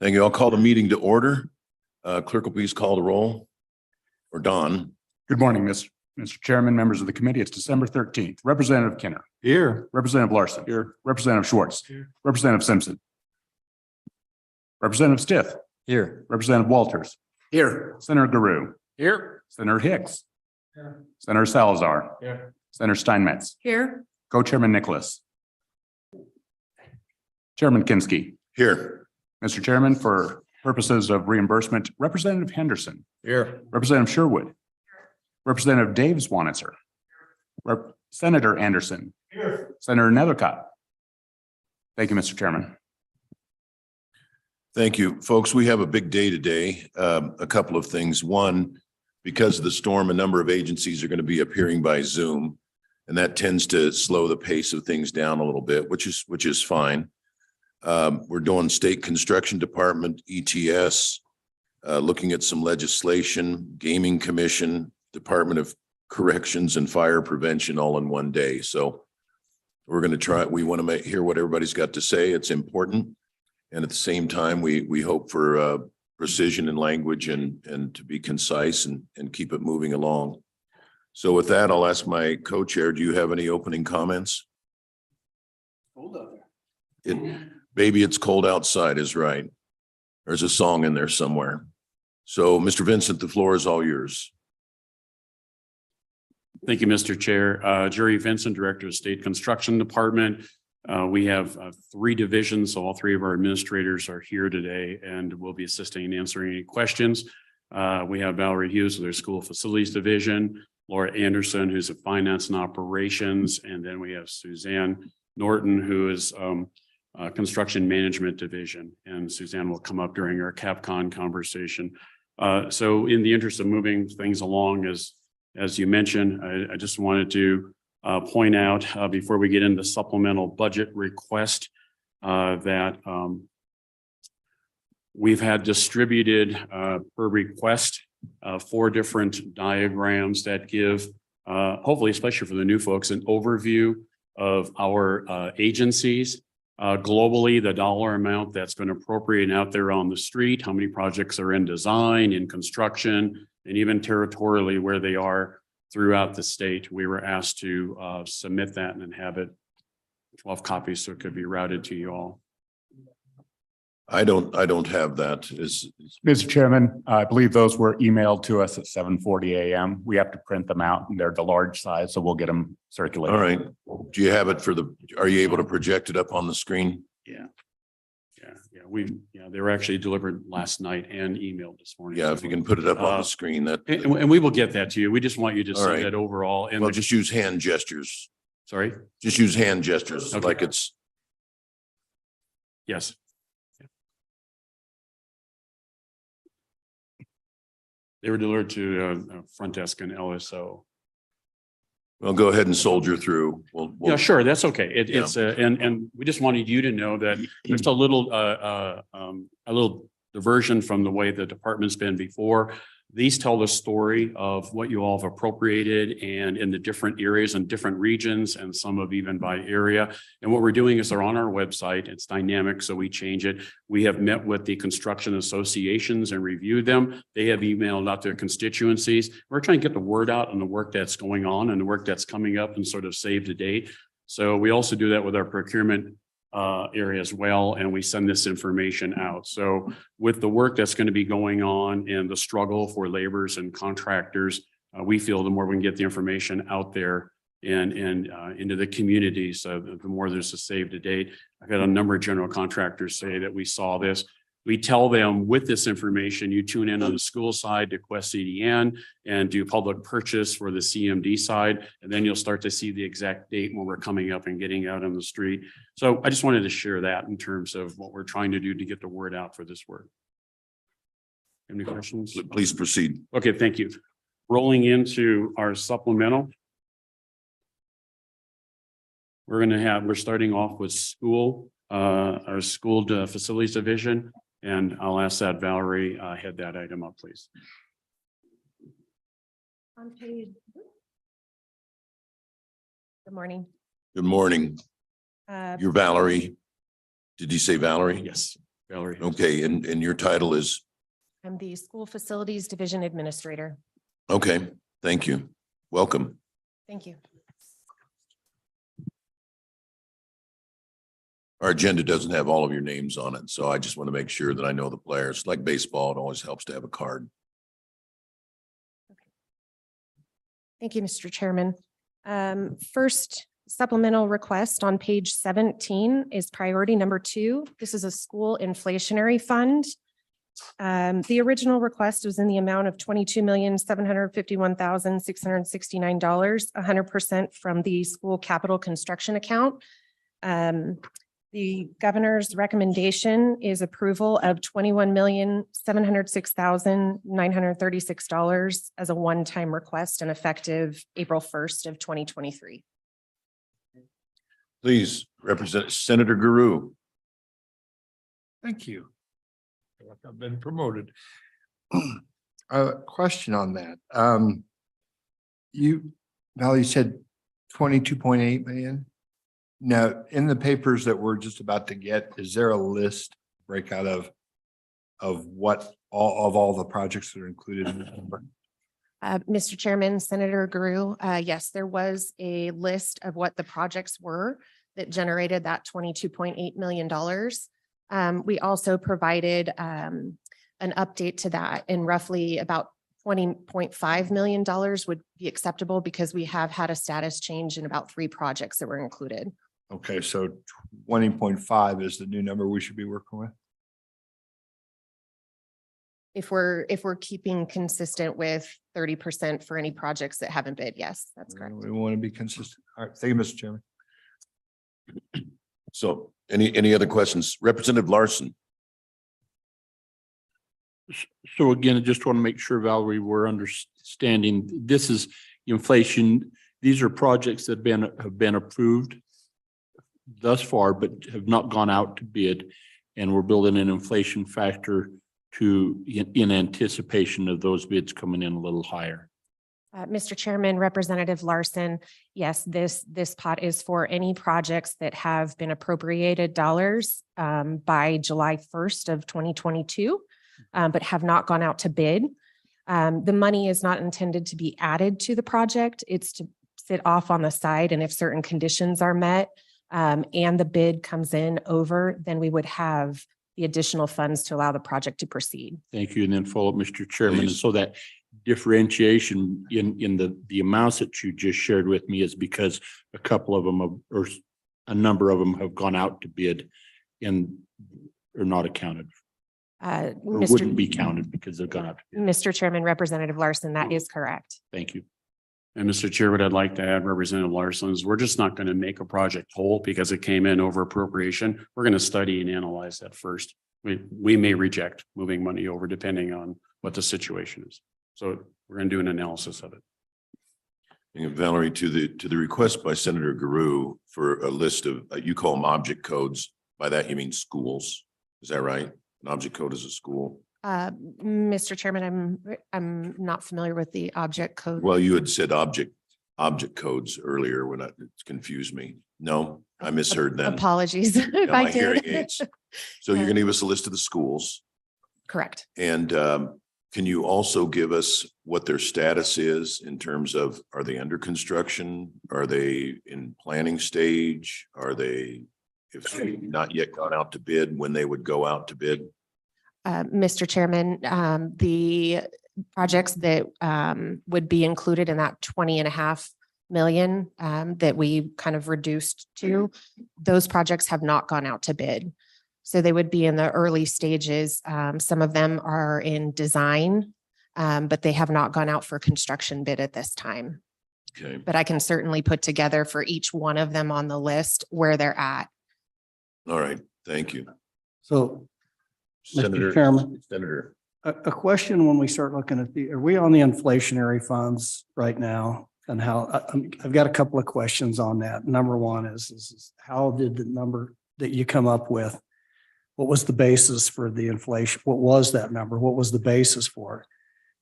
Thank you. I'll call the meeting to order. Clerk will please call the roll. Or Don. Good morning, Mr. Chairman, members of the committee. It's December 13th. Representative Kinner. Here. Representative Larson. Here. Representative Schwartz. Here. Representative Simpson. Representative Stith. Here. Representative Walters. Here. Senator Guru. Here. Senator Hicks. Here. Senator Salazar. Here. Senator Steinmetz. Here. Co-Chairman Nicholas. Chairman Kinski. Here. Mr. Chairman, for purposes of reimbursement, Representative Henderson. Here. Representative Sherwood. Representative Dave Swanitzer. Senator Anderson. Here. Senator Nethercott. Thank you, Mr. Chairman. Thank you, folks. We have a big day today. A couple of things. One, because of the storm, a number of agencies are going to be appearing by Zoom, and that tends to slow the pace of things down a little bit, which is fine. We're doing State Construction Department, ETS, looking at some legislation, Gaming Commission, Department of Corrections and Fire Prevention all in one day. So we're going to try, we want to hear what everybody's got to say. It's important. And at the same time, we hope for precision in language and to be concise and keep it moving along. So with that, I'll ask my co-chair, do you have any opening comments? Hold up. Baby, it's cold outside is right. There's a song in there somewhere. So Mr. Vincent, the floor is all yours. Thank you, Mr. Chair. Jerry Vincent, Director of State Construction Department. We have three divisions, so all three of our administrators are here today and will be assisting and answering any questions. We have Valerie Hughes, their School Facilities Division, Laura Anderson, who's at Finance and Operations, and then we have Suzanne Norton, who is Construction Management Division, and Suzanne will come up during our CapCon conversation. So in the interest of moving things along, as you mentioned, I just wanted to point out before we get into the supplemental budget request that we've had distributed per request 4 different diagrams that give, hopefully, especially for the new folks, an overview of our agencies. Globally, the dollar amount that's been appropriated out there on the street, how many projects are in design, in construction, and even territorially where they are throughout the state. We were asked to submit that and have it 12 copies so it could be routed to you all. I don't have that. Mr. Chairman, I believe those were emailed to us at 7:40 a.m. We have to print them out and they're the large size, so we'll get them circulated. All right. Do you have it are you able to project it up on the screen? Yeah. They were actually delivered last night and emailed this morning. Yeah, if you can put it up on the screen, and we will get that to you. We just want you to see right. that overall. And well, just use hand gestures. sorry, Just use hand gestures Okay. like it's. yes. They were delivered to front desk and LSO. Well, go ahead and soldier through. We'll Yeah, sure. That's okay. It's and we just wanted you to know that there's a little diversion from the way the department's been before. These tell the story of what you all have appropriated and in the different areas and different regions and some of even by area. And what we're doing is they're on our website. It's dynamic, so we change it. We have met with the construction associations and reviewed them. They have emailed out their constituencies. We're trying to get the word out on the work that's going on and the work that's coming up and sort of save the date. So we also do that with our procurement area as well, and we send this information out. So with the work that's going to be going on and the struggle for laborers and contractors, we feel the more we can get the information out there and into the communities, the more there's a save to date. I've had a number of general contractors say that we saw this. We tell them with this information, you tune in on the school side to Quest CDN and do public purchase for the CMD side, and then you'll start to see the exact date when we're coming up and getting out on the street. So I just wanted to share that in terms of what we're trying to do to get the word out for this work. Any questions? Please proceed. Okay, thank you. Rolling into our supplemental. We're starting off with school, our school facilities division. And I'll ask that Valerie head that item up, please. Good morning. Good morning. You're Valerie. Did you say Valerie? Yes. Valerie. Okay, and your title is, I'm the School Facilities Division Administrator. okay, thank you. Welcome. Thank you. Our agenda doesn't have all of your names on it, so I just want to make sure that I know the players. Like baseball, it always helps to have a card. Thank you, Mr. Chairman. First supplemental request on page 17 is priority number 2. This is a school inflationary fund. The original request was in the amount of $22,751,669, 100% from the school capital construction account. The governor's recommendation is approval of $21,706,936 as a one-time request and effective April 1st of 2023. Please, Representative Senator Guru. Thank you. I feel like I've been promoted. A question on that. Val, you said 22.8 million. Now, in the papers that we're just about to get, is there a list breakout of what all the projects that are included in this number? Mr. Chairman, Senator Guru, yes, there was a list of what the projects were that generated that $22.8 million. We also provided an update to that, and roughly about $20.5 million would be acceptable because we have had a status change in about 3 projects that were included. Okay, so 20.5 is the new number we should be working with? If we're keeping consistent with 30% for any projects that haven't bid, yes, that's correct. We want to be consistent. All right, thank you, Mr. Chairman. So any other questions? Representative Larson. So again, I just want to make sure, Valerie, we're understanding, this is inflation. These are projects that have been approved thus far, but have not gone out to bid. And we're building an inflation factor in anticipation of those bids coming in a little higher. Mr. Chairman, Representative Larson, yes, this pot is for any projects that have been appropriated dollars by July 1st of 2022, but have not gone out to bid. The money is not intended to be added to the project. It's to sit off on the side, and if certain conditions are met and the bid comes in over, then we would have the additional funds to allow the project to proceed. Thank you. And then follow up, Mr. Chairman. And Please. so that differentiation in the amounts that you just shared with me is because a couple of them or a number of them have gone out to bid and are not accounted or wouldn't be counted because they've gone out to bid. Mr. Chairman, Representative Larson, that is correct. Thank you. And Mr. Chair, what I'd like to add, Representative Larson, is we're just not going to make a project whole because it came in over appropriation. We're going to study and analyze that first. We may reject moving money over depending on what the situation is. So we're going to do an analysis of it. And Valerie, to the request by Senator Guru for a list of, you call them object codes. By that, you mean schools. Is that right? An object code is a school. Mr. Chairman, I'm not familiar with the object code. Well, you had said object codes earlier when it confused me. No, I misheard then. Apologies if Yeah, I my hearing did. aids. So you're going to give us a list of the schools, Correct. and can you also give us what their status is in terms of, are they under construction? Are they in planning stage? Are they, if they've not yet gone out to bid, when they would go out to bid? Mr. Chairman, the projects that would be included in that 20.5 million that we kind of reduced to, those projects have not gone out to bid. So they would be in the early stages. Some of them are in design, but they have not gone out for construction bid at this time. Okay, But I can certainly put together for each one of them on the list where they're at. all right, thank you. So Senator, Chairman. Senator, a question when we start looking at are we on the inflationary funds right now? And how, I've got a couple of questions on that. Number one is how did the number that you come up with, what was the basis for the inflation? What was that number? What was the basis for it?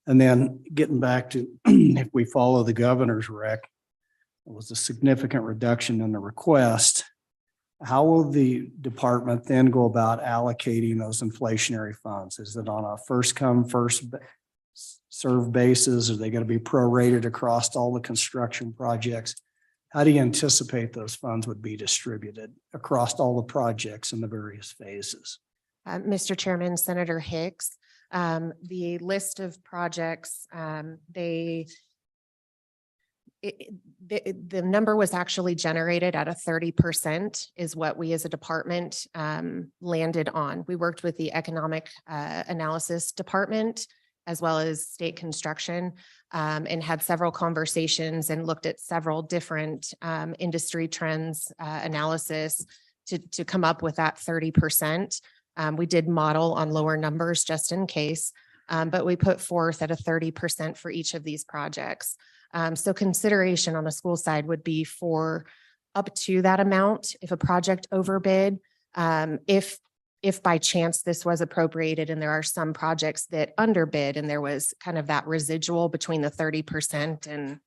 And then getting back to if we follow the governor's rec, it was a significant reduction in the request. how will the department then go about allocating those inflationary funds? Is it on a first come, first served basis? Are they going to be prorated across all the construction projects? How do you anticipate those funds would be distributed across all the projects in the various phases? Mr. Chairman, Senator Hicks, the list of projects, the number was actually generated at a 30% is what we as a department landed on. We worked with the economic analysis department as well as state construction and had several conversations and looked at several different industry trends analysis to come up with that 30%. We did model on lower numbers just in case, but we put forth at a 30% for each of these projects. So consideration on the school side would be for up to that amount if a project overbid. If by chance this was appropriated and there are some projects that underbid and there was kind of that residual between the 30%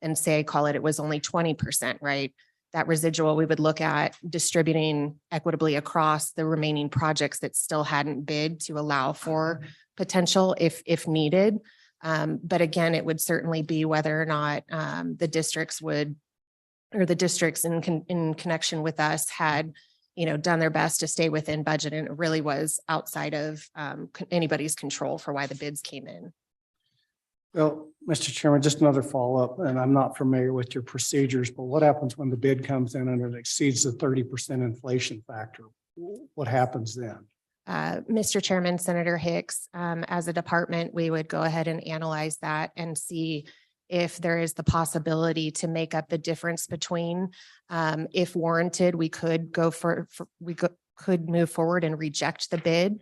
and say, call it was only 20%, right? That residual we would look at distributing equitably across the remaining projects that still hadn't bid to allow for potential if needed. But again, it would certainly be whether or not the districts would, or the districts in connection with us had, done their best to stay within budget, and it really was outside of anybody's control for why the bids came in. Well, Mr. Chairman, just another follow-up, and I'm not familiar with your procedures, but what happens when the bid comes in and it exceeds the 30% inflation factor? What happens then? Mr. Chairman, Senator Hicks, as a department, we would go ahead and analyze that and see if there is the possibility to make up the difference between, if warranted, we could could move forward and reject the bid.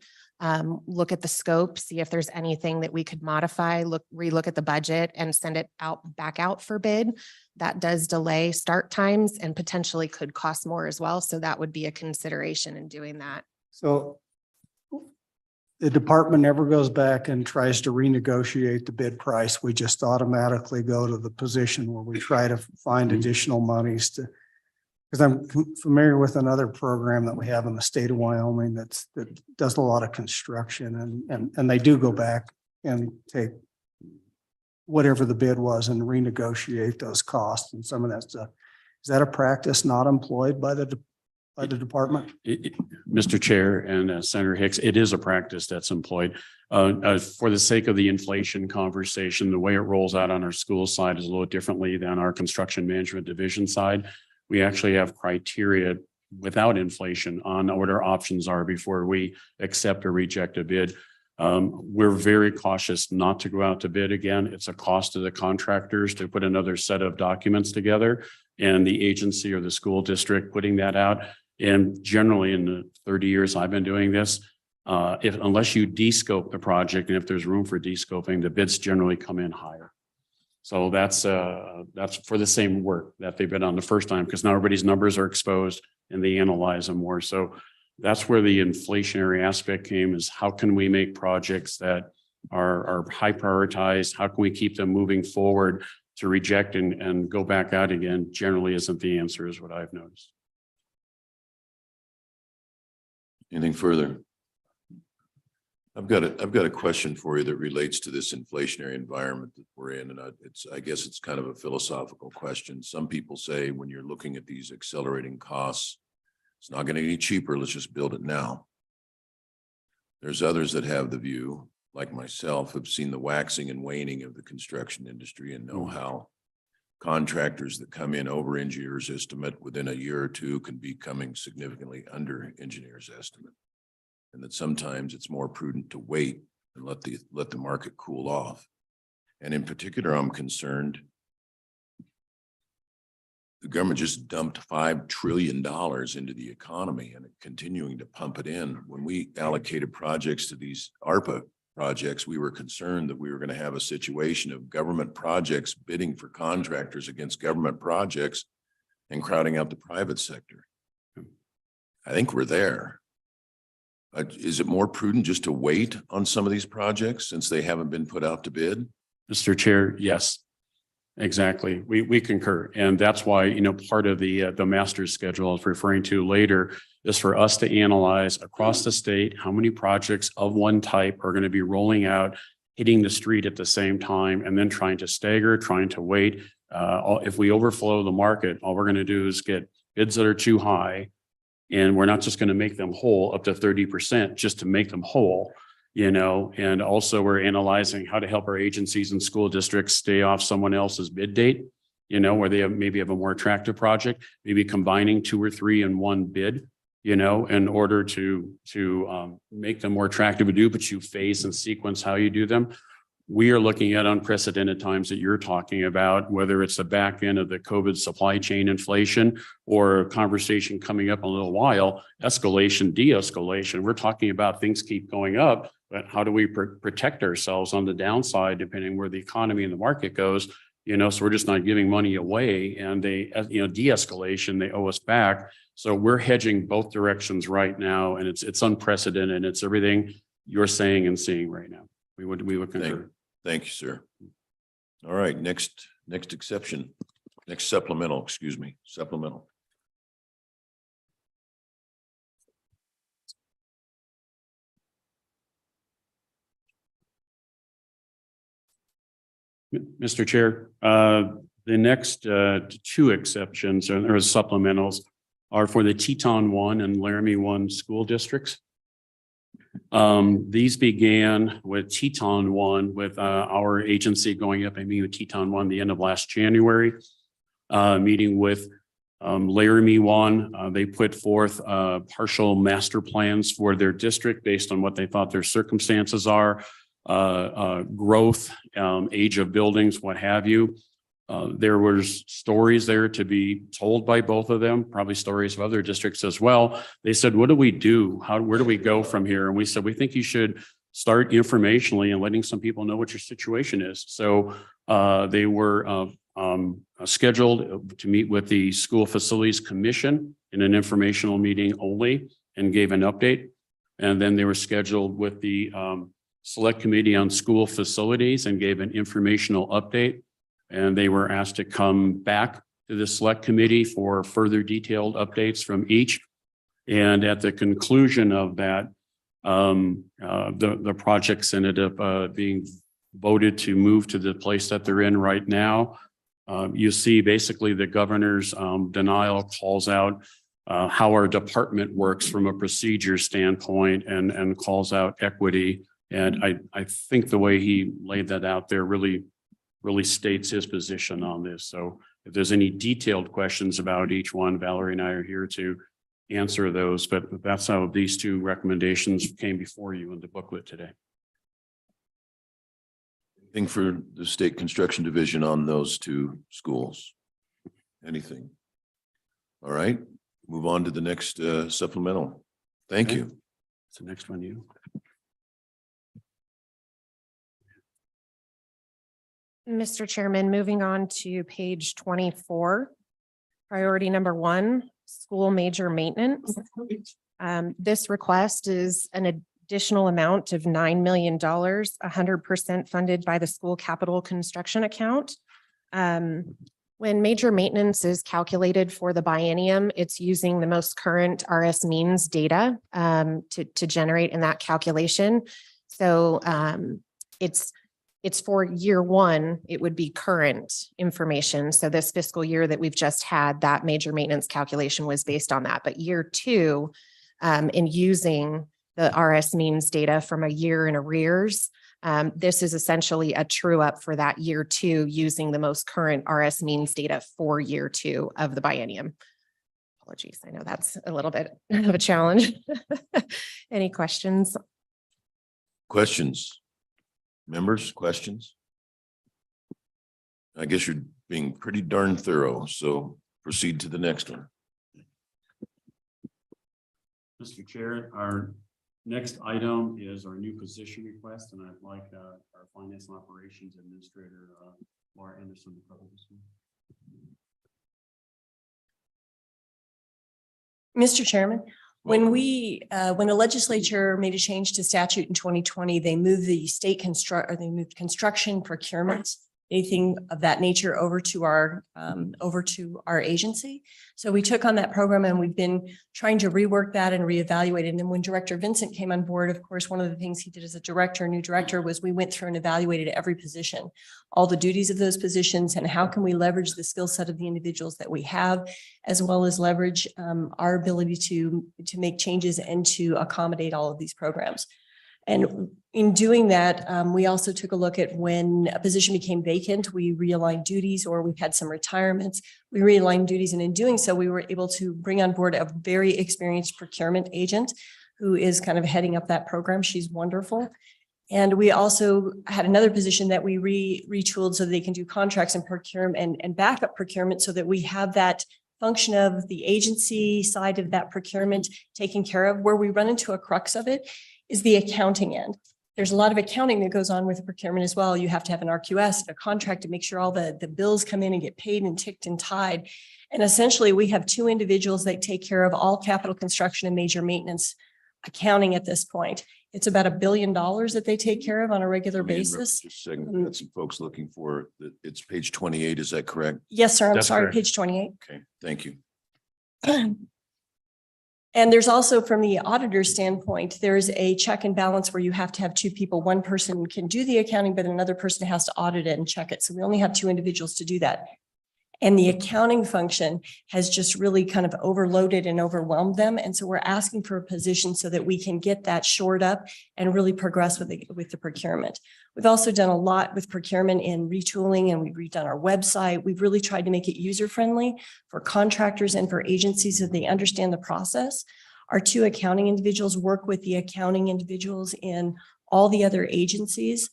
Look at the scope, see if there's anything that we could modify, relook at the budget and send it back out for bid. That does delay start times and potentially could cost more as well. So that would be a consideration in doing that. So the department never goes back and tries to renegotiate the bid price. We just automatically go to the position where we try to find additional monies to, because I'm familiar with another program that we have in the state of Wyoming that does a lot of construction and they do go back and take whatever the bid was and renegotiate those costs and some of that stuff. Is that a practice not employed by the department? Mr. Chair and Senator Hicks, it is a practice that's employed. For the sake of the inflation conversation, the way it rolls out on our school side is a little differently than our construction management division side. We actually have criteria without inflation on what our options are before we accept or reject a bid. We're very cautious not to go out to bid again. It's a cost to the contractors to put another set of documents together and the agency or the school district putting that out. And generally in the 30 years I've been doing this, unless you de-scope the project and if there's room for de-scoping, the bids generally come in higher. So that's for the same work that they've been on the first time, because now everybody's numbers are exposed and they analyze them more. So that's where the inflationary aspect came, is how can we make projects that are high prioritized? How can we keep them moving forward? To reject and go back out again generally isn't the answer, is what I've noticed. Anything further? I've got a question for you that relates to this inflationary environment that we're in. And I guess it's kind of a philosophical question. Some people say when you're looking at these accelerating costs, it's not going to get any cheaper. Let's just build it now. There's others that have the view, like myself, have seen the waxing and waning of the construction industry and know how contractors that come in over engineer's estimate within a year or two can be coming significantly under engineer's estimate. And that sometimes it's more prudent to wait and let the market cool off. And in particular, I'm concerned the government just dumped $5 trillion into the economy and continuing to pump it in. When we allocated projects to these ARPA projects, we were concerned that we were going to have a situation of government projects bidding for contractors against government projects and crowding out the private sector. I think we're there. Is it more prudent just to wait on some of these projects since they haven't been put out to bid? Mr. Chair, yes. Exactly. We concur. And that's why, you know, part of the master's schedule I was referring to later is for us to analyze across the state, how many projects of one type are going to be rolling out, hitting the street at the same time, and then trying to stagger, trying to wait. If we overflow the market, all we're going to do is get bids that are too high. And we're not just going to make them whole up to 30% just to make them whole, you know, and also we're analyzing how to help our agencies and school districts stay off someone else's bid date, you know, where they have maybe have a more attractive project, maybe combining 2 or 3 in one bid, you know, in order to make them more attractive to do, but you phase and sequence how you do them. We are looking at unprecedented times that you're talking about, whether it's the back end of the COVID supply chain inflation or a conversation coming up in a little while, escalation, de-escalation. We're talking about things keep going up, but how do we protect ourselves on the downside, depending where the economy and the market goes? You know, so we're just not giving money away, and they, you know, de-escalation, they owe us back. So we're hedging both directions right now, and it's unprecedented. It's everything you're saying and seeing right now. We would concur. Thank you, sir. All right, next exception, next supplemental, excuse me, supplemental. Mr. Chair, the next 2 exceptions or supplementals are for the Teton 1 and Laramie 1 school districts. These began with Teton 1 with our agency going up and meeting with Teton 1 the end of last January, meeting with Laramie 1. They put forth partial master plans for their district based on what they thought their circumstances are, growth, age of buildings, what have you. There was stories there to be told by both of them, probably stories of other districts as well. They said, what do we do? Where do we go from here? And we said, we think you should start informationally and letting some people know what your situation is. So they were scheduled to meet with the School Facilities Commission in an informational meeting only and gave an update. And then they were scheduled with the Select Committee on School Facilities and gave an informational update. And they were asked to come back to the Select Committee for further detailed updates from each. And at the conclusion of that, the projects ended up being voted to move to the place that they're in right now. You see basically the governor's denial calls out how our department works from a procedure standpoint and calls out equity. And I think the way he laid that out there really states his position on this. So if there's any detailed questions about each one, Valerie and I are here to answer those, but that's how these 2 recommendations came before you in the booklet today. Anything for the State Construction Division on those 2 schools? Anything? All right, move on to the next supplemental. Thank you. So next one, you. Mr. Chairman, moving on to page 24, priority number 1, school major maintenance. This request is an additional amount of $9 million, 100% funded by the school capital construction account. When major maintenance is calculated for the biennium, it's using the most current RS means data to generate in that calculation. So it's for year 1, it would be current information. So this fiscal year that we've just had, that major maintenance calculation was based on that. But year 2, in using the RS means data from a year in arrears, this is essentially a true up for that year 2 using the most current RS means data for year 2 of the biennium. Apologies, I know that's a little bit of a challenge. Any questions? Questions? Members, questions? I guess you're being pretty darn thorough, so proceed to the next one. Mr. Chair, our next item is our new position request, and I'd like our Finance and Operations Administrator, Laura Anderson, to cover this one. Mr. Chairman, when the legislature made a change to statute in 2020, they moved the state construction procurement anything of that nature over to our agency. So we took on that program and we've been trying to rework that and reevaluate it. And then when Director Vincent came on board, of course, one of the things he did as a new director was we went through and evaluated every position, all the duties of those positions, and how can we leverage the skill set of the individuals that we have, as well as leverage our ability to make changes and to accommodate all of these programs. And in doing that, we also took a look at when a position became vacant, we realigned duties, or we've had some retirements, we realigned duties. And in doing so, we were able to bring on board a very experienced procurement agent who is kind of heading up that program. She's wonderful. And we also had another position that we retooled so they can do contracts and procurement and backup procurement, so that we have that function of the agency side of that procurement taken care of. Where we run into a crux of it is the accounting end. There's a lot of accounting that goes on with procurement as well. You have to have an RQS, a contract to make sure all the bills come in and get paid and ticked and tied. And essentially we have two individuals that take care of all capital construction and major maintenance accounting at this point. It's about $1 billion that they take care of on a regular basis. Just a second, got some folks looking for, it's page 28, is that correct? Yes, sir. I'm That's sorry, correct. page 28. Okay, thank you. And there's also, from the auditor's standpoint, there's a check and balance where you have to have two people. One person can do the accounting, but another person has to audit it and check it. So we only have two individuals to do that. And the accounting function has just really kind of overloaded and overwhelmed them. And so we're asking for a position so that we can get that shored up and really progress with the procurement. We've also done a lot with procurement in retooling, and we've redone our website. We've really tried to make it user-friendly for contractors and for agencies so they understand the process. Our two accounting individuals work with the accounting individuals in all the other agencies,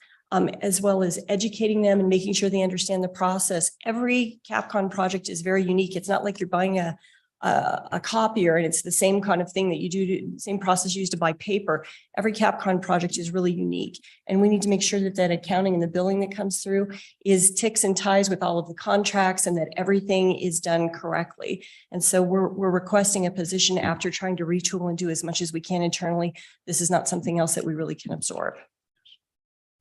as well as educating them and making sure they understand the process. Every CapCon project is very unique. It's not like you're buying a copier and it's the same kind of thing that you do, same process used to buy paper. Every CapCon project is really unique. And we need to make sure that that accounting and the billing that comes through is ticks and ties with all of the contracts and that everything is done correctly. And so we're requesting a position after trying to retool and do as much as we can internally. This is not something else that we really can absorb.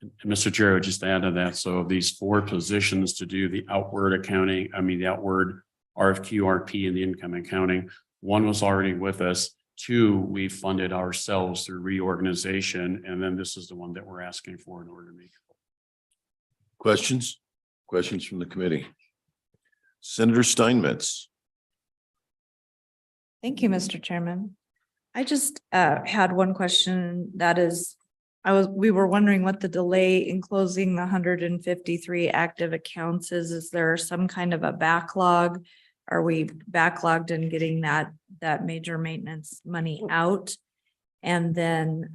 And Mr. Chair, I would just add to that. So these 4 positions to do the outward accounting, the outward RFQ, RP and the income accounting. 1 was already with us. 2, we funded ourselves through reorganization. And then this is the one that we're asking for in order to make it. Questions? Questions from the committee? Senator Steinmetz. Thank you, Mr. Chairman. I just had one question. That is, we were wondering what the delay in closing the 153 active accounts is. Is there some kind of a backlog? Are we backlogged in getting that major maintenance money out? And then,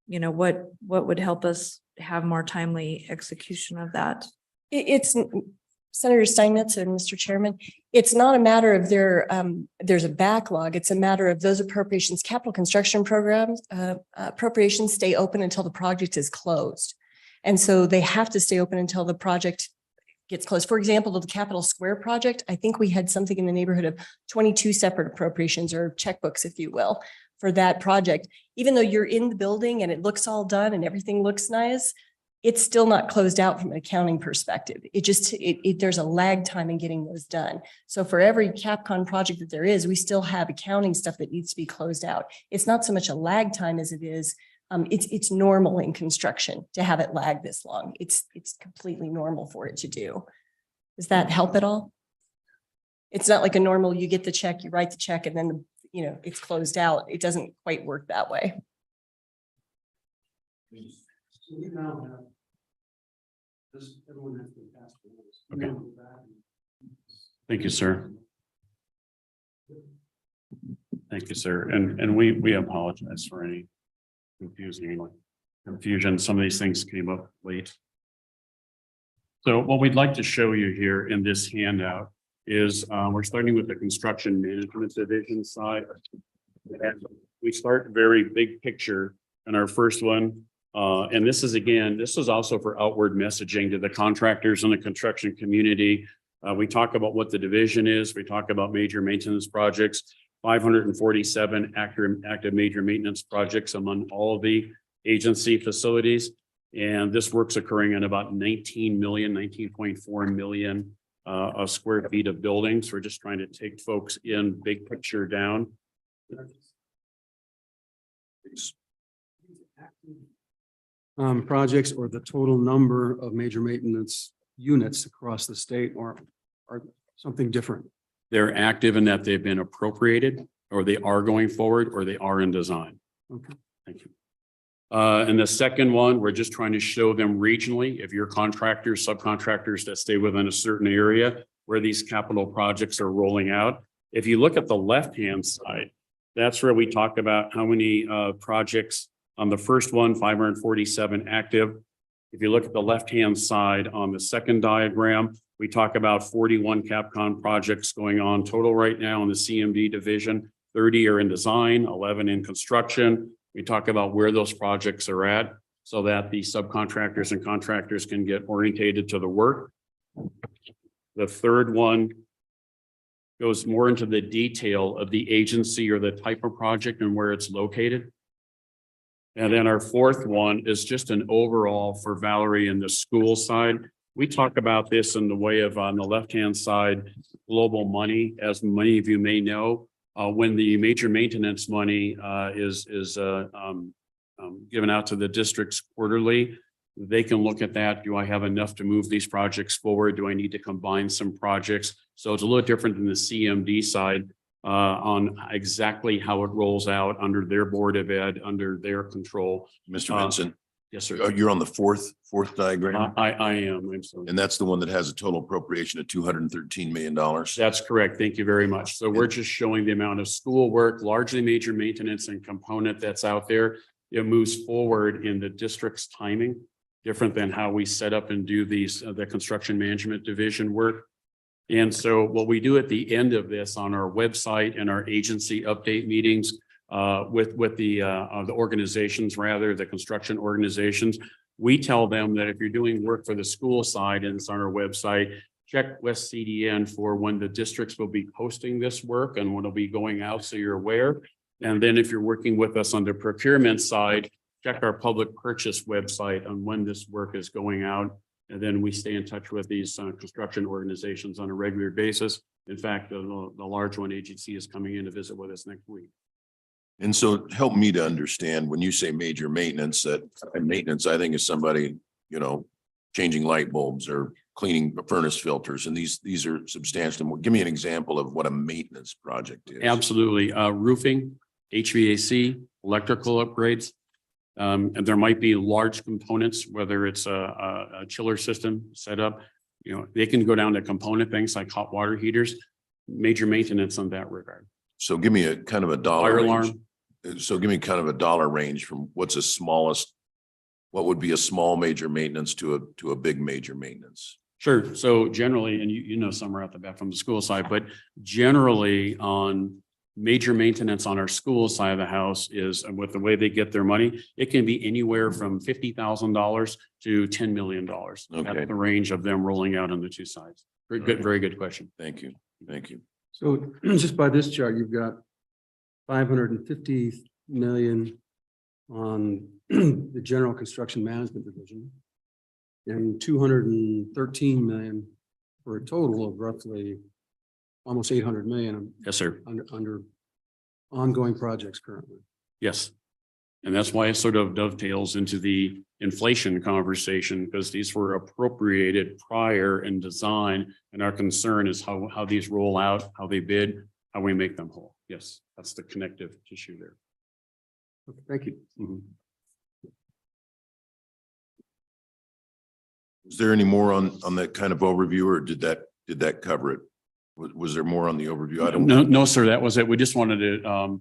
what would help us have more timely execution of that? It's Senator Steinmetz and Mr. Chairman, it's not a matter of there's a backlog. It's a matter of those appropriations, capital construction programs, appropriations stay open until the project is closed. And so they have to stay open until the project gets closed. For example, the Capitol Square project, I think we had something in the neighborhood of 22 separate appropriations or checkbooks, if you will, for that project. Even though you're in the building and it looks all done and everything looks nice, it's still not closed out from an accounting perspective. There's a lag time in getting those done. So for every CapCon project that there is, we still have accounting stuff that needs to be closed out. It's not so much a lag time as it is, it's normal in construction to have it lag this long. It's completely normal for it to do. Does that help at all? It's not like a normal, you get the check, you write the check, and then, it's closed out. It doesn't quite work that way. Okay. Thank you, sir. Thank you, sir. And we apologize for any confusion. Some of these things came up late. So what we'd like to show you here in this handout is we're starting with the construction management division side. And we start very big picture in our first one. And this is also for outward messaging to the contractors and the construction community. We talk about what the division is. We talk about major maintenance projects, 547 active major maintenance projects among all the agency facilities. And this work's occurring in about 19.4 million of square feet of buildings. We're just trying to take folks in big picture down. Projects or the total number of major maintenance units across the state or something different? They're active in that they've been appropriated, or they are going forward, or they are in design. Okay. Thank you. And the second one, we're just trying to show them regionally, if you're contractors, subcontractors that stay within a certain area where these capital projects are rolling out. If you look at the left-hand side, that's where we talk about how many projects on the first one, 547 active. If you look at the left-hand side on the second diagram, we talk about 41 Capcom projects going on total right now in the CMD division. 30 are in design, 11 in construction. We talk about where those projects are at so that the subcontractors and contractors can get orientated to the work. The third one goes more into the detail of the agency or the type of project and where it's located. And then our fourth one is just an overall for Valerie and the school side. We talk about this in the way of, on the left-hand side, global money. As many of you may know, when the major maintenance money is given out to the districts quarterly, they can look at that. Do I have enough to move these projects forward? Do I need to combine some projects? So it's a little different than the CMD side on exactly how it rolls out under their Board of Ed, under their control. Mr. Vincent, Yes, sir. you're on the fourth diagram, I am. I'm sorry. and that's the one that has a total appropriation of $213 million. That's correct. Thank you very much. So we're just showing the amount of schoolwork, largely major maintenance and component that's out there. It moves forward in the district's timing, different than how we set up and do these, the construction management division work. And so what we do at the end of this on our website and our agency update meetings with the organizations, rather the construction organizations, we tell them that if you're doing work for the school side and it's on our website, check West CDN for when the districts will be posting this work and when it'll be going out, so you're aware. And then if you're working with us on the procurement side, check our public purchase website on when this work is going out. And then we stay in touch with these construction organizations on a regular basis. In fact, the large one agency is coming in to visit with us next week. And so help me to understand, when you say major maintenance, that maintenance, I think is somebody, changing light bulbs or cleaning furnace filters. And these are substantial. Give me an example of what a maintenance project is. Absolutely. Roofing, HVAC, electrical upgrades. And there might be large components, whether it's a chiller system set up, they can go down to component things like hot water heaters, major maintenance on that regard. So give me a kind of a dollar Fire range. alarm. So give me kind of a dollar range from what's the smallest, what would be a small major maintenance to a big major maintenance? Sure. So generally, and you know, some are out the back from the school side, but generally on major maintenance on our school side of the house is, and with the way they get their money, it can be anywhere from $50,000 to $10 million. Okay. That's the range of them rolling out on the two sides. Very good question. Thank you. Thank you. So just by this chart, you've got 550 million on the general construction management division and 213 million for a total of roughly almost 800 million Yes, sir. under ongoing projects currently. Yes. And that's why it sort of dovetails into the inflation conversation, because these were appropriated prior in design. And our concern is how these roll out, how they bid, how we make them whole. Yes, that's the connective tissue there. Okay, thank you. Mhm. Is there any more on that kind of overview, or did that cover it? Was there more on the overview? I don't. No, sir, that was it. We just wanted to,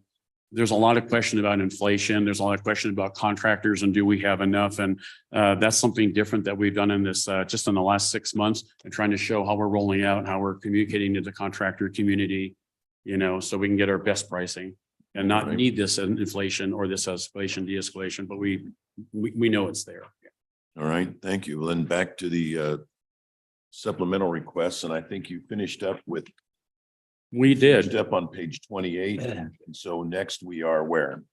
there's a lot of question about inflation. There's a lot of question about contractors and do we have enough? And that's something different that we've done in this, just in the last 6 months, and trying to show how we're rolling out, how we're communicating to the contractor community, so we can get our best pricing and not Right. need this inflation or this escalation, de-escalation, but we know it's there. All right, thank you. Well, then back to the supplemental requests, and I think you finished up with. We Finished did. up on page 28, and so next we are where?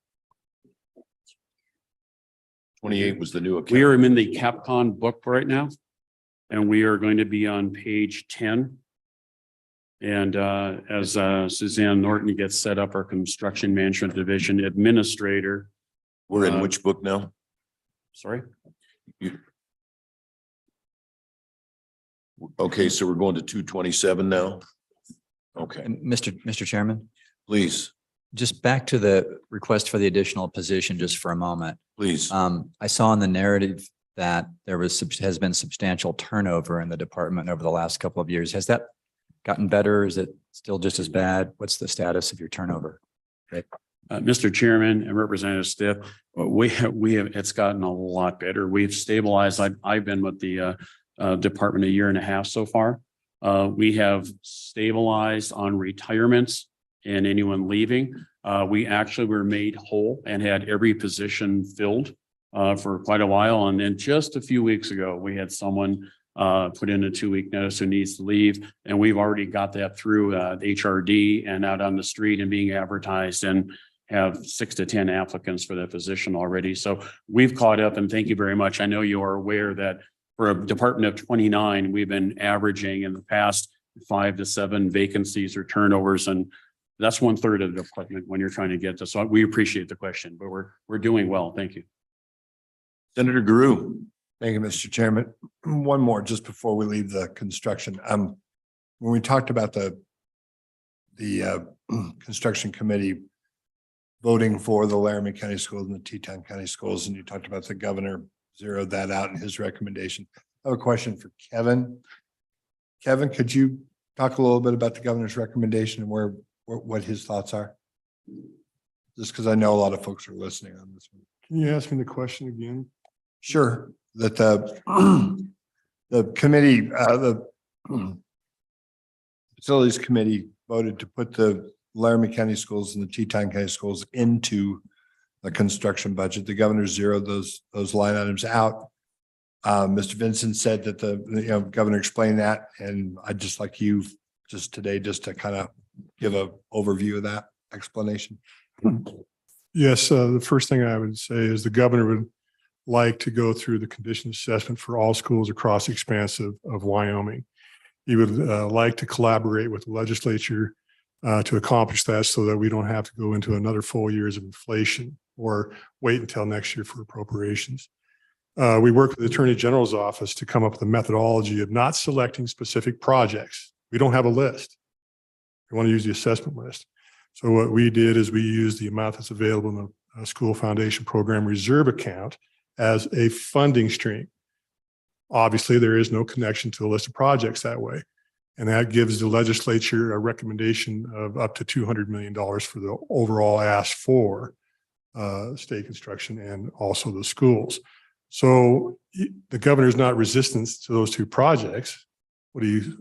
28 was the new account. We are in the Capcom book right now. And we are going to be on page 10. And as Suzanne Norton gets set up, our construction management division administrator. We're in which book now? Sorry, Okay, so we're going to 227 now? Okay, Mr. Chairman, please, just back to the request for the additional position just for a moment. please. I saw in the narrative that has been substantial turnover in the department over the last couple of years. Has that gotten better? Is it still just as bad? What's the status of your turnover? Mr. Chairman and Representative Stiff, we have, it's gotten a lot better. We've stabilized. I've been with the department a year and a half so far. We have stabilized on retirements and anyone leaving. We actually were made whole and had every position filled for quite a while. And then just a few weeks ago, we had someone put in a 2-week notice who needs to leave. And we've already got that through HRD and out on the street and being advertised and have 6 to 10 applicants for that position already. So we've caught up and thank you very much. I know you are aware that for a department of 29, we've been averaging in the past 5 to 7 vacancies or turnovers. And that's 1/3 of the department when you're trying to get this. So we appreciate the question, but we're doing well. Thank you. Senator Guru. Thank you, Mr. Chairman. One more just before we leave the construction. When we talked about the construction committee voting for the Laramie County Schools and the Teton County Schools, and you talked about the governor zeroed that out in his recommendation. I have a question for Kevin. Kevin, could you talk a little bit about the governor's recommendation and what his thoughts are? Just because I know a lot of folks are listening on this one. Can you ask me the question again? Sure, that the committee, the facilities committee voted to put the Laramie County Schools and the Teton County Schools into the construction budget. The governor zeroed those line items out. Mr. Vincent said that the governor explained that, and I'd just like you just today just to kind of give a overview of that explanation. Yes, the first thing I would say is the governor would like to go through the condition assessment for all schools across the expanse of Wyoming. He would like to collaborate with the legislature to accomplish that so that we don't have to go into another full years of inflation or wait until next year for appropriations. We work with the Attorney General's office to come up with a methodology of not selecting specific projects. We don't have a list. We want to use the assessment list. So what we did is we used the amount that's available in the School Foundation Program Reserve account as a funding stream. Obviously, there is no connection to a list of projects that way. And that gives the legislature a recommendation of up to $200 million for the overall ask for state construction and also the schools. So the governor is not resistant to those two projects. What he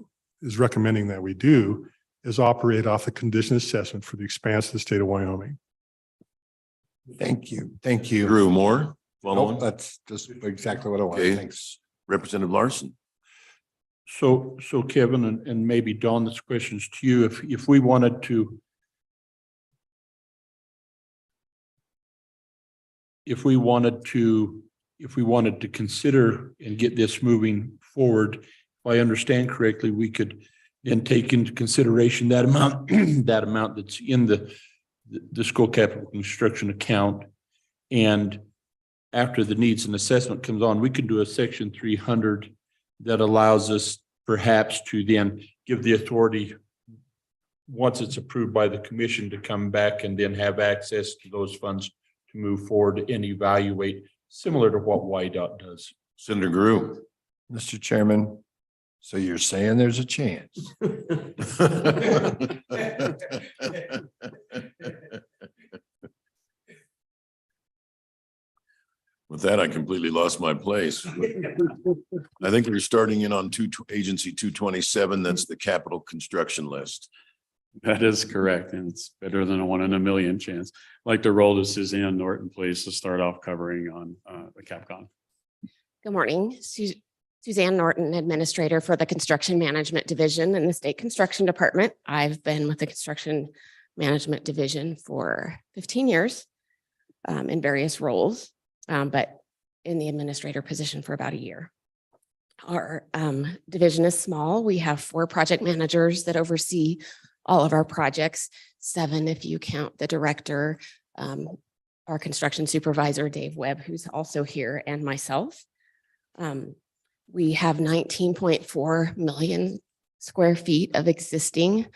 is recommending that we do is operate off the condition assessment for the expanse of the state of Wyoming. Thank you. Thank you. Drew Moore. Nope, Following. that's just exactly what I wanted. Okay. Thanks. Representative Larson. So Kevin, and maybe Dawn, this question is to you. If we wanted to consider and get this moving forward, if I understand correctly, we could then take into consideration that amount, that amount that's in the school capital construction account. And after the needs and assessment comes on, we can do a section 300 that allows us perhaps to then give the authority, once it's approved by the commission, to come back and then have access to those funds to move forward and evaluate, similar to what YDOT does. Senator Guru. Mr. Chairman, so you're saying there's a chance? With that, I completely lost my place. I think we're starting in on agency 227. That's the capital construction list. That is correct. And it's better than a 1 in a million chance. I'd like to roll to Suzanne Norton, please, to start off covering on the Capcom. Good morning. Suzanne Norton, Administrator for the Construction Management Division in the State Construction Department. I've been with the Construction Management Division for 15 years in various roles. But in the administrator position for about a year. Our division is small. We have 4 project managers that oversee all of our projects, 7 if you count the director, our construction supervisor, Dave Webb, who's also here, and myself. We have 19.4 million square feet of existing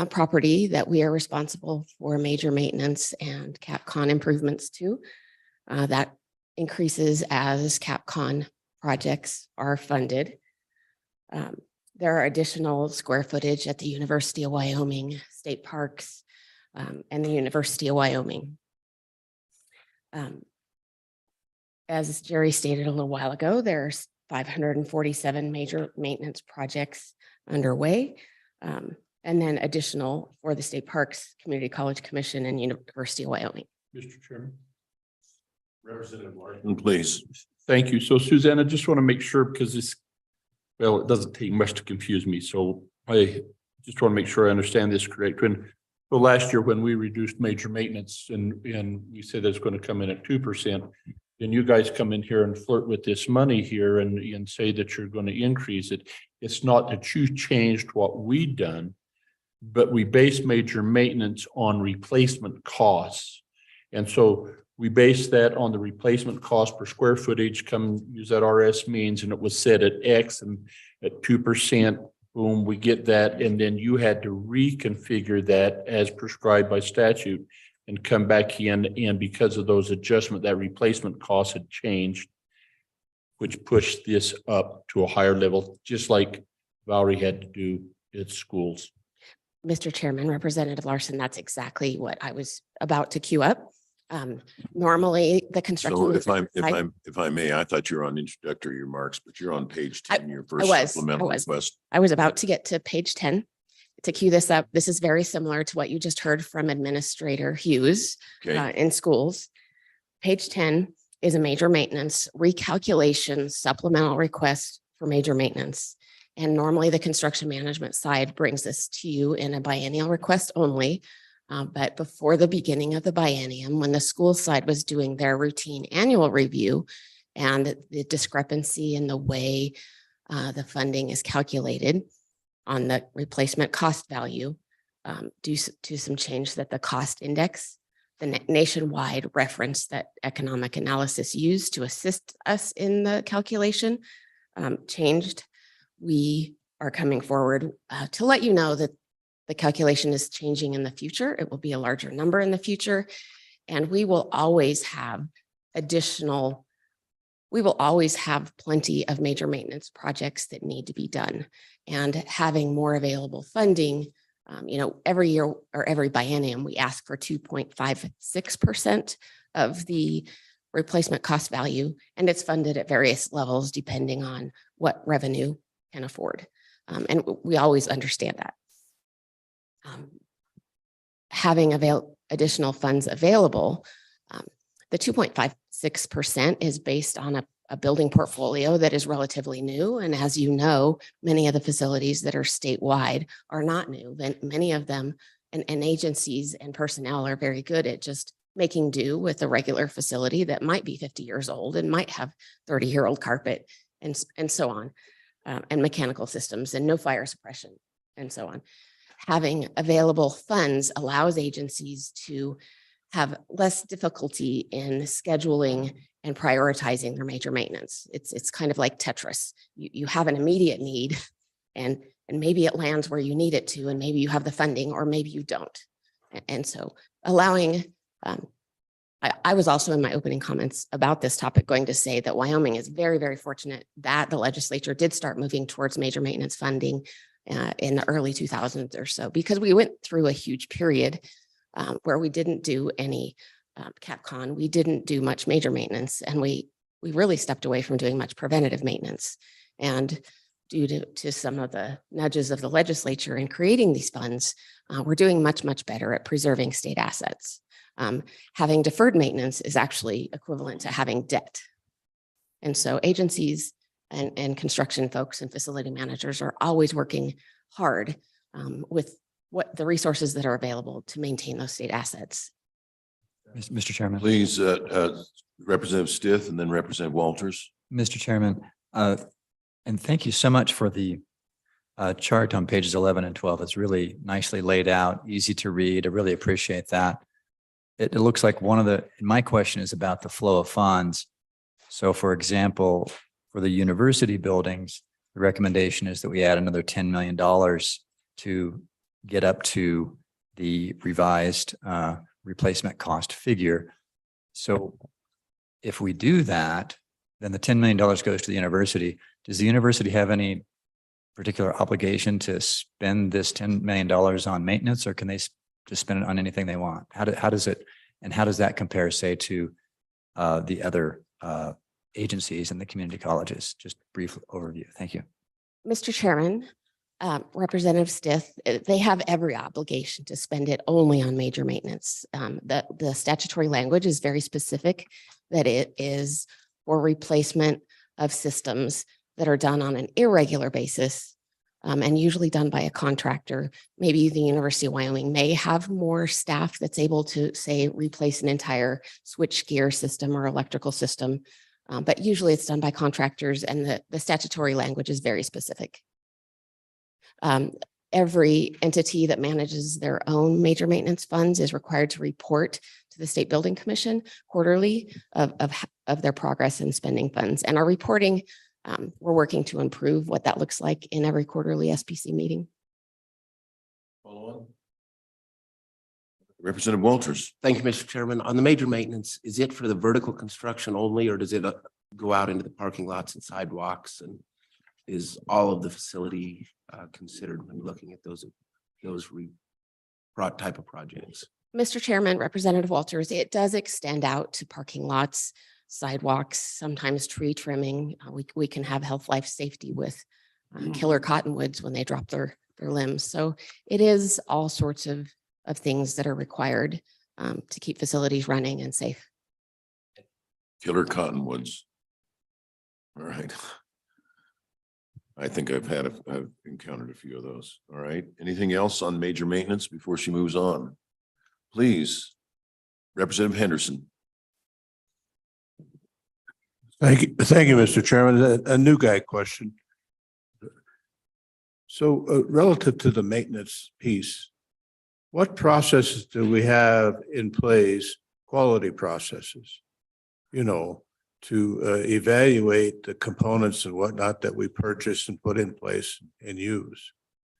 property that we are responsible for major maintenance and CapCon improvements to. That increases as CapCon projects are funded. There are additional square footage at the University of Wyoming State Parks and the University of Wyoming. As Jerry stated a little while ago, there's 547 major maintenance projects underway. And then additional for the State Parks, Community College Commission, and University of Wyoming. Mr. Chairman. Representative Larson, please. Thank you. So Suzanne, I just want to make sure because this, well, it doesn't take much to confuse me. So I just want to make sure I understand this correct. So last year when we reduced major maintenance and we said it's going to come in at 2%, then you guys come in here and flirt with this money here and say that you're going to increase it. It's not that you changed what we done, but we base major maintenance on replacement costs. And so we base that on the replacement cost per square footage, come use that RS means, and it was set at X, and at 2%, boom, we get that. And then you had to reconfigure that as prescribed by statute and come back in. And because of those adjustments, that replacement cost had changed, which pushed this up to a higher level, just like Valerie had to do at schools. Mr. Chairman, Representative Larson, that's exactly what I was about to queue up. Normally, the construction. So if I may, I thought you were on introductory remarks, but you're on page 10, your first was. supplemental request. I was about to get to page 10 to queue this up. This is very similar to what you just heard from Administrator Hughes Okay, in schools. Page 10 is a major maintenance recalculation supplemental request for major maintenance. And normally the construction management side brings this to you in a biennial request only. But before the beginning of the biennium, when the school side was doing their routine annual review and the discrepancy in the way the funding is calculated on the replacement cost value, due to some change that the cost index, the nationwide reference that economic analysis used to assist us in the calculation, changed. We are coming forward to let you know that the calculation is changing in the future. It will be a larger number in the future. And we will always have plenty of major maintenance projects that need to be done. And having more available funding, every year or every biennium, we ask for 2.56% of the replacement cost value, and it's funded at various levels depending on what revenue can afford. And we always understand that. Having additional funds available, the 2.56% is based on a building portfolio that is relatively new. And as you know, many of the facilities that are statewide are not new. Many of them and agencies and personnel are very good at just making do with a regular facility that might be 50 years old and might have 30-year-old carpet and so on, and mechanical systems and no fire suppression and so on. Having available funds allows agencies to have less difficulty in scheduling and prioritizing their major maintenance. It's kind of like Tetris. You have an immediate need and maybe it lands where you need it to, and maybe you have the funding or maybe you don't. And so allowing, I was also in my opening comments about this topic going to say that Wyoming is very, very fortunate that the legislature did start moving towards major maintenance funding in the early 2000s or so, because we went through a huge period where we didn't do any CapCon, we didn't do much major maintenance, and we really stepped away from doing much preventative maintenance. And due to some of the nudges of the legislature in creating these funds, we're doing much, much better at preserving state assets. Having deferred maintenance is actually equivalent to having debt. And so agencies and construction folks and facility managers are always working hard with what the resources that are available to maintain those state assets. Mr. Chairman. please, Representative Stith and then Representative Walters. Mr. Chairman, and thank you so much for the chart on pages 11 and 12. It's really nicely laid out, easy to read. I really appreciate that. It looks like my question is about the flow of funds. So for example, for the university buildings, the recommendation is that we add another $10 million to get up to the revised replacement cost figure. So if we do that, then the $10 million goes to the university. Does the university have any particular obligation to spend this $10 million on maintenance, or can they just spend it on anything they want? How does that compare, say, to the other agencies and the community colleges? Just brief overview. Thank you. Mr. Chairman, Representative Stith, they have every obligation to spend it only on major maintenance. The statutory language is very specific that it is for replacement of systems that are done on an irregular basis and usually done by a contractor. Maybe the University of Wyoming may have more staff that's able to, say, replace an entire switch gear system or electrical system. But usually it's done by contractors, and the statutory language is very specific. Every entity that manages their own major maintenance funds is required to report to the State Building Commission quarterly of their progress in spending funds. And our reporting, we're working to improve what that looks like in every quarterly SPC meeting. Follow on. Representative Walters. Thank you, Mr. Chairman. On the major maintenance, is it for the vertical construction only, or does it go out into the parking lots and sidewalks? And is all of the facility considered when looking at those type of projects? Mr. Chairman, Representative Walters, it does extend out to parking lots, sidewalks, sometimes tree trimming. We can have health, life, safety with killer cottonwoods when they drop their limbs. So it is all sorts of things that are required to keep facilities running and safe. Killer cottonwoods. All right. I think I've encountered a few of those. All right. Anything else on major maintenance before she moves on? Please, Representative Henderson. Thank you, Mr. Chairman. A new guy question. So relative to the maintenance piece, what processes do we have in place, quality processes, to evaluate the components and whatnot that we purchase and put in place and use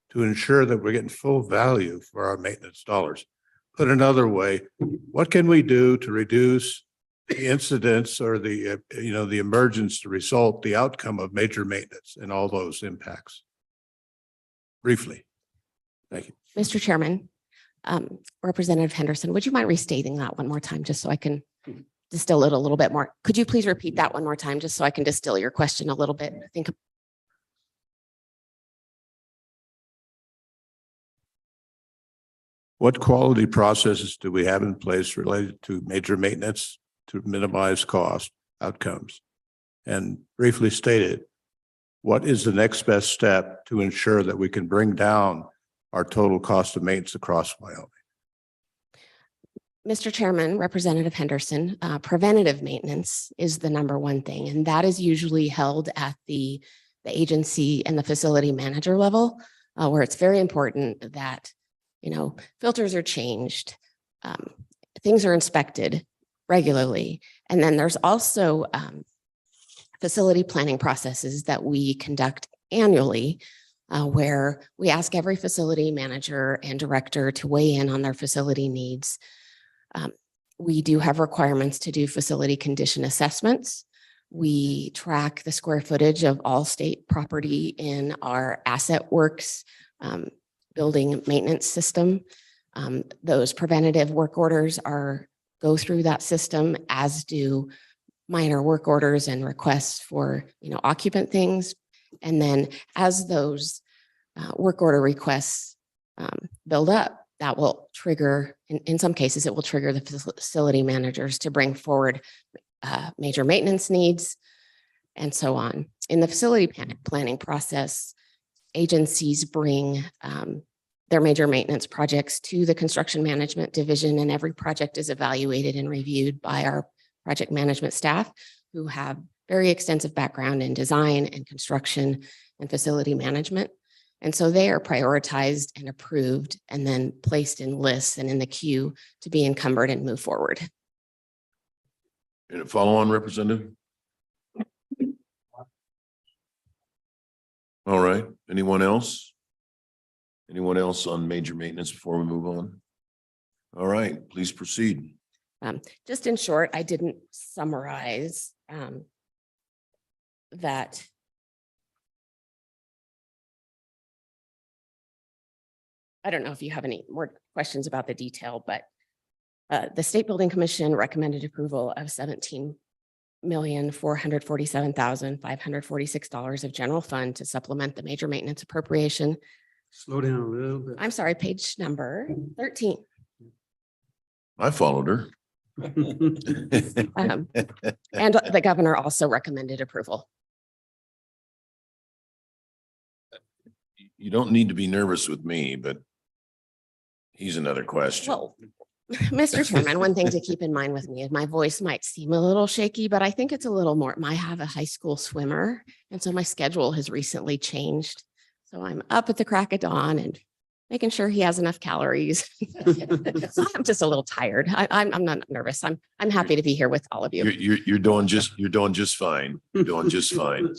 to ensure that we're getting full value for our maintenance dollars? Put another way, what can we do to reduce the incidents or the emergence, the outcome of major maintenance and all those impacts? Briefly. Thank you. Mr. Chairman, Representative Henderson, would you mind restating that one more time, just so I can distill it a little bit more? Could you please repeat that one more time, just so I can distill your question a little bit? I think. What quality processes do we have in place related to major maintenance to minimize cost outcomes? And briefly stated, what is the next best step to ensure that we can bring down our total cost of maintenance across Wyoming? Mr. Chairman, Representative Henderson, preventative maintenance is the number one thing, and that is usually held at the agency and the facility manager level, where it's very important that, filters are changed, things are inspected regularly. And then there's also facility planning processes that we conduct annually, where we ask every facility manager and director to weigh in on their facility needs. We do have requirements to do facility condition assessments. We track the square footage of all state property in our Asset Works building maintenance system. Those preventative work orders go through that system, as do minor work orders and requests for occupant things. And then as those work order requests build up, that will trigger, in some cases, it will trigger the facility managers to bring forward major maintenance needs and so on. In the facility planning process, agencies bring their major maintenance projects to the construction management division, and every project is evaluated and reviewed by our project management staff who have very extensive background in design and construction and facility management. And so they are prioritized and approved and then placed in lists and in the queue to be encumbered and move forward. And a follow-on, Representative? All right. Anyone else? Anyone else on major maintenance before we move on? All right, please proceed. Just in short, I didn't summarize that. I don't know if you have any more questions about the detail, but the State Building Commission recommended approval of $17,447,546 of general fund to supplement the major maintenance appropriation. Slow down a little bit. I'm sorry, page number 13. I followed her. And the governor also recommended approval. You don't need to be nervous with me, but he's another question. Well, Mr. Chairman, one thing to keep in mind with me is my voice might seem a little shaky, but I think it's a little more. I have a high school swimmer, and so my schedule has recently changed. So I'm up at the crack of dawn and making sure he has enough calories. So I'm just a little tired. I'm not nervous. I'm happy to be here with all of you. You're doing just fine. You're doing just fine.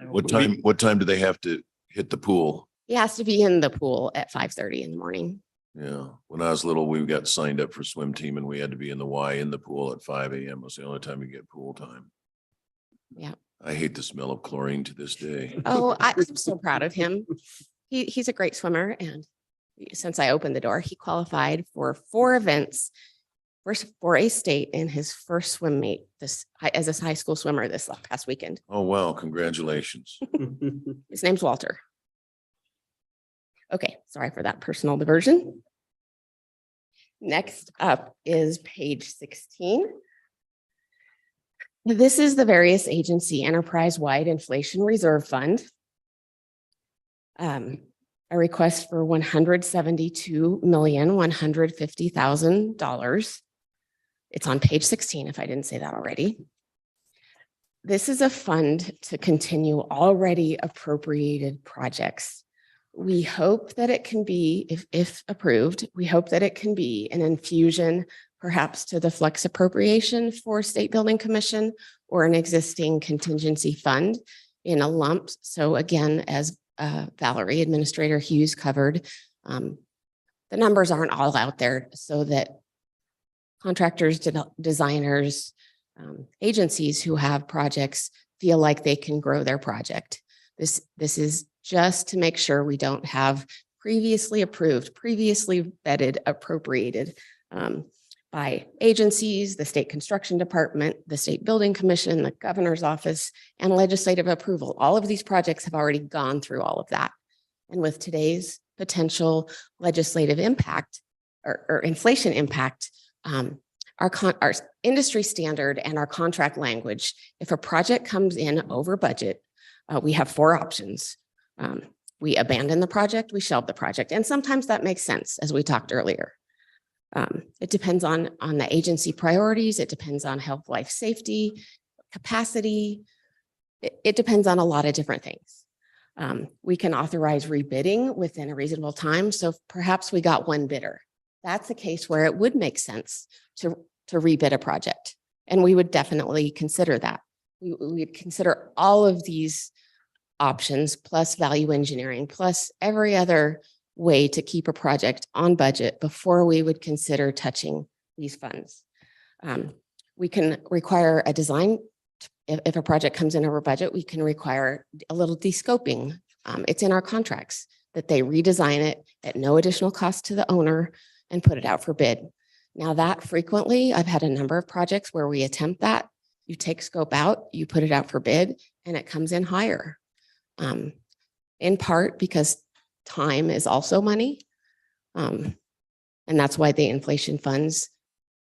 What time do they have to hit the pool? He has to be in the pool at 5:30 in the morning. Yeah, when I was little, we got signed up for swim team and we had to be in the Y in the pool at 5 a.m. It was the only time we get pool time. Yeah. I hate the smell of chlorine to this day. Oh, I'm so proud of him. He's a great swimmer. And since I opened the door, he qualified for 4 events for a state in his first swim meet as a high school swimmer this past weekend. Oh, wow. Congratulations. His name's Walter. Okay, sorry for that personal diversion. Next up is page 16. This is the various agency enterprise-wide inflation reserve fund. A request for $172,150,000. It's on page 16, if I didn't say that already. This is a fund to continue already appropriated projects. We hope that it can be, if approved, we hope that it can be an infusion perhaps to the flex appropriation for State Building Commission or an existing contingency fund in a lump. So again, as Valerie, Administrator Hughes covered, the numbers aren't all out there so that contractors, designers, agencies who have projects feel like they can grow their project. This is just to make sure we don't have previously approved, previously vetted, appropriated by agencies, the State Construction Department, the State Building Commission, the Governor's Office, and legislative approval. All of these projects have already gone through all of that. And with today's potential legislative impact or inflation impact, our industry standard and our contract language, if a project comes in over budget, we have 4 options. We abandon the project, we shelve the project, and sometimes that makes sense, as we talked earlier. It depends on the agency priorities. It depends on health, life, safety, capacity. It depends on a lot of different things. We can authorize rebidding within a reasonable time. So perhaps we got 1 bidder. That's a case where it would make sense to rebid a project. And we would definitely consider that. We'd consider all of these options plus value engineering, plus every other way to keep a project on budget before we would consider touching these funds. We can require a design. If a project comes in over budget, we can require a little descoping. It's in our contracts that they redesign it at no additional cost to the owner and put it out for bid. Now that frequently, I've had a number of projects where we attempt that. You take scope out, you put it out for bid, and it comes in higher. In part because time is also money. And that's why the inflation funds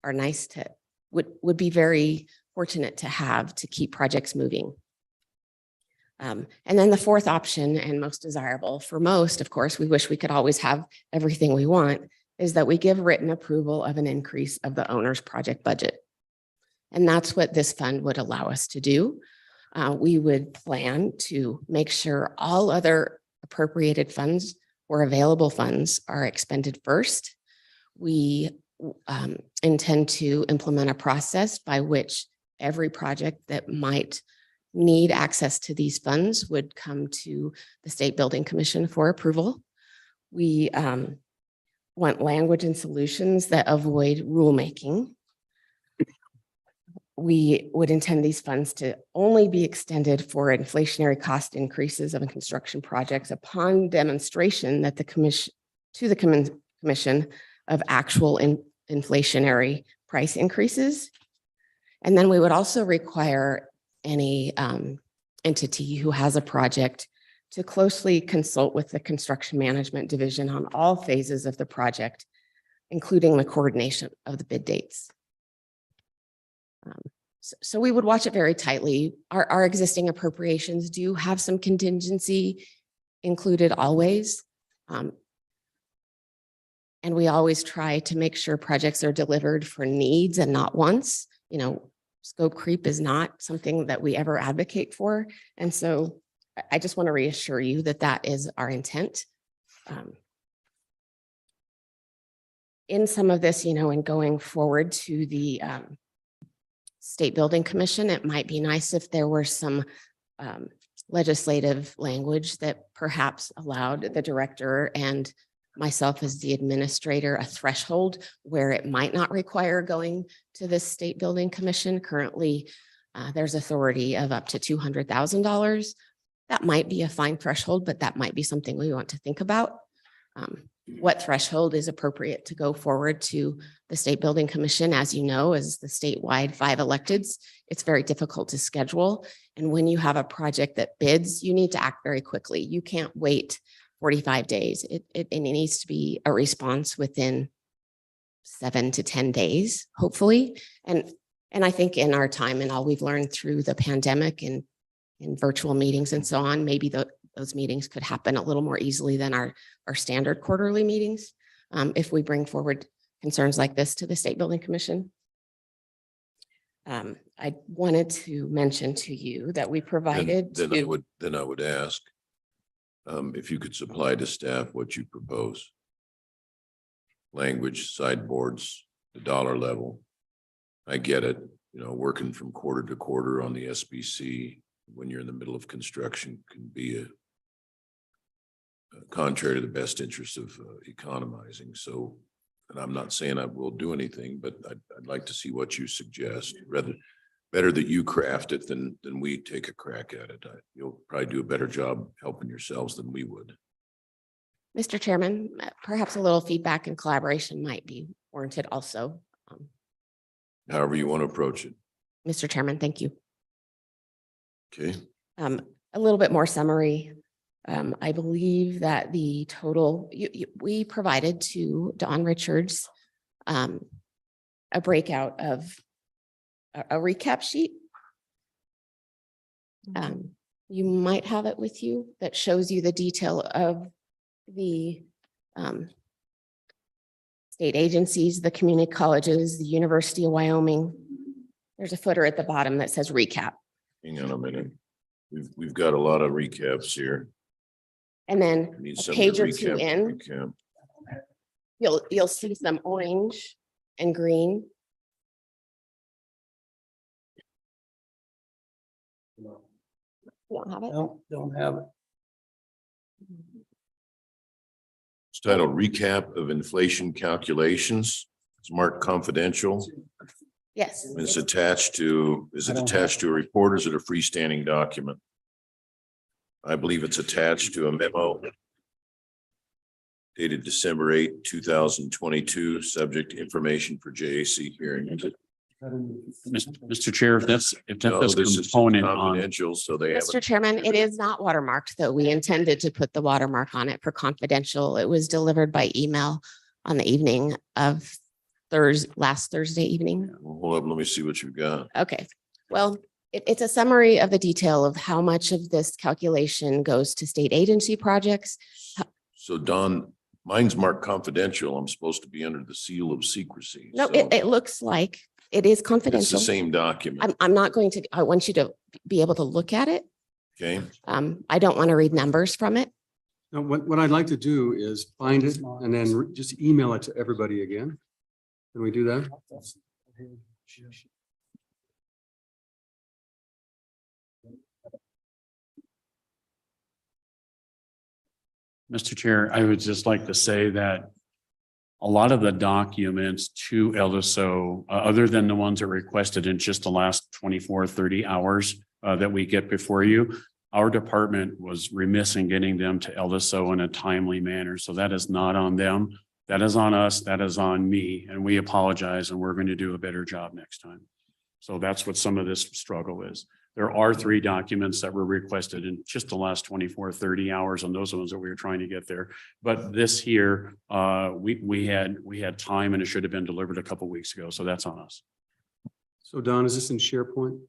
are nice to, would be very fortunate to have to keep projects moving. And then the 4th option and most desirable for most, of course, we wish we could always have everything we want, is that we give written approval of an increase of the owner's project budget. And that's what this fund would allow us to do. We would plan to make sure all other appropriated funds or available funds are expended first. We intend to implement a process by which every project that might need access to these funds would come to the State Building Commission for approval. We want language and solutions that avoid rulemaking. We would intend these funds to only be extended for inflationary cost increases of construction projects upon demonstration that the commission of actual inflationary price increases. And then we would also require any entity who has a project to closely consult with the construction management division on all phases of the project, including the coordination of the bid dates. So we would watch it very tightly. Our existing appropriations do have some contingency included always. And we always try to make sure projects are delivered for needs and not wants. You know, scope creep is not something that we ever advocate for. And so I just want to reassure you that that is our intent. In some of this, you know, and going forward to the State Building Commission, it might be nice if there were some legislative language that perhaps allowed the director and myself as the administrator a threshold where it might not require going to the State Building Commission. Currently, there's authority of up to $200,000. That might be a fine threshold, but that might be something we want to think about. What threshold is appropriate to go forward to the State Building Commission? As you know, as the statewide 5 electeds, it's very difficult to schedule. And when you have a project that bids, you need to act very quickly. You can't wait 45 days. It needs to be a response within 7 to 10 days, hopefully. And I think in our time and all we've learned through the pandemic and in virtual meetings and so on, maybe those meetings could happen a little more easily than our standard quarterly meetings. If we bring forward concerns like this to the State Building Commission. I wanted to mention to you that we provided. Then I would ask if you could supply to staff what you propose. Language, sideboards, the dollar level. I get it, you know, working from quarter to quarter on the SBC when you're in the middle of construction can be a contrary to the best interest of economizing. So, and I'm not saying I will do anything, but I'd like to see what you suggest. Better that you craft it than we take a crack at it. You'll probably do a better job helping yourselves than we would. Mr. Chairman, perhaps a little feedback and collaboration might be warranted also. However you want to approach it. Mr. Chairman, thank you. Okay. A little bit more summary. I believe that the total, we provided to Dawn Richards a breakout of a recap sheet. You might have it with you that shows you the detail of the state agencies, the community colleges, the University of Wyoming. There's a footer at the bottom that says recap. Hang on a minute. We've got a lot of recaps here. And then Need a some page or recap, two in, recap. you'll see some orange and green. You don't have it? No, don't have it. It's titled Recap of Inflation Calculations. It's marked confidential. Yes. It's attached to, is it attached to a report or is it a freestanding document? I believe it's attached to a memo dated December 8, 2022, subject information for JAC hearing. Mr. Chair, if that's No, this is component on, confidential, so they haven't. Mr. Chairman, it is not watermarked, though. We intended to put the watermark on it for confidential. It was delivered by email on the evening of last Thursday evening. Hold up, let me see what you've got. Okay, well, it's a summary of the detail of how much of this calculation goes to state agency projects. So Don, Mine's marked confidential. I'm supposed to be under the seal of secrecy. No, so it looks like it is it's the confidential. same document. I'm not going to, I want you to be able to look at it. Okay. I don't want to read numbers from it. Now, what I'd like to do is find it and then just email it to everybody again. Can we do that? Mr. Chair, I would just like to say that a lot of the documents to LSO, other than the ones that are requested in just the last 24, 30 hours that we get before you, our department was remiss in getting them to LSO in a timely manner. So that is not on them. That is on us. That is on me. And we apologize, and we're going to do a better job next time. So that's what some of this struggle is. There are 3 documents that were requested in just the last 24, 30 hours, and those are the ones that we were trying to get there. But this here, we had time, and it should have been delivered a couple of weeks ago. So that's on us. So Don, is this in SharePoint?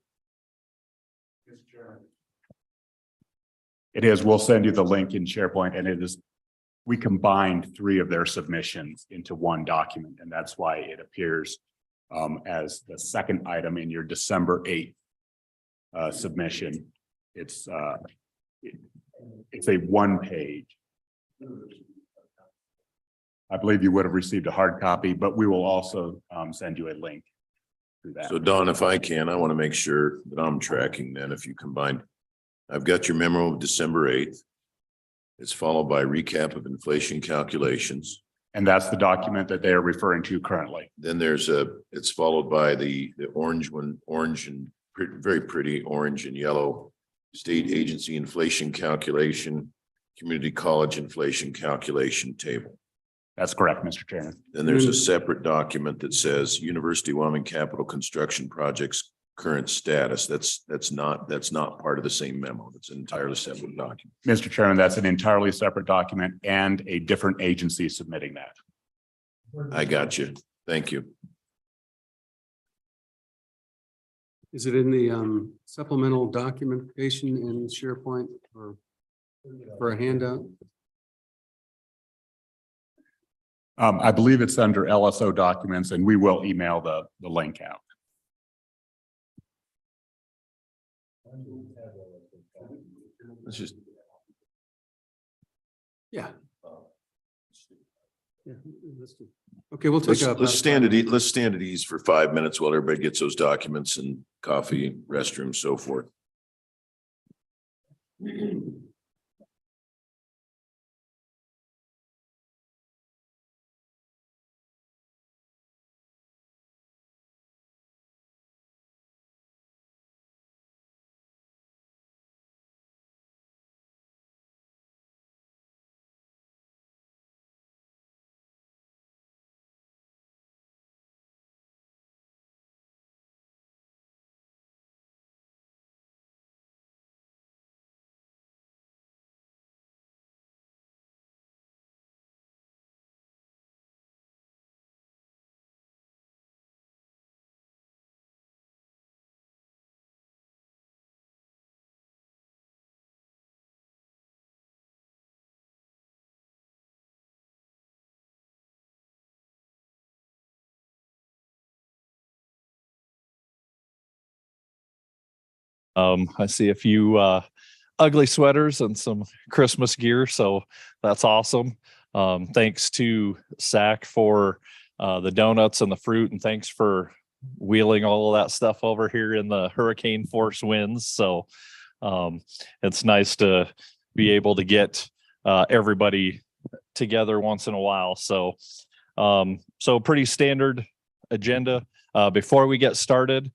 It is. We'll send you the link in SharePoint, and it is, we combined 3 of their submissions into one document, and that's why it appears as the second item in your December 8th submission. It's a 1-page. I believe you would have received a hard copy, but we will also send you a link to that. So Don, if I can, I want to make sure that I'm tracking then if you combine. I've got your memo of December 8th. It's followed by recap of inflation calculations. And that's the document that they are referring to currently. Then it's followed by the orange one, orange and very pretty orange and yellow state agency inflation calculation, community college inflation calculation table. That's correct, Mr. Chairman. Then there's a separate document that says University of Wyoming Capital Construction Project's current status. That's not part of the same memo. That's an entirely separate document. Mr. Chairman, that's an entirely separate document and a different agency submitting that. I got you. Thank you. Is it in the supplemental documentation in SharePoint or for a handout? I believe it's under LSO documents, and we will email the link out. Let's just. Yeah. Yeah, okay, we'll take up. Let's stand at ease for 5 minutes while everybody gets those documents and coffee, restroom, so forth. I see a few ugly sweaters and some Christmas gear, so that's awesome. Thanks to SAC for the donuts and the fruit, and thanks for wheeling all of that stuff over here in the hurricane force winds. So it's nice to be able to get everybody together once in a while. So pretty standard agenda. Before we get started,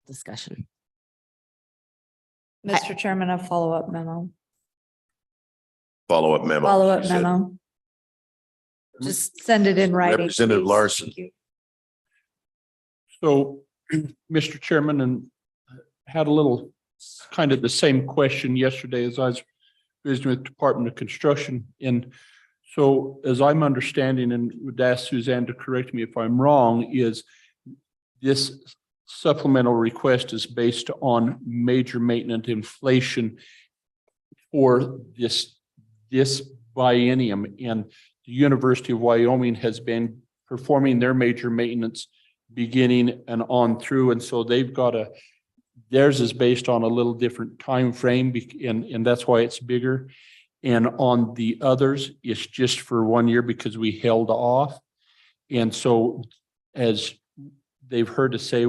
discussion. Mr. Chairman, a follow-up memo. Follow-up memo. Follow-up she said. memo. Just send it in writing. Representative please. Larson. Thank you. So, Mr. Chairman, and had a little kind of the same question yesterday as I was visiting with Department of Construction. And so as I'm understanding, and would ask Suzanne to correct me if I'm wrong, is this supplemental request is based on major maintenance inflation for this biennium. And the University of Wyoming has been performing their major maintenance beginning and on through. And so they've got theirs is based on a little different time frame, and that's why it's bigger. And on the others, it's just for 1 year because we held off. And so as they've heard us say,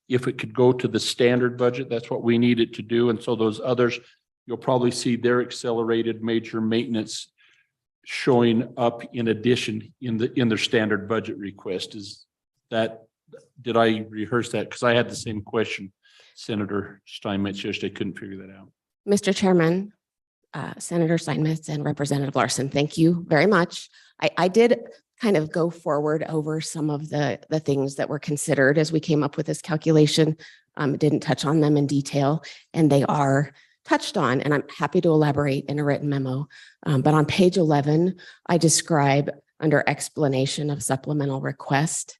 if it could go to the standard budget, that's what we need it to do. And so those others, you'll probably see their accelerated major maintenance showing up in addition in their standard budget request. Did I rehearse that? Because I had the same question, Senator Steinmetz, yesterday. Couldn't figure that out. Mr. Chairman, Senator Steinmetz and Representative Larson, thank you very much. I did kind of go forward over some of the things that were considered as we came up with this calculation. Didn't touch on them in detail, and they are touched on, and I'm happy to elaborate in a written memo. But on page 11, I describe under explanation of supplemental request.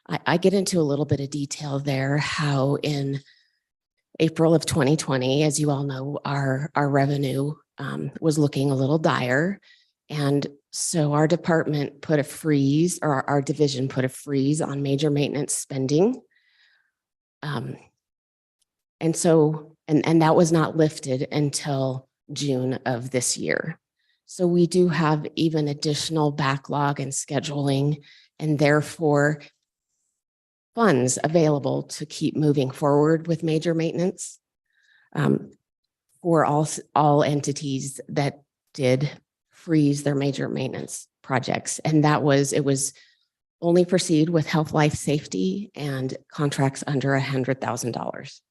I get into a little bit of detail there, how in April of 2020, as you all know, our revenue was looking a little dire. And so our department put a freeze, or our division put a freeze on major maintenance spending. And that was not lifted until June of this year. So we do have even additional backlog and scheduling, and therefore funds available to keep moving forward with major maintenance for all entities that did freeze their major maintenance projects. And it was only proceed with health, life, safety, and contracts under $100,000.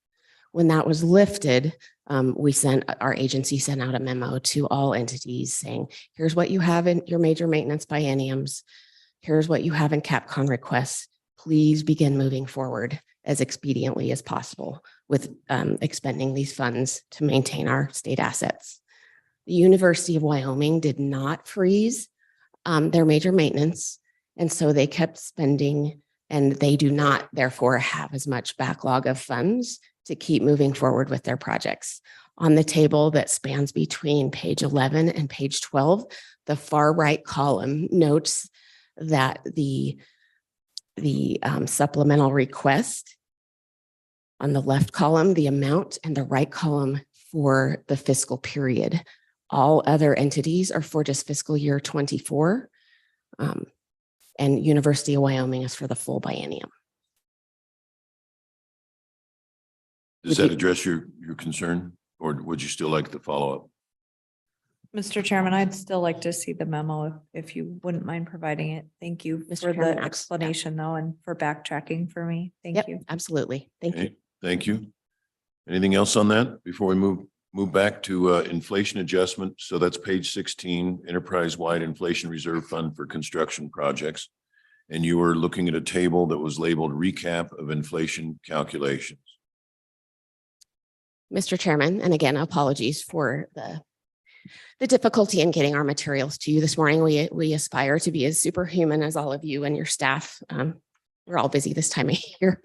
When that was lifted, our agency sent out a memo to all entities saying, here's what you have in your major maintenance bienniums. Here's what you have in CapCon requests. Please begin moving forward as expediently as possible with expending these funds to maintain our state assets. The University of Wyoming did not freeze their major maintenance, and so they kept spending, and they do not therefore have as much backlog of funds to keep moving forward with their projects. On the table that spans between page 11 and page 12, the far right column notes that the supplemental request, on the left column, the amount, and the right column for the fiscal period. All other entities are for just fiscal year 24. And University of Wyoming is for the full biennium. Does that address your concern, or would you still like the follow-up? Mr. Chairman, I'd still like to see the memo if you wouldn't mind providing it. Thank you Mr. for Chairman, the explanation though, and for backtracking for me. Thank Yep, you. absolutely. Thank you. Okay, thank you. Anything else on that before we move back to inflation adjustment? So that's page 16, enterprise-wide inflation reserve fund for construction projects. And you were looking at a table that was labeled recap of inflation calculations. Mr. Chairman, and again, apologies for the difficulty in getting our materials to you this morning. We aspire to be as superhuman as all of you and your staff. We're all busy this time of year.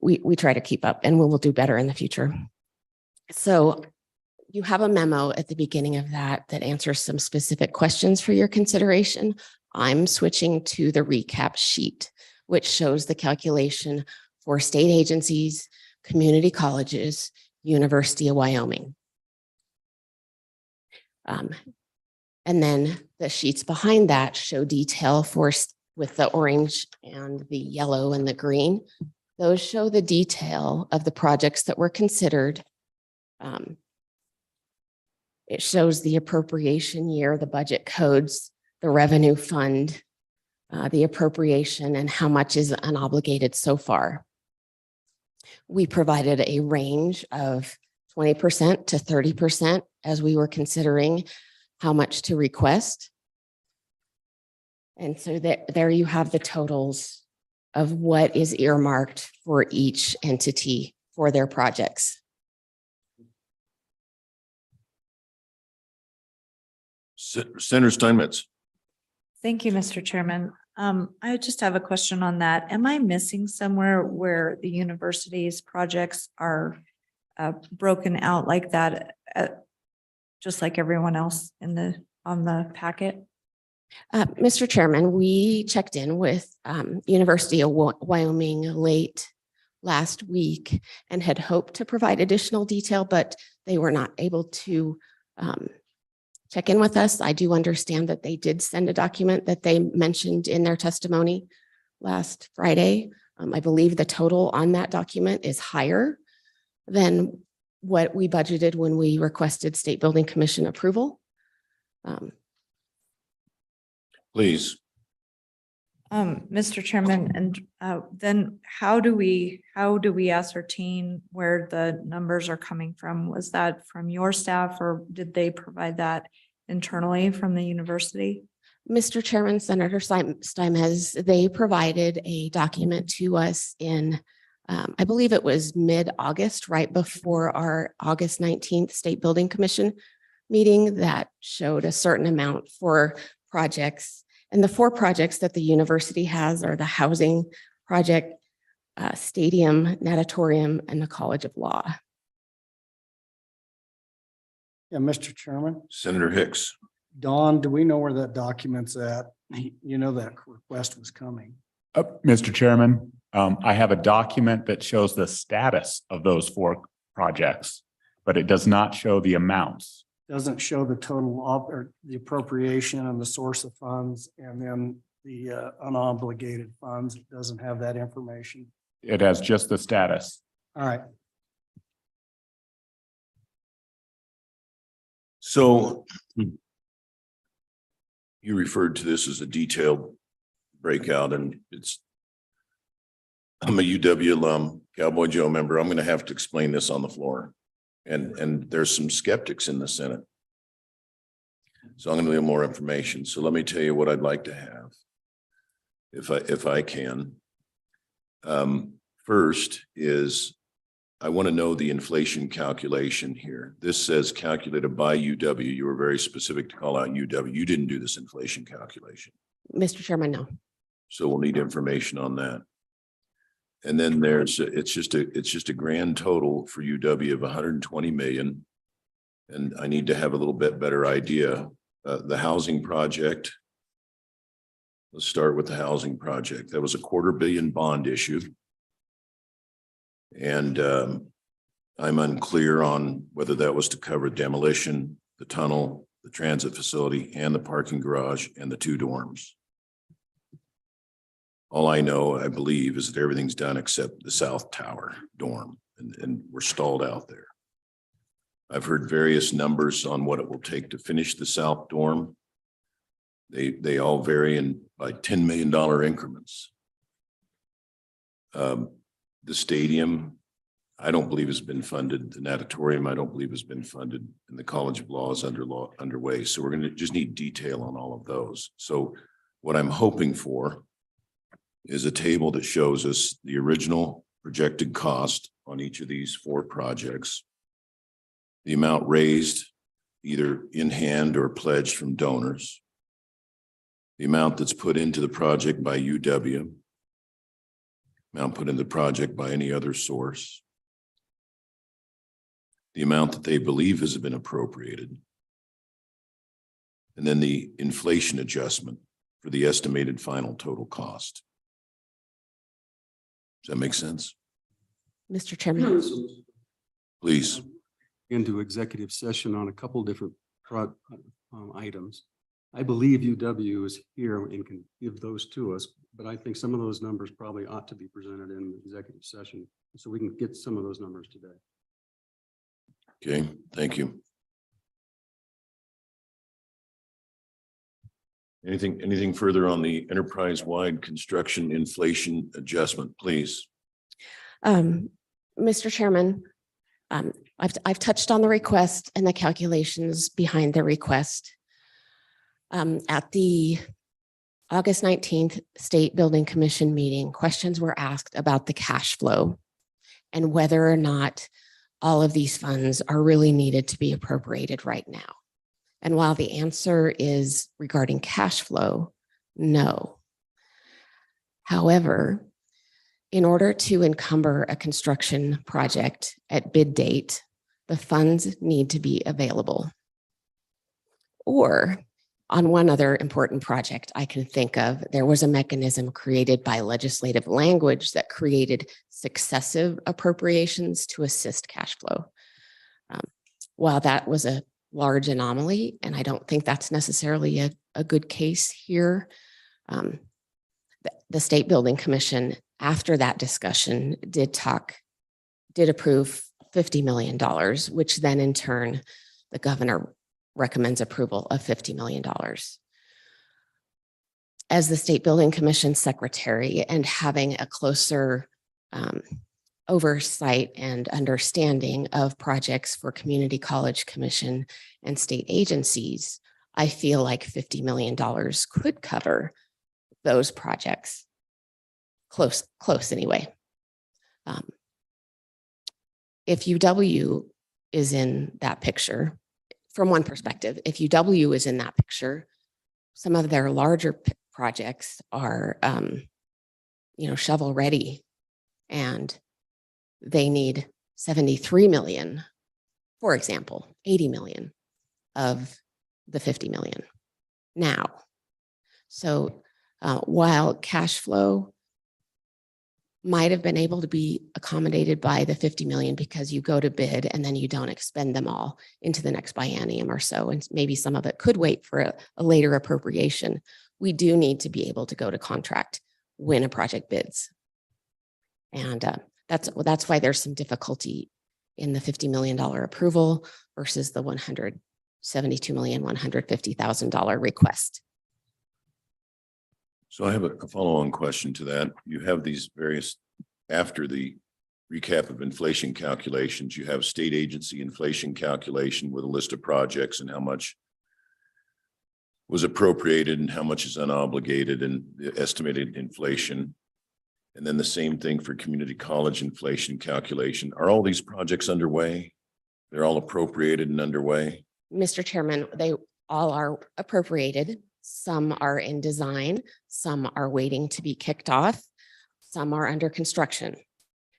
We try to keep up, and we will do better in the future. So you have a memo at the beginning of that answers some specific questions for your consideration. I'm switching to the recap sheet, which shows the calculation for state agencies, community colleges, University of Wyoming. And then the sheets behind that show detail with the orange and the yellow and the green. Those show the detail of the projects that were considered. It shows the appropriation year, the budget codes, the revenue fund, the appropriation and how much is unobligated so far. We provided a range of 20% to 30% as we were considering how much to request. And so there you have the totals of what is earmarked for each entity for their projects. Senator Steinmetz. Thank you, Mr. Chairman. I just have a question on that. Am I missing somewhere where the university's projects are broken out like that, just like everyone else on the packet? Mr. Chairman, we checked in with University of Wyoming late last week and had hoped to provide additional detail, but they were not able to check in with us. I do understand that they did send a document that they mentioned in their testimony last Friday. I believe the total on that document is higher than what we budgeted when we requested State Building Commission approval. Please. Mr. Chairman, and then how do we ascertain where the numbers are coming from? Was that from your staff or did they provide that internally from the university? Mr. Chairman, Senator Steinmetz, they provided a document to us in, I believe it was mid-August, right before our August 19th State Building Commission meeting that showed a certain amount for projects. And the 4 projects that the university has are the housing project, stadium, natatorium, and the College of Law. Yeah, Mr. Chairman. Senator Hicks. Don, do we know where that document's at? You know that request was coming. Mr. Chairman, I have a document that shows the status of those 4 projects, but it does not show the amounts. Doesn't show the total or the appropriation and the source of funds, and then the unobligated funds. It doesn't have that information. It has just the status. All right. So you referred to this as a detailed breakout, and I'm a UW alum, Cowboy Joe member. I'm going to have to explain this on the floor. And there's some skeptics in the Senate. So I'm going to need more information. So let me tell you what I'd like to have, if I can. First is I want to know the inflation calculation here. This says calculated by UW. You were very specific to call out UW. You didn't do this inflation calculation. Mr. Chairman, no. So we'll need information on that. And then it's just a grand total for UW of 120 million. And I need to have a little bit better idea. The housing project. Let's start with the housing project. That was a $250 million bond issue. And I'm unclear on whether that was to cover demolition, the tunnel, the transit facility, and the parking garage and the 2 dorms. All I know, I believe, is that everything's done except the South Tower dorm, and we're stalled out there. I've heard various numbers on what it will take to finish the South dorm. They all vary by $10 million increments. The stadium, I don't believe has been funded. The natatorium, I don't believe has been funded, and the College of Law is underway. So we're going to just need detail on all of those. So what I'm hoping for is a table that shows us the original projected cost on each of these 4 projects, the amount raised either in hand or pledged from donors, the amount that's put into the project by UW, amount put in the project by any other source, the amount that they believe has been appropriated, and then the inflation adjustment for the estimated final total cost. Does that make sense? Mr. Chairman. Please. Into executive session on a couple different items. I believe UW is here and can give those to us, but I think some of those numbers probably ought to be presented in the executive session so we can get some of those numbers today. Okay, thank you. Anything further on the enterprise-wide construction inflation adjustment, please? Mr. Chairman, I've touched on the request and the calculations behind the request. At the August 19th State Building Commission meeting, questions were asked about the cash flow and whether or not all of these funds are really needed to be appropriated right now. And while the answer is regarding cash flow, no. However, in order to encumber a construction project at bid date, the funds need to be available. Or on one other important project I can think of, there was a mechanism created by legislative language that created successive appropriations to assist cash flow. While that was a large anomaly, and I don't think that's necessarily a good case here, the State Building Commission, after that discussion, did approve $50 million, which then in turn, the governor recommends approval of $50 million. As the State Building Commission secretary and having a closer oversight and understanding of projects for Community College Commission and state agencies, I feel like $50 million could cover those projects. Close anyway. If UW is in that picture, from one perspective, if UW is in that picture, some of their larger projects are, shovel ready, and they need 73 million, for example, 80 million of the 50 million now. So while cash flow might have been able to be accommodated by the 50 million because you go to bid and then you don't expend them all into the next biennium or so, and maybe some of it could wait for a later appropriation, we do need to be able to go to contract when a project bids. And that's why there's some difficulty in the $50 million approval versus the $172,150,000 request. So I have a follow-on question to that. You have these various, after the recap of inflation calculations, you have state agency inflation calculation with a list of projects and how much was appropriated and how much is unobligated and the estimated inflation. And then the same thing for community college inflation calculation. Are all these projects underway? They're all appropriated and underway? Mr. Chairman, they all are appropriated. Some are in design, some are waiting to be kicked off, some are under construction.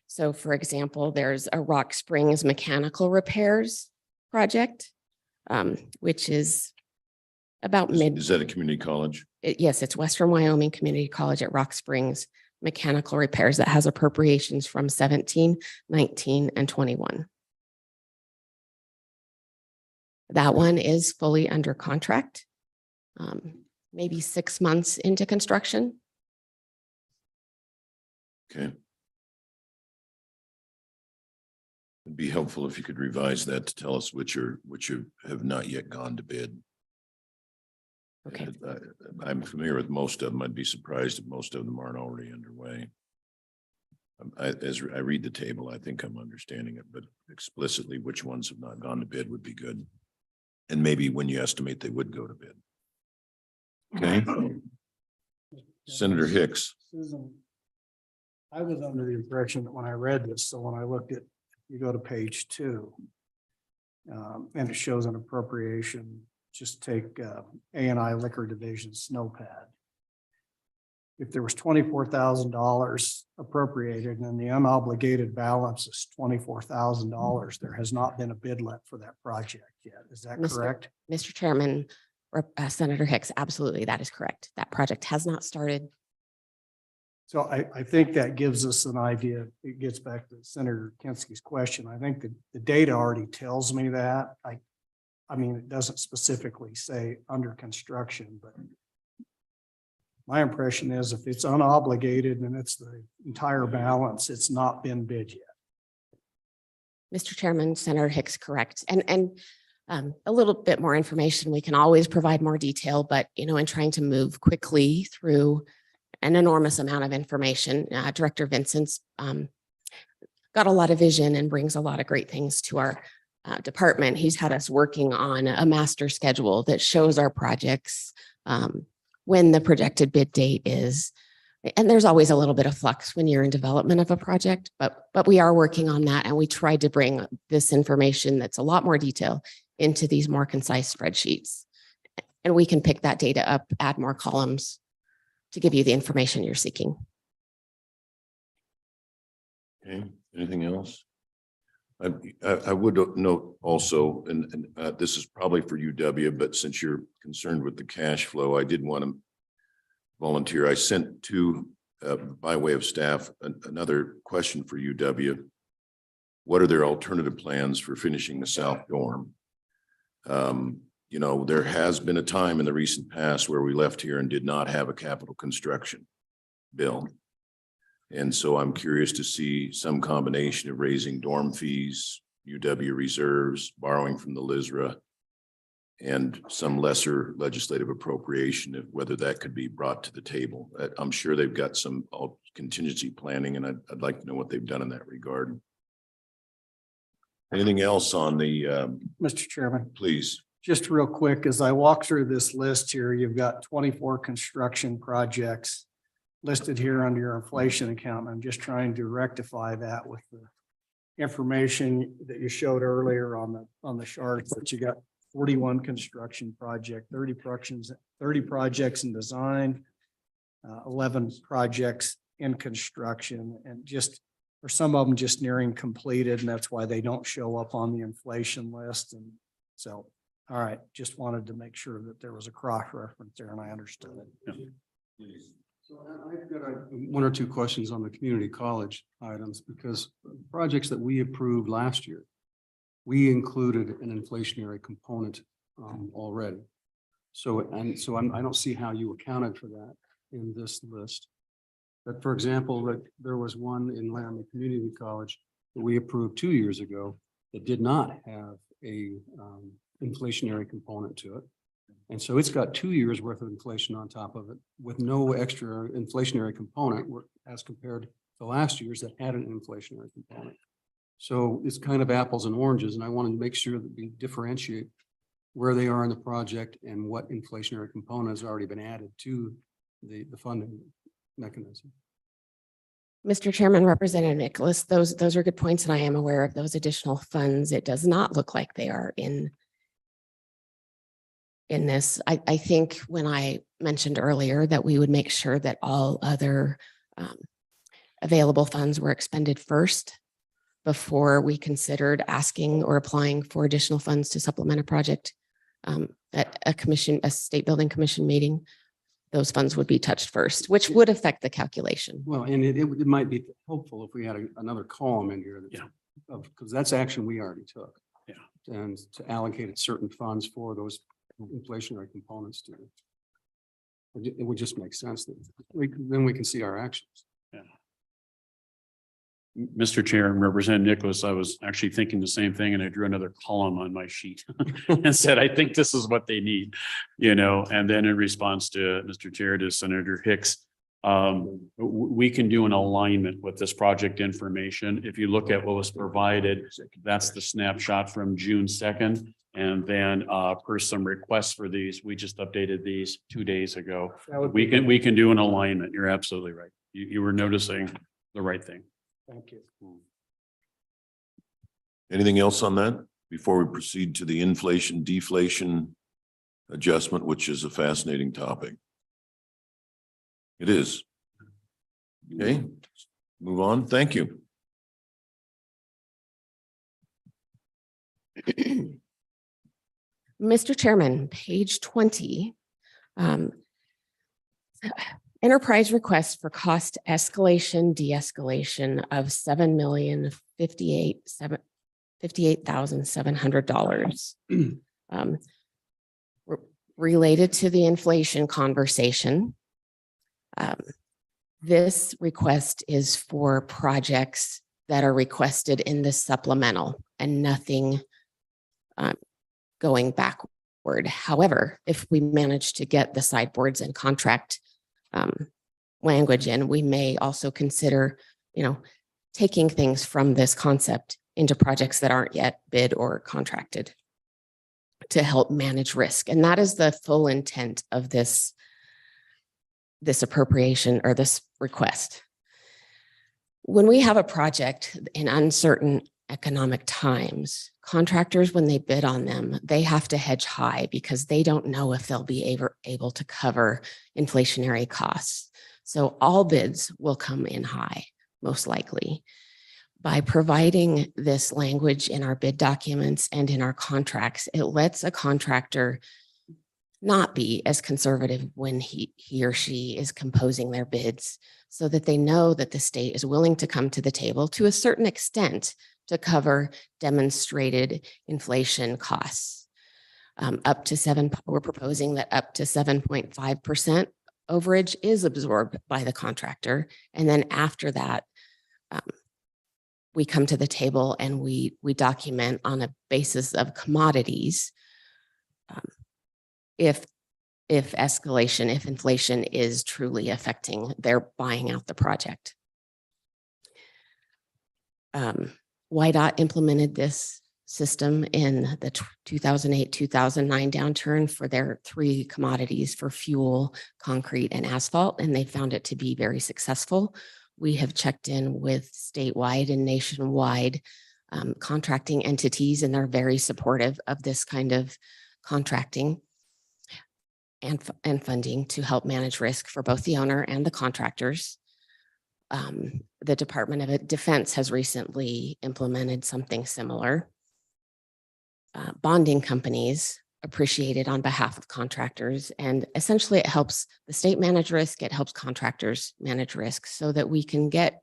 So for example, there's a Rock Springs mechanical repairs project, which is about Is that a community college? Yes, it's Western Wyoming Community College at Rock Springs mechanical repairs that has appropriations from 17, 19, and 21. That one is fully under contract. Maybe 6 months into construction. Okay. It'd be helpful if you could revise that to tell us which have not yet gone to bid. Okay. I'm familiar with most of them. I'd be surprised if most of them aren't already underway. As I read the table, I think I'm understanding it, but explicitly which ones have not gone to bid would be good. And maybe when you estimate they would go to bid. Okay. Senator Hicks. Susan, I was under the impression that when I read this, so when I looked at, you go to page 2, and it shows an appropriation, just take A&I Liquor Division snowpad. If there was $24,000 appropriated and the unobligated balance is $24,000, there has not been a bid let for that project yet. Is that correct? Mr. Chairman, Senator Hicks, absolutely, that is correct. That project has not started. So I think that gives us an idea. It gets back to Senator Kinski's question. I think that the data already tells me that. I mean, it doesn't specifically say under construction, but my impression is if it's unobligated and it's the entire balance, it's not been bid yet. Mr. Chairman, Senator Hicks, correct. And a little bit more information. We can always provide more detail, but in trying to move quickly through an enormous amount of information, Director Vincent's got a lot of vision and brings a lot of great things to our department. He's had us working on a master schedule that shows our projects, when the projected bid date is. And there's always a little bit of flux when you're in development of a project, but we are working on that. And we tried to bring this information that's a lot more detail into these more concise spreadsheets. And we can pick that data up, add more columns to give you the information you're seeking. Okay, anything else? I would note also, and this is probably for UW, but since you're concerned with the cash flow, I did want to volunteer. I sent by way of staff, another question for UW. What are their alternative plans for finishing the South Dorm? There has been a time in the recent past where we left here and did not have a capital construction bill. And so I'm curious to see some combination of raising dorm fees, UW reserves, borrowing from the LISRA, and some lesser legislative appropriation of whether that could be brought to the table. I'm sure they've got some contingency planning, and I'd like to know what they've done in that regard. Anything else on the, Mr. Chairman, please? just real quick, as I walk through this list here, you've got 24 construction projects listed here under your inflation account. I'm just trying to rectify that with the information that you showed earlier on the chart, that you got 41 construction project, 30 projects in design, 11 projects in construction, and just for some of them just nearing completed, and that's why they don't show up on the inflation list. And so, all right, just wanted to make sure that there was a cross reference there and I understood it. So I've got one or two questions on the community college items, because projects that we approved last year, we included an inflationary component already. So I don't see how you accounted for that in this list. But for example, that there was one in Laramie Community College that we approved 2 years ago that did not have a inflationary component to it. And so it's got 2 years worth of inflation on top of it with no extra inflationary component as compared to last year's that had an inflationary component. So it's kind of apples and oranges, and I want to make sure that we differentiate where they are in the project and what inflationary component has already been added to the funding mechanism. Mr. Chairman, Representative Nicholas, those are good points, and I am aware of those additional funds. It does not look like they are in this. I think when I mentioned earlier that we would make sure that all other available funds were expended first before we considered asking or applying for additional funds to supplement a project at a state building commission meeting, those funds would be touched first, which would affect the calculation. Well, and it might be helpful if we had another column in here. Because that's action we already took. Yeah. And to allocate certain funds for those inflationary components to it. It would just make sense that then we can see our actions. Yeah. Mr. Chair and Representative Nicholas, I was actually thinking the same thing, and I drew another column on my sheet and said, I think this is what they need, and then in response to Mr. Chair, to Senator Hicks, we can do an alignment with this project information. If you look at what was provided, that's the snapshot from June 2nd. And then per some requests for these, we just updated these 2 days ago. We can do an alignment. You're absolutely right. You were noticing the right thing. Thank you. Anything else on that before we proceed to the inflation deflation adjustment, which is a fascinating topic? It is. Okay, move on. Thank you. Mr. Chairman, page 20. Enterprise request for cost escalation, de-escalation of $7,058,700. Related to the inflation conversation. This request is for projects that are requested in the supplemental and nothing going backward. However, if we manage to get the sideboards and contract language in, we may also consider, taking things from this concept into projects that aren't yet bid or contracted to help manage risk. And that is the full intent of this appropriation or this request. When we have a project in uncertain economic times, contractors, when they bid on them, they have to hedge high because they don't know if they'll be able to cover inflationary costs. So all bids will come in high, most likely. By providing this language in our bid documents and in our contracts, it lets a contractor not be as conservative when he or she is composing their bids, so that they know that the state is willing to come to the table to a certain extent to cover demonstrated inflation costs. We're proposing that up to 7.5% overage is absorbed by the contractor. And then after that, we come to the table and we document on a basis of commodities. If inflation is truly affecting their buying out the project. YDOT implemented this system in the 2008-2009 downturn for their 3 commodities for fuel, concrete, and asphalt, and they found it to be very successful. We have checked in with statewide and nationwide contracting entities, and they're very supportive of this kind of contracting and funding to help manage risk for both the owner and the contractors. The Department of Defense has recently implemented something similar. Bonding companies appreciated on behalf of contractors, and essentially it helps the state manage risk, it helps contractors manage risk so that we can get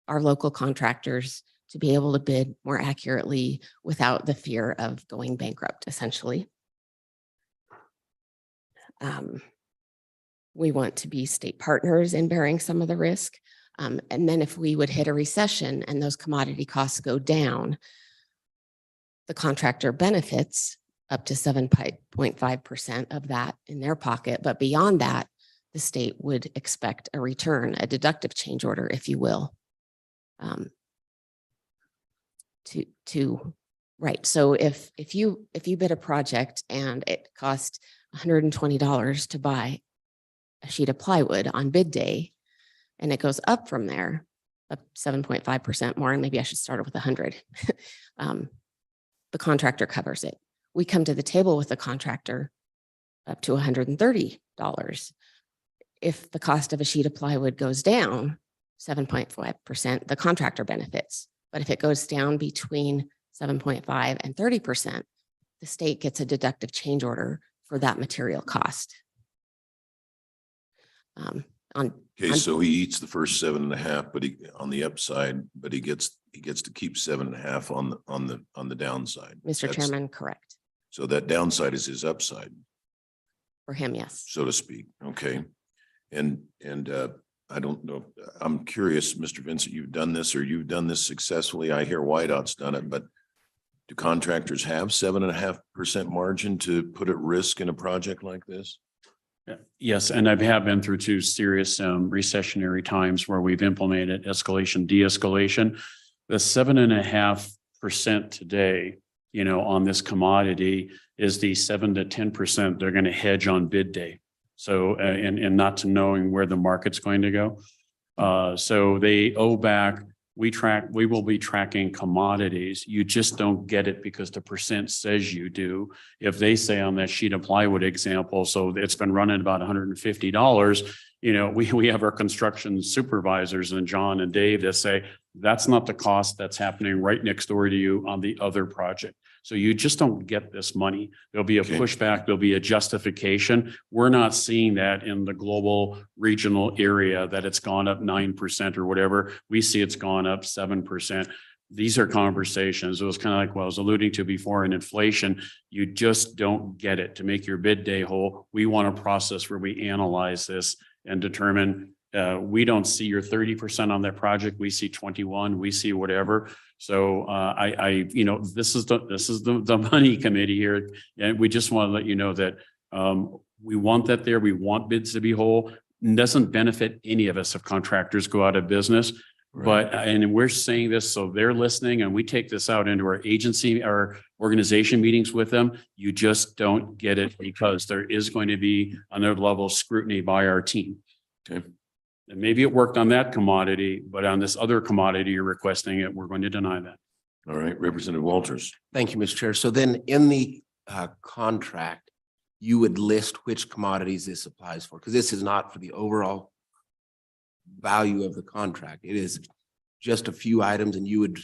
our local contractors to be able to bid more accurately without the fear of going bankrupt, essentially. We want to be state partners in bearing some of the risk. And then if we would hit a recession and those commodity costs go down, the contractor benefits up to 7.5% of that in their pocket. But beyond that, the state would expect a return, a deductive change order, if you will. Right. So if you bid a project and it cost $120 to buy a sheet of plywood on bid day, and it goes up from there, up 7.5% more, and maybe I should start with 100. The contractor covers it. We come to the table with the contractor up to $130. If the cost of a sheet of plywood goes down 7.5%, the contractor benefits. But if it goes down between 7.5 and 30%, the state gets a deductive change order for that material cost. So he eats the first 7.5, but on the upside, but he gets to keep 7.5 on the downside. Mr. Chairman, correct. So that downside is his upside, For him, yes. so to speak. Okay. And I don't know, I'm curious, Mr. Vincent, you've done this successfully. I hear YDOT's done it, but do contractors have 7.5% margin to put at risk in a project like this? Yes, and I have been through 2 serious recessionary times where we've implemented escalation, de-escalation. The 7.5% today, on this commodity is the 7 to 10% they're going to hedge on bid day. So, and not to knowing where the market's going to go. So they owe back. We will be tracking commodities. You just don't get it because the percent says you do. If they say on that sheet of plywood example, so it's been running about $150, we have our construction supervisors and John and Dave that say, that's not the cost that's happening right next door to you on the other project. So you just don't get this money. There'll be a pushback. There'll be a justification. We're not seeing that in the global regional area that it's gone up 9% or whatever. We see it's gone up 7%. These are conversations. It was kind of like what I was alluding to before in inflation. You just don't get it. To make your bid day whole, we want a process where we analyze this and determine we don't see your 30% on that project. We see 21, we see whatever. So this is the money committee here. And we just want to let you know that we want that there. We want bids to be whole. It doesn't benefit any of us if contractors go out of business. But, and we're saying this, so they're listening, and we take this out into our agency, our organization meetings with them. You just don't get it because there is going to be another level of scrutiny by our team. Okay. And maybe it worked on that commodity, but on this other commodity you're requesting it, we're going to deny that. All right, Representative Walters. Thank you, Mr. Chair. So then in the contract, you would list which commodities this applies for, because this is not for the overall value of the contract. It is just a few items, and you would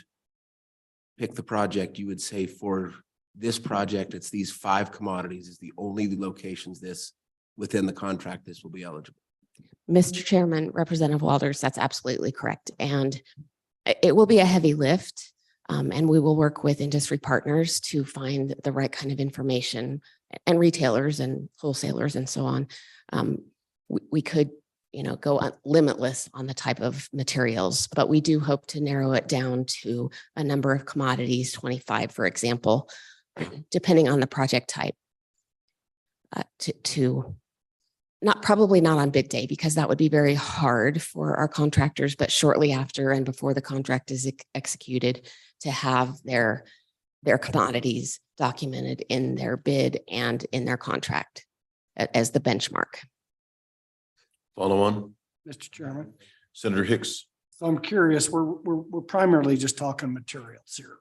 pick the project. You would say for this project, it's these 5 commodities is the only locations this within the contract this will be eligible. Mr. Chairman, Representative Walters, that's absolutely correct. And it will be a heavy lift. And we will work with industry partners to find the right kind of information, and retailers and wholesalers and so on. We could, go limitless on the type of materials, but we do hope to narrow it down to a number of commodities, 25, for example, depending on the project type. Probably not on bid day, because that would be very hard for our contractors, but shortly after and before the contract is executed, to have their commodities documented in their bid and in their contract as the benchmark. Follow on, Mr. Chairman. Senator Hicks. So I'm curious, we're primarily just talking materials here.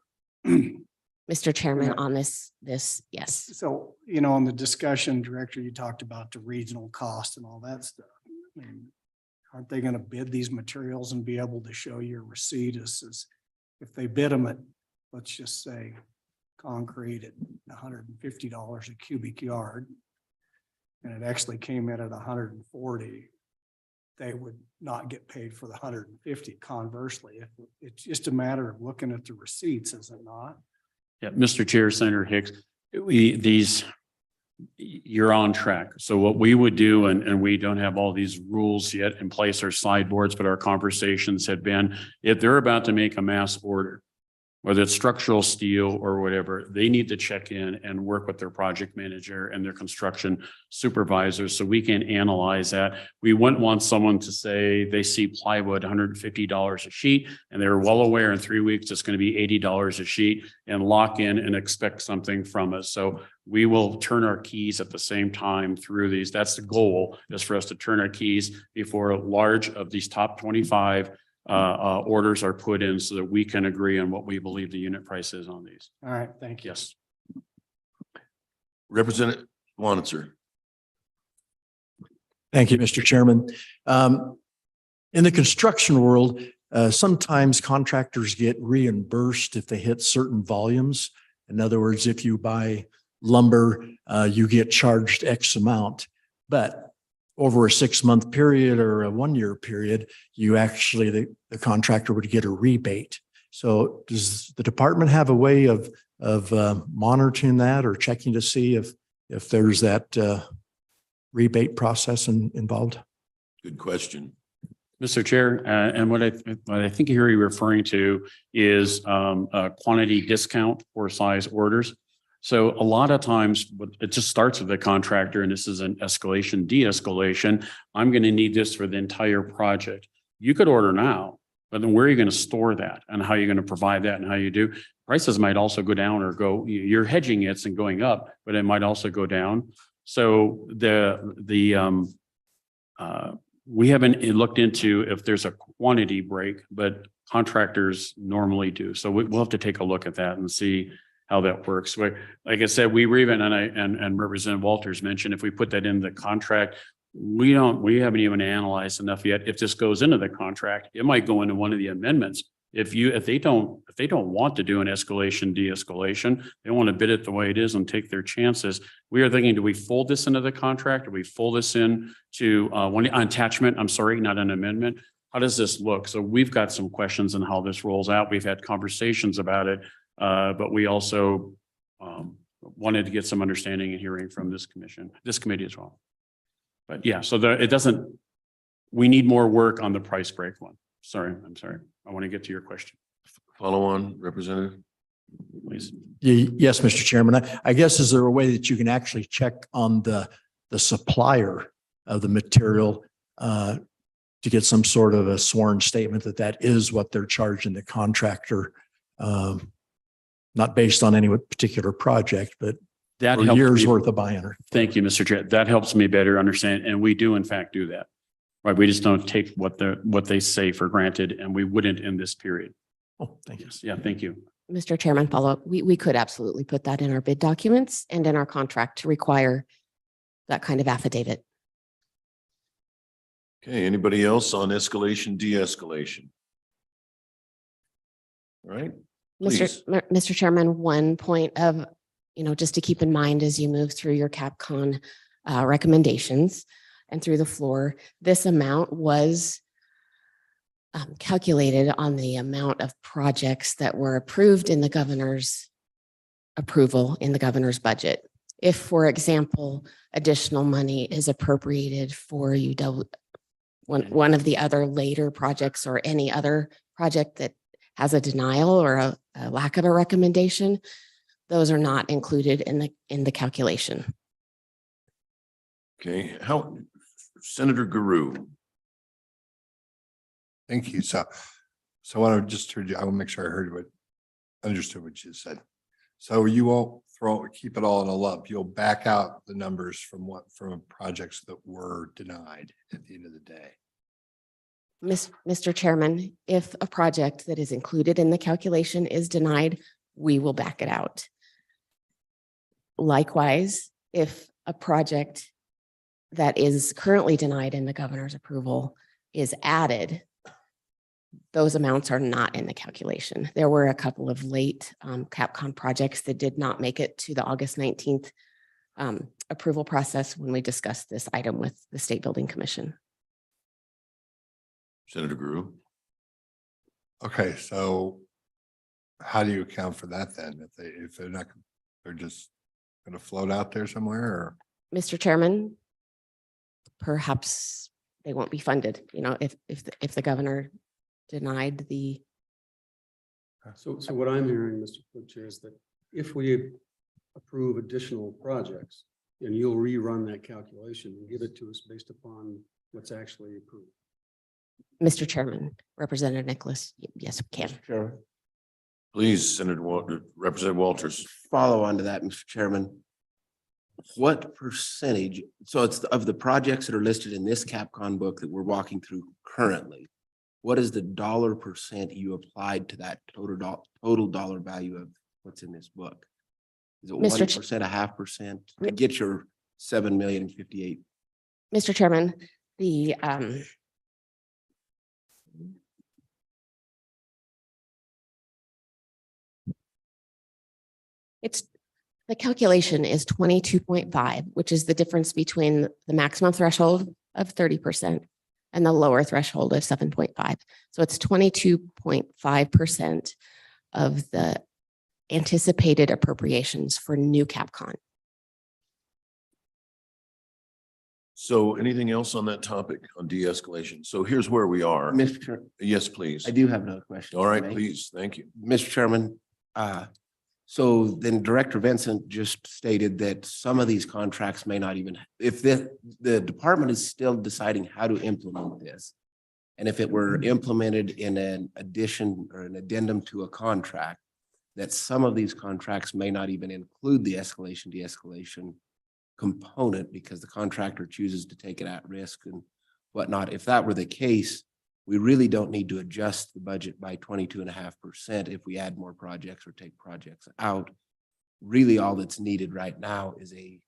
Mr. Chairman, Yeah. on this, yes. So, on the discussion, Director, you talked about the regional cost and all that stuff. I mean, aren't they going to bid these materials and be able to show your receipt as if they bid them at, let's just say, concrete at $150 a cubic yard, and it actually came in at 140, they would not get paid for the 150. Conversely, if it's just a matter of looking at the receipts, is it not? Yeah, Mr. Chair, Senator Hicks, you're on track. So what we would do, and we don't have all these rules yet in place or sideboards, but our conversations have been, if they're about to make a mass order, whether it's structural steel or whatever, they need to check in and work with their project manager and their construction supervisors so we can analyze that. We wouldn't want someone to say they see plywood $150 a sheet, and they're well aware in 3 weeks it's going to be $80 a sheet, and lock in and expect something from us. So we will turn our keys at the same time through these. That's the goal, is for us to turn our keys before a large of these top 25 orders are put in, so that we can agree on what we believe the unit price is on these. All right, thank you. Yes. Representative Wanitzer. Thank you, Mr. Chairman. In the construction world, sometimes contractors get reimbursed if they hit certain volumes. In other words, if you buy lumber, you get charged X amount. But over a 6-month period or a 1-year period, you actually, the contractor would get a rebate. So does the department have a way of monitoring that or checking to see if there's that rebate process involved? Good question. Mr. Chair, and what I think you're referring to is a quantity discount for size orders. So a lot of times it just starts with the contractor, and this is an escalation, de-escalation. I'm going to need this for the entire project. You could order now, but then where are you going to store that, and how are you going to provide that, and how you do? Prices might also go down or go, you're hedging it and going up, but it might also go down. So we haven't looked into if there's a quantity break, but contractors normally do. So we'll have to take a look at that and see how that works. Like I said, we were even, and Representative Walters mentioned, if we put that in the contract, we haven't even analyzed enough yet. If this goes into the contract, it might go into one of the amendments. If they don't want to do an escalation, de-escalation, they want to bid it the way it is and take their chances. We are thinking, do we fold this into the contract? Do we fold this in to one attachment? I'm sorry, not an amendment. How does this look? So we've got some questions on how this rolls out. We've had conversations about it. But we also wanted to get some understanding and hearing from this committee as well. But yeah, so we need more work on the price break one. I'm sorry. I want to get to your question. Follow on, Representative? Please. Yes, Mr. Chairman. I guess, is there a way that you can actually check on the supplier of the material to get some sort of a sworn statement that that is what they're charging the contractor, not based on any particular project, but That for helps years me- worth of buying her? Thank you, Mr. Chair. That helps me better understand, and we do in fact do that. Right? We just don't take what they say for granted, and we wouldn't in this period. Oh, thank you. Yeah, thank you. Mr. Chairman, follow up. We could absolutely put that in our bid documents and in our contract to require that kind of affidavit. Okay, anybody else on escalation, de-escalation? All right, please. Mr. Chairman, one point of, just to keep in mind as you move through your CapCon recommendations and through the floor, this amount was calculated on the amount of projects that were approved in the governor's approval in the governor's budget. If, for example, additional money is appropriated for one of the other later projects or any other project that has a denial or a lack of a recommendation, those are not included in the calculation. Okay, Senator Guru? Thank you. So I want to just heard you. I will make sure I understood what you said. So you won't keep it all in a lump. You'll back out the numbers from projects that were denied at the end of the day. Mr. Chairman, if a project that is included in the calculation is denied, we will back it out. Likewise, if a project that is currently denied in the governor's approval is added, those amounts are not in the calculation. There were a couple of late CapCon projects that did not make it to the August 19th approval process when we discussed this item with the State Building Commission. Senator Guru? Okay, so how do you account for that then? If they're not, they're just going to float out there somewhere, or? Mr. Chairman, perhaps they won't be funded, if the governor denied the. So what I'm hearing, Mr. Co-Chair, is that if we approve additional projects, and you'll rerun that calculation and give it to us based upon what's actually approved. Mr. Chairman, Representative Nicholas, yes, we can. Sure. Please, Representative Walters. Follow on to that, Mr. Chairman. What percentage, so it's of the projects that are listed in this CapCon book that we're walking through currently, what is the dollar percent you applied to that total dollar value of what's in this book? Is it 1%, 0.5% to get your 7,058,000? Mr. Chairman, the calculation is 22.5, which is the difference between the maximum threshold of 30% and the lower threshold of 7.5. So it's 22.5% of the anticipated appropriations for new CapCon. So anything else on that topic on de-escalation? So here's where we are. Mr. Chairman, Yes, please. I do have another question. All right, if I may. please. Thank you. Mr. Chairman, so then Director Vincent just stated that some of these contracts may not even, if the department is still deciding how to implement this. And if it were implemented in an addition or an addendum to a contract, that some of these contracts may not even include the escalation, de-escalation component because the contractor chooses to take it at risk and whatnot. If that were the case, we really don't need to adjust the budget by 22.5% if we add more projects or take projects out. Really, all that's needed right now is an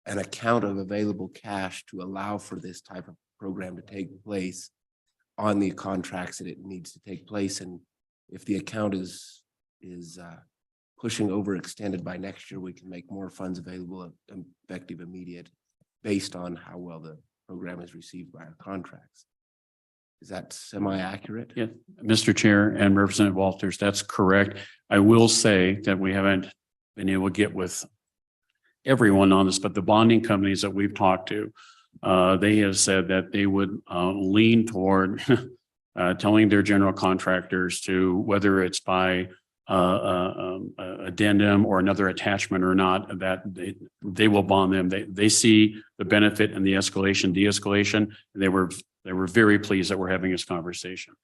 account of available cash to allow for this type of program to take place on the contracts that it needs to take place. And if the account is pushing overextended by next year, we can make more funds available effective immediate based on how well the program is received by our contracts. Is that semi-accurate? Yeah, Mr. Chair and Representative Walters, that's correct. I will say that we haven't been able to get with everyone on this, but the bonding companies that we've talked to, they have said that they would lean toward telling their general contractors to, whether it's by addendum or another attachment or not, that they will bond them. They see the benefit and the escalation, de-escalation, and they were very pleased that we're having this conversation.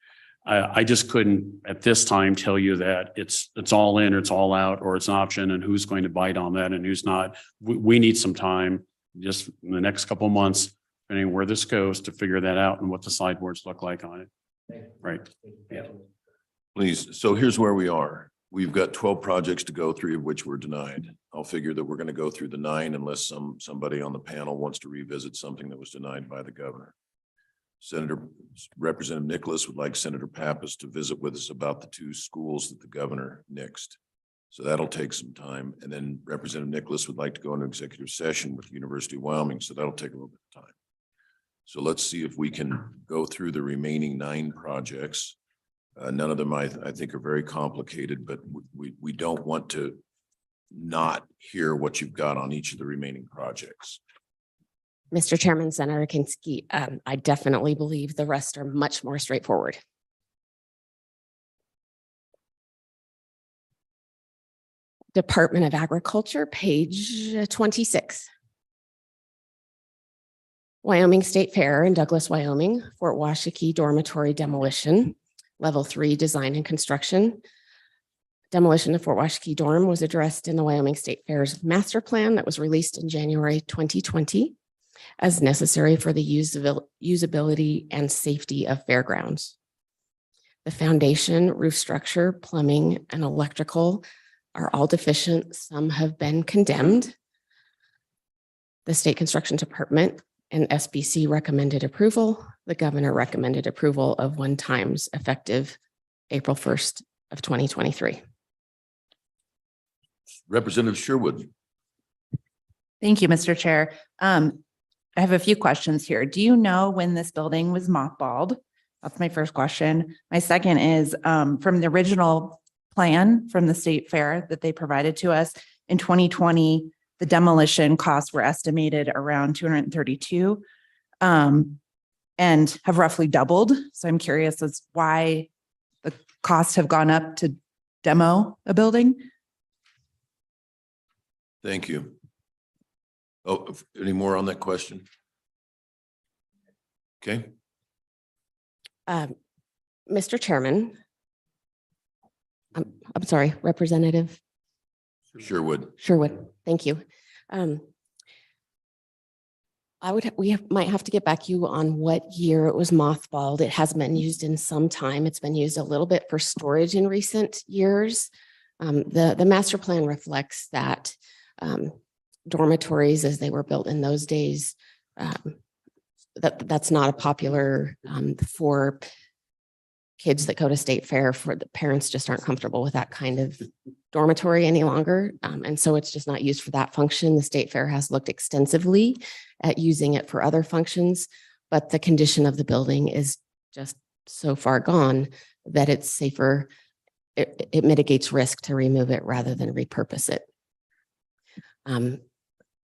I just couldn't at this time tell you that it's all in or it's all out or it's an option and who's going to bite on that and who's not. We need some time, just in the next couple of months, depending on where this goes, to figure that out and what the sideboards look like on it. Right. Yeah. Please. So here's where we are. We've got 12 projects to go, 3 of which were denied. I'll figure that we're going to go through the 9 unless somebody on the panel wants to revisit something that was denied by the governor. Representative Nicholas would like Senator Pappas to visit with us about the 2 schools that the governor nixed. So that'll take some time. And then Representative Nicholas would like to go into executive session with the University of Wyoming. So that'll take a little bit of time. So let's see if we can go through the remaining 9 projects. None of them I think are very complicated, but we don't want to not hear what you've got on each of the remaining projects. Mr. Chairman, Senator Kinsky, I definitely believe the rest are much more straightforward. Department of Agriculture, page 26. Wyoming State Fair in Douglas, Wyoming, Fort Washakie dormitory demolition, level 3 design and construction. Demolition of Fort Washakie dorm was addressed in the Wyoming State Fair's master plan that was released in January 2020 as necessary for the usability and safety of fairgrounds. The foundation, roof structure, plumbing, and electrical are all deficient. Some have been condemned. The State Construction Department and SBC recommended approval. The governor recommended approval of 1 times effective April 1st of 2023. Representative Sherwood. Thank you, Mr. Chair. I have a few questions here. Do you know when this building was mothballed? That's my first question. My second is from the original plan from the state fair that they provided to us in 2020, the demolition costs were estimated around 232 and have roughly doubled. So I'm curious as why the costs have gone up to demo a building. Thank you. Oh, any more on that question? Okay. Mr. Chairman, I'm sorry, Representative Sherwood. Sherwood, thank you. We might have to get back to you on what year it was mothballed. It has been used in some time. It's been used a little bit for storage in recent years. The master plan reflects that dormitories as they were built in those days, that's not a popular for kids that go to state fair. For the parents just aren't comfortable with that kind of dormitory any longer. And so it's just not used for that function. The state fair has looked extensively at using it for other functions, but the condition of the building is just so far gone that it's safer. It mitigates risk to remove it rather than repurpose it.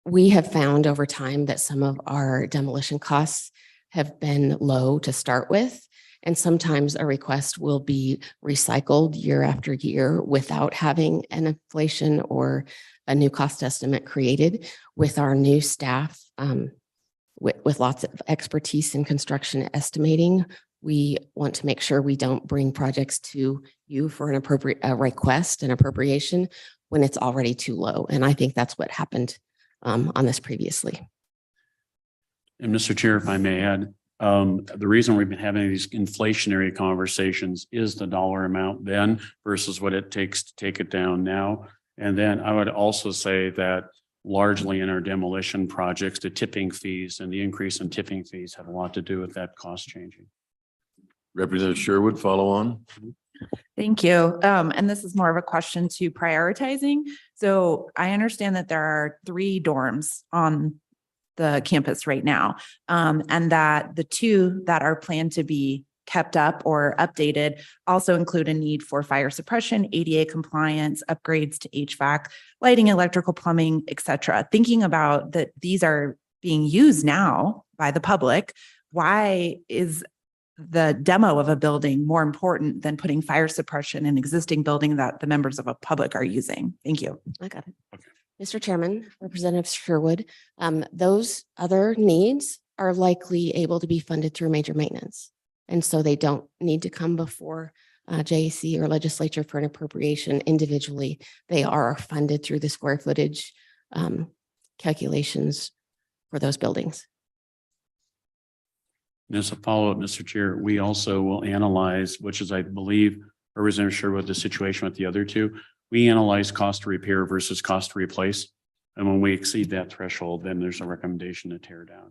We have found over time that some of our demolition costs have been low to start with, and sometimes a request will be recycled year after year without having an inflation or a new cost estimate created. With our new staff, with lots of expertise in construction estimating, we want to make sure we don't bring projects to you for an appropriate request and appropriation when it's already too low. And I think that's what happened on this previously. And Mr. Chair, if I may add, the reason we've been having these inflationary conversations is the dollar amount then versus what it takes to take it down now. And then I would also say that largely in our demolition projects, the tipping fees and the increase in tipping fees have a lot to do with that cost changing. Representative Sherwood, follow on. Thank you. And this is more of a question to prioritizing. So I understand that there are 3 dorms on the campus right now, and that the 2 that are planned to be kept up or updated also include a need for fire suppression, ADA compliance, upgrades to HVAC, lighting, electrical, plumbing, et cetera. Thinking about that these are being used now by the public, why is the demo of a building more important than putting fire suppression in an existing building that the members of a public are using? Thank you. I got it. Mr. Chairman, Representative Sherwood, those other needs are likely able to be funded through major maintenance. And so they don't need to come before JAC or legislature for an appropriation individually. They are funded through the square footage calculations for those buildings. And as a follow-up, Mr. Chair, we also will analyze, which is, I believe, Representative Sherwood, the situation with the other two. We analyze cost to repair versus cost to replace. And when we exceed that threshold, then there's a recommendation to tear down.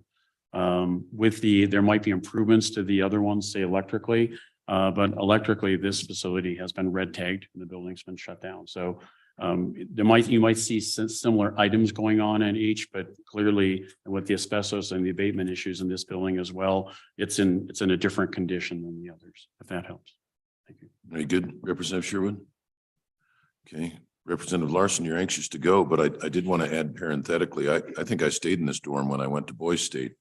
There might be improvements to the other ones, say electrically, but electrically, this facility has been red tagged and the building's been shut down. So you might see similar items going on in each, but clearly with the asbestos and the abatement issues in this building as well, it's in a different condition than the others, if that helps. Thank you. Very good. Representative Sherwood. Okay. Representative Larson, you're anxious to go, but I did want to add parenthetically, I think I stayed in this dorm when I went to Boys State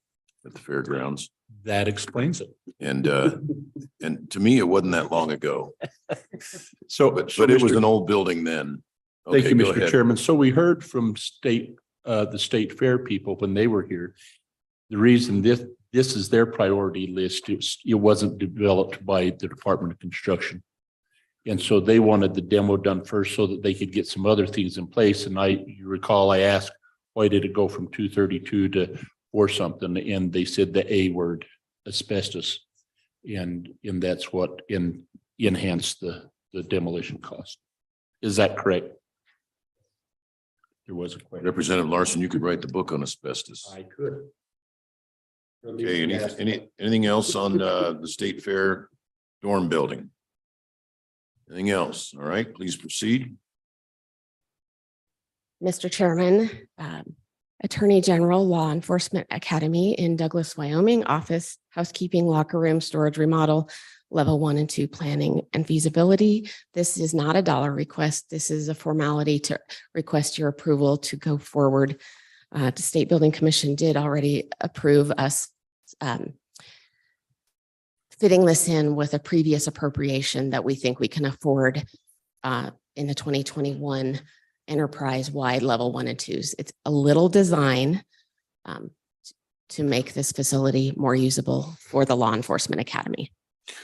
at the fairgrounds. That explains it. And to me, it wasn't that long ago, So, but it was an old building then. thank Okay, you, go Mr. ahead. Chairman. So we heard from the state fair people when they were here. The reason this is their priority list, it wasn't developed by the Department of Construction. And so they wanted the demo done first so that they could get some other things in place. And you recall, I asked, why did it go from 232 to 4 something? And they said the A word, asbestos. And that's what enhanced the demolition cost. Is that correct? There was a question. Representative Larson, you could write the book on asbestos. I could. Okay, anything else on the State Fair dorm building? Anything else? All right, please proceed. Mr. Chairman, Attorney General Law Enforcement Academy in Douglas, Wyoming, office, housekeeping, locker room, storage remodel, level 1 and 2 planning and feasibility. This is not a dollar request. This is a formality to request your approval to go forward. The State Building Commission did already approve us fitting this in with a previous appropriation that we think we can afford in the 2021 enterprise-wide level 1 and 2s. It's a little design to make this facility more usable for the Law Enforcement Academy.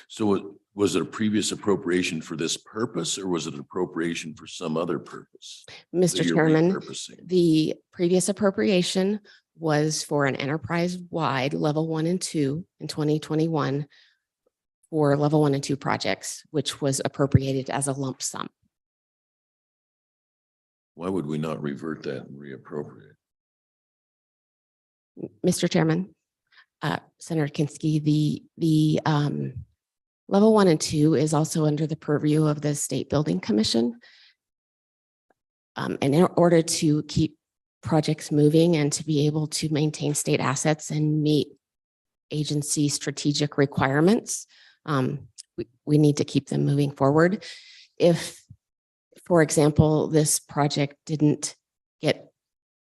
So was it a previous appropriation for this purpose, or was it an appropriation for some other purpose? Mr. that you're Chairman, repurposing? the previous appropriation was for an enterprise-wide level 1 and 2 in 2021 for level 1 and 2 projects, which was appropriated as a lump sum. Why would we not revert that and reappropriate? Mr. Chairman, Senator Kinski, the level 1 and 2 is also under the purview of the State Building Commission. And in order to keep projects moving and to be able to maintain state assets and meet agency strategic requirements, we need to keep them moving forward. If, for example, this project didn't get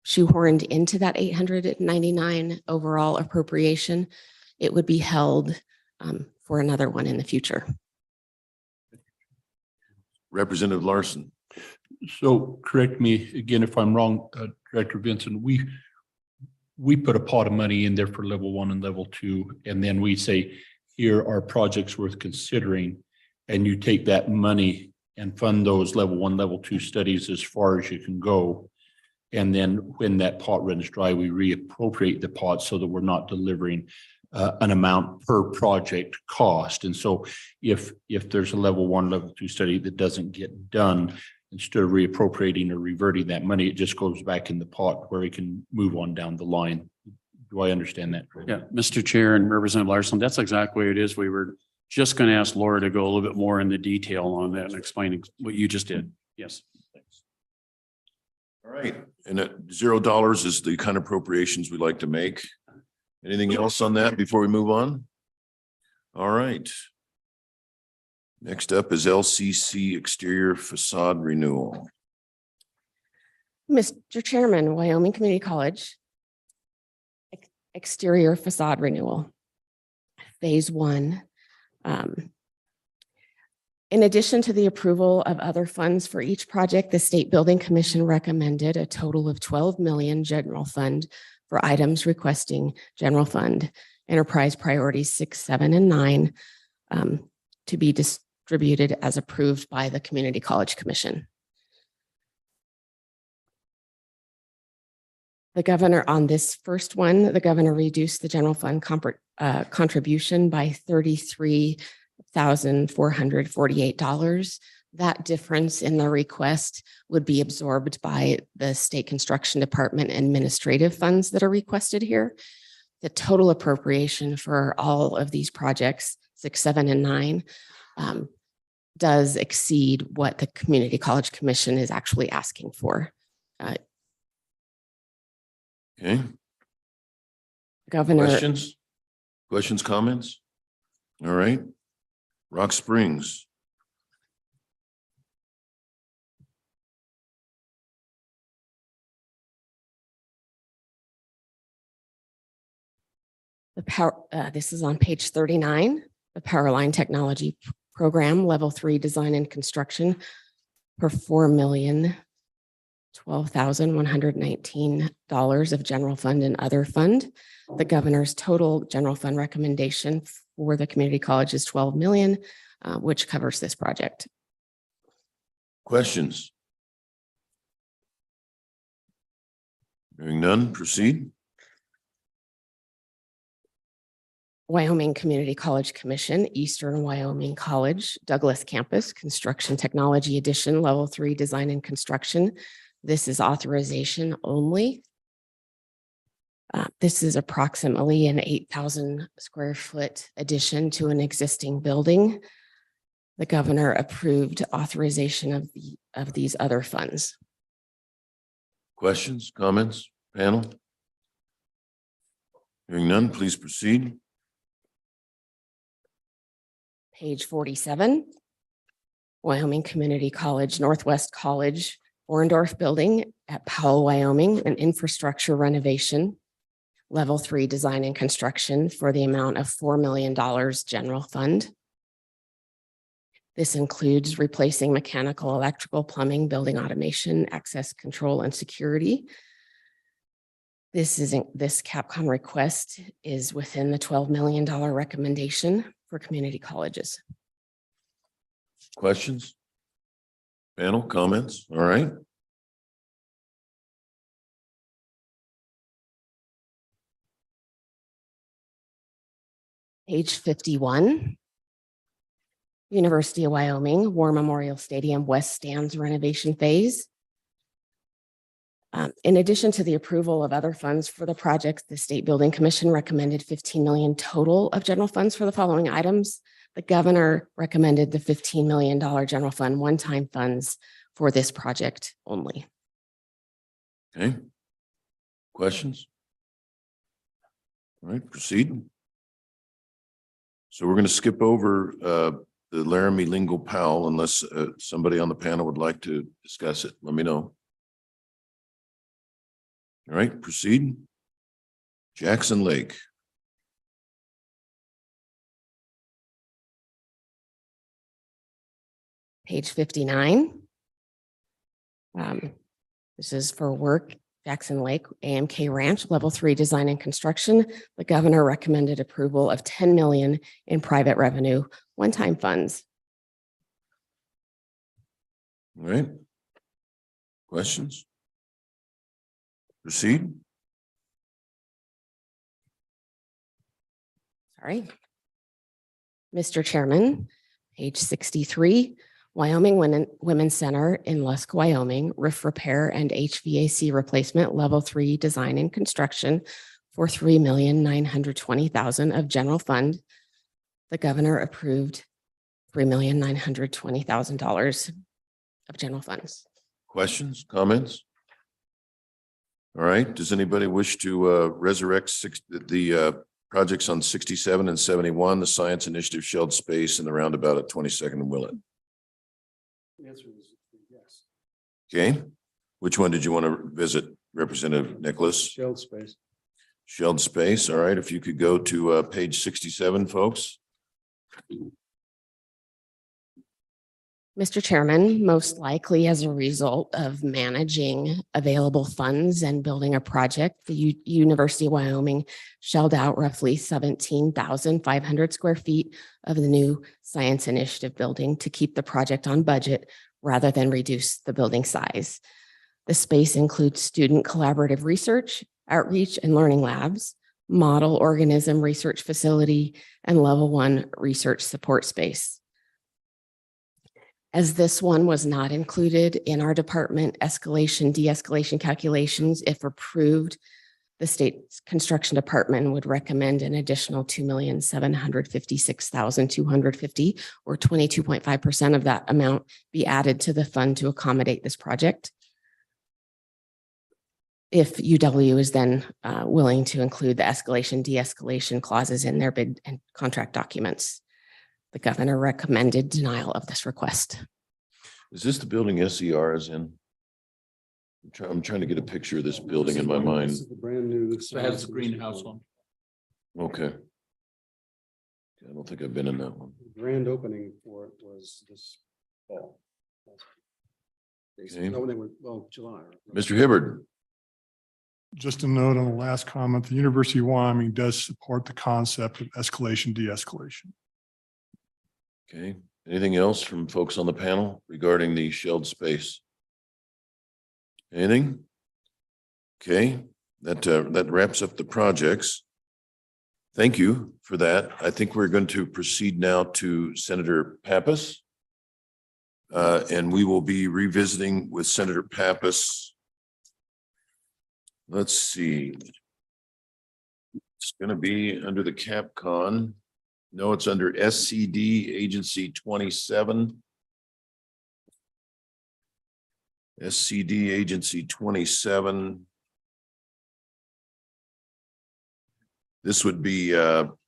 shoehorned into that 899 overall appropriation, it would be held for another one in the future. Representative Larson. So correct me again if I'm wrong, Director Vincent, we put a pot of money in there for level 1 and level 2, and then we say, here are projects worth considering, and you take that money and fund those level 1, level 2 studies as far as you can go. And then when that pot runs dry, we reappropriate the pot so that we're not delivering an amount per project cost. And so if there's a level 1, level 2 study that doesn't get done, instead of reappropriating or reverting that money, it just goes back in the pot where it can move on down the line. Do I understand that? Yeah, Mr. Chair and Representative Larson, that's exactly what it is. We were just going to ask Laura to go a little bit more into detail on that and explaining what you just did. Yes. Thanks. All right, and at $0 is the kind of appropriations we like to make. Anything else on that before we move on? All right. Next up is LCC exterior facade renewal. Mr. Chairman, Wyoming Community College exterior facade renewal. Phase 1 In addition to the approval of other funds for each project, the State Building Commission recommended a total of 12 million general fund for items requesting general fund enterprise priorities 6, 7, and 9 to be distributed as approved by the Community College Commission. The governor on this first one, the governor reduced the general fund contribution by $33,448. That difference in the request would be absorbed by the State Construction Department administrative funds that are requested here. The total appropriation for all of these projects, 6, 7, and 9, does exceed what the Community College Commission is actually asking for. Okay. Governor. Questions, comments? All right. Rock Springs. The power, this is on page 39, the Power Line Technology Program, Level 3 Design and Construction for $4,012,119 of general fund and other fund. The governor's total general fund recommendation for the community college is 12 million, which covers this project. Questions? Hearing none, proceed. Wyoming Community College Commission, Eastern Wyoming College, Douglas Campus, Construction Technology Edition, Level 3 Design and Construction. This is authorization only. This is approximately an 8,000 square foot addition to an existing building. The governor approved authorization of these other funds. Questions, comments, panel? Hearing none, please proceed. Page 47, Wyoming Community College, Northwest College, Orendorf Building at Powell, Wyoming, an infrastructure renovation, Level 3 Design and Construction for the amount of $4 million general fund. This includes replacing mechanical, electrical, plumbing, building automation, access control, and security. This CapCon request is within the $12 million recommendation for community colleges. Questions? Panel, comments? All right. Page 51. University of Wyoming War Memorial Stadium West Stands renovation phase. In addition to the approval of other funds for the project, the State Building Commission recommended 15 million total of general funds for the following items. The governor recommended the $15 million general fund one-time funds for this project only. Okay. Questions? All right, proceed. So we're going to skip over the Laramie Lingle Powell unless somebody on the panel would like to discuss it. Let me know. All right, proceed. Jackson Lake. Page 59. This is for work, Jackson Lake, AMK Ranch, Level 3 Design and Construction. The governor recommended approval of 10 million in private revenue one-time funds. All right. Questions? Proceed. Sorry. Mr. Chairman, page 63, Wyoming Women's Center in Lusk, Wyoming, roof repair and HVAC replacement, Level 3 Design and Construction for $3,920,000 of general fund. The governor approved $3,920,000 of general funds. Questions, comments? All right. Does anybody wish to resurrect the projects on 67 and 71, the Science Initiative Shelled Space and the roundabout at 22nd and Willett? The answer is yes. Okay. Which one did you want to visit, Representative Nicholas? Shelled space. Shelled Space. All right. If you could go to page 67, folks. Mr. Chairman, most likely as a result of managing available funds and building a project, the University of Wyoming shelled out roughly 17,500 square feet of the new Science Initiative building to keep the project on budget rather than reduce the building size. The space includes student collaborative research, outreach and learning labs, model organism research facility, and level 1 research support space. As this one was not included in our department escalation, de-escalation calculations, if approved, the state construction department would recommend an additional $2,756,250 or 22.5% of that amount be added to the fund to accommodate this project. If UW is then willing to include the escalation, de-escalation clauses in their bid and contract documents. The governor recommended denial of this request. Is this the building SER is in? I'm trying to get a picture of this building in my mind. This is the brand new. So it has the greenhouse on. Okay. I don't think I've been in that one. The grand opening for it was this fall. Okay. No, when they were, well, July. Mr. Hibbard. Just a note on the last comment, the University of Wyoming does support the concept of escalation, de-escalation. Okay. Anything else from folks on the panel regarding the shelled space? Anything? Okay, that wraps up the projects. Thank you for that. I think we're going to proceed now to Senator Pappas. And we will be revisiting with Senator Pappas. Let's see. It's going to be under the CapCon. No, it's under SCD Agency 27. SCD Agency 27. This would be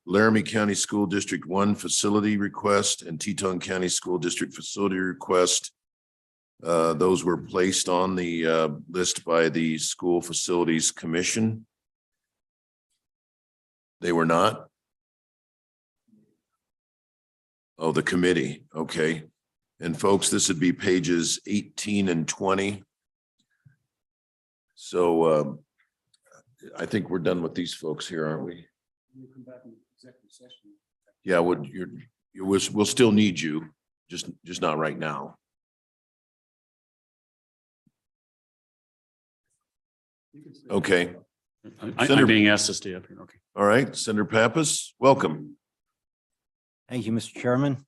Laramie County School District 1 facility request and Teton County School District facility request. Those were placed on the list by the School Facilities Commission. They were not? Oh, the committee. Okay. And folks, this would be pages 18 and 20. So I think we're done with these folks here, aren't we? Yeah, we'll still need you, just not right now. Okay. I'm being asked to stay up here. Okay. All right, Senator Pappas, welcome. Thank you, Mr. Chairman.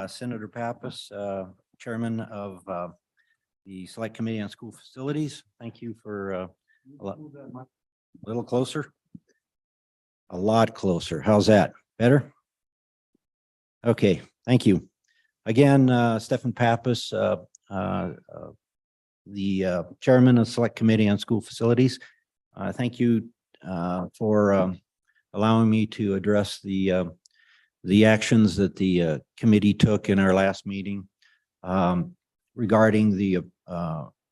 Senator Pappas, Chairman of the Select Committee on School Facilities. Thank you for a little closer. A lot closer. How's that? Better? Okay, thank you. Again, Stephen Pappas, the Chairman of Select Committee on School Facilities. Thank you for allowing me to address the actions that the committee took in our last meeting regarding the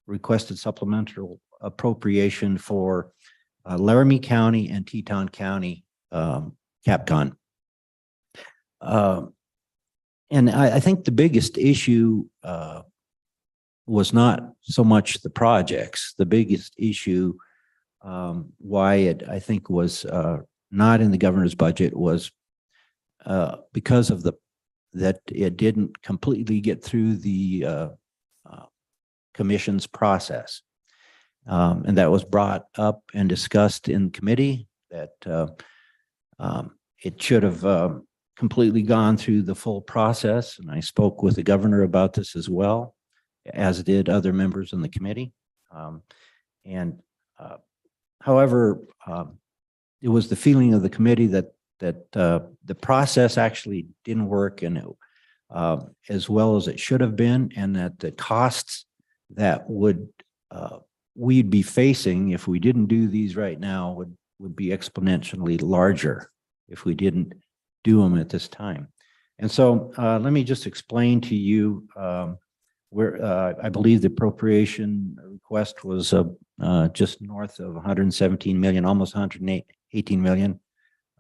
requested supplemental appropriation for Laramie County and Teton County CapCon. And I think the biggest issue was not so much the projects. The biggest issue why it, I think, was not in the governor's budget was because of that it didn't completely get through the commission's process. And that was brought up and discussed in committee that it should have completely gone through the full process. And I spoke with the governor about this as well, as did other members in the committee. However, it was the feeling of the committee that the process actually didn't work and as well as it should have been, and that the costs that we'd be facing if we didn't do these right now would be exponentially larger if we didn't do them at this time. And so let me just explain to you where I believe the appropriation request was just north of 117 million, almost 118 million.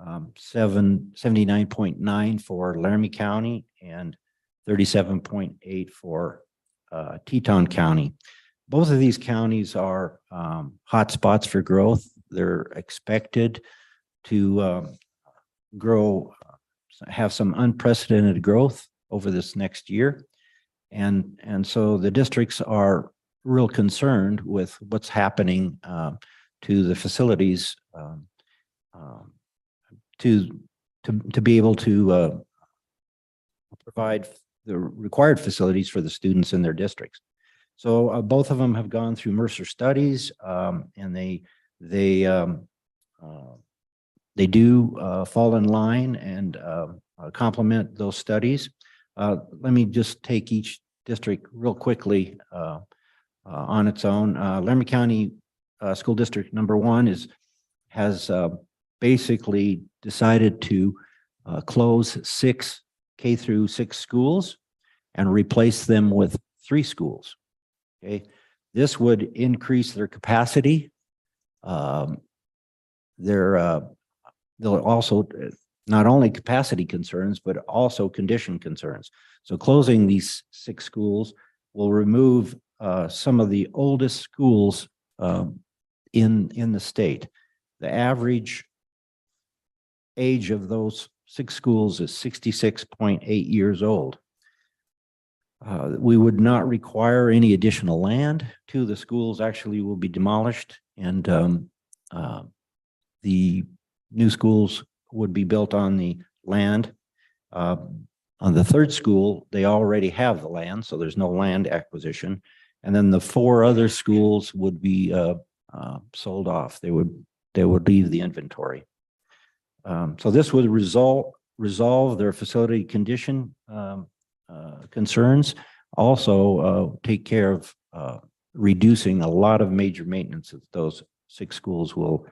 79.9 for Laramie County and 37.8 for Teton County. Both of these counties are hotspots for growth. They're expected to grow, have some unprecedented growth over this next year. And so the districts are real concerned with what's happening to the facilities to be able to provide the required facilities for the students in their districts. So both of them have gone through Mercer studies, and they do fall in line and complement those studies. Let me just take each district real quickly on its own. Laramie County School District number 1 has basically decided to close 6 K through 6 schools and replace them with 3 schools. Okay, this would increase their capacity. They'll also not only capacity concerns, but also condition concerns. So closing these 6 schools will remove some of the oldest schools in the state. The average age of those 6 schools is 66.8 years old. We would not require any additional land. 2 of the schools actually will be demolished, and the new schools would be built on the land. On the 3rd school, they already have the land, so there's no land acquisition. And then the 4 other schools would be sold off. They would leave the inventory. So this would resolve their facility condition concerns. Also take care of reducing a lot of major maintenance that those 6 schools will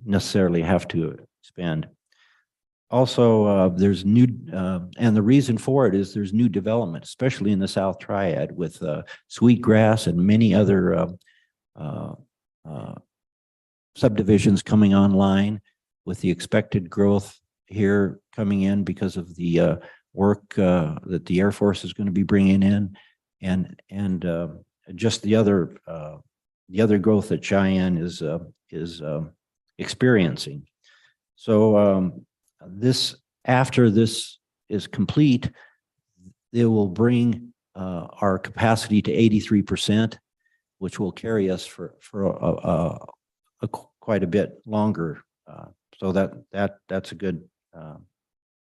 necessarily have to spend. Also, there's new, and the reason for it is there's new development, especially in the South Triad with Sweetgrass and many other subdivisions coming online, with the expected growth here coming in because of the work that the Air Force is going to be bringing in, and just the other growth that Cheyenne is experiencing. So after this is complete, it will bring our capacity to 83%, which will carry us for quite a bit longer. So that's a good,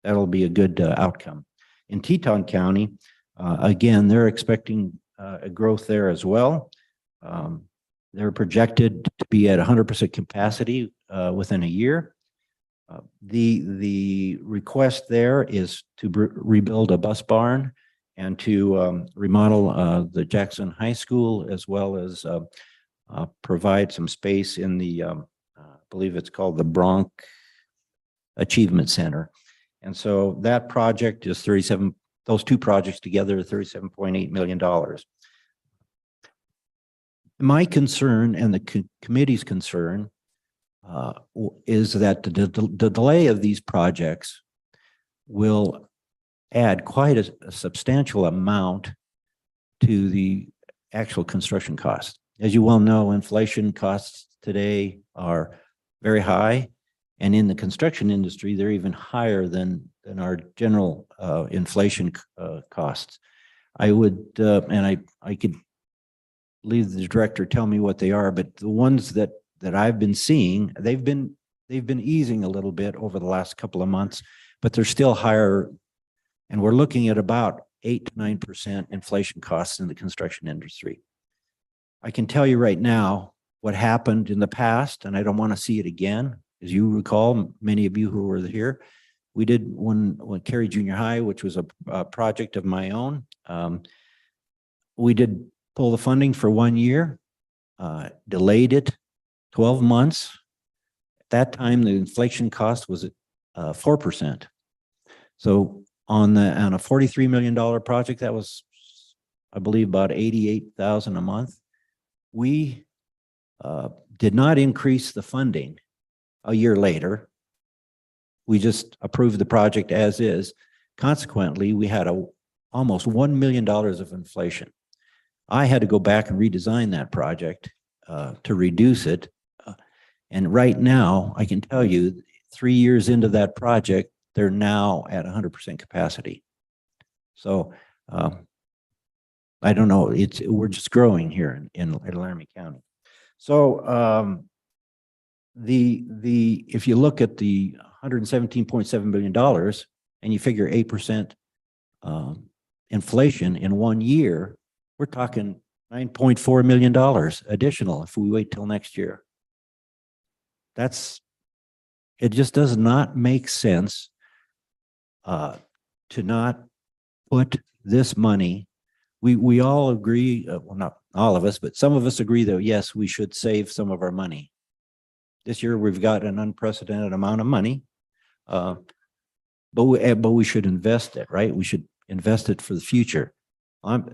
that'll be a good outcome. In Teton County, again, they're expecting a growth there as well. They're projected to be at 100% capacity within a year. The request there is to rebuild a bus barn and to remodel the Jackson High School, as well as provide some space in the, I believe it's called the Bronx Achievement Center. And so that project is those 2 projects together are $37.8 million. My concern and the committee's concern is that the delay of these projects will add quite a substantial amount to the actual construction cost. As you well know, inflation costs today are very high, and in the construction industry, they're even higher than our general inflation costs. I would, and I could leave the director tell me what they are, but the ones that I've been seeing, they've been easing a little bit over the last couple of months, but they're still higher, and we're looking at about 8 to 9% inflation costs in the construction industry. I can tell you right now what happened in the past, and I don't want to see it again. As you recall, many of you who were here, we did when Cary Junior High, which was a project of my own. We did pull the funding for 1 year, delayed it 12 months. At that time, the inflation cost was 4%. So on a $43 million project, that was, I believe, about $88,000 a month. We did not increase the funding a year later. We just approved the project as is. Consequently, we had almost $1 million of inflation. I had to go back and redesign that project to reduce it. And right now, I can tell you, 3 years into that project, they're now at 100% capacity. So I don't know, we're just growing here in Laramie County. So if you look at the $117.7 billion and you figure 8% inflation in 1 year, we're talking $9.4 million additional if we wait till next year. It just does not make sense to not put this money. We all agree, well, not all of us, but some of us agree that yes, we should save some of our money. This year we've got an unprecedented amount of money, but we should invest it, right? We should invest it for the future.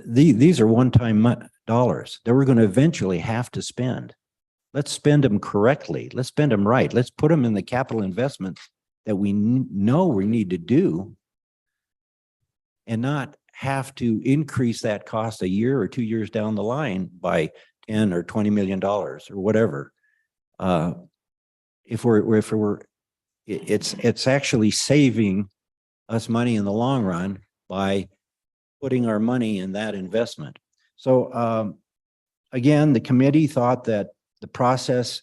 These are one-time dollars that we're going to eventually have to spend. Let's spend them correctly. Let's spend them right. Let's put them in the capital investments that we know we need to do, and not have to increase that cost a year or 2 years down the line by $10 or $20 million or whatever. It's actually saving us money in the long run by putting our money in that investment. So again, the committee thought that the process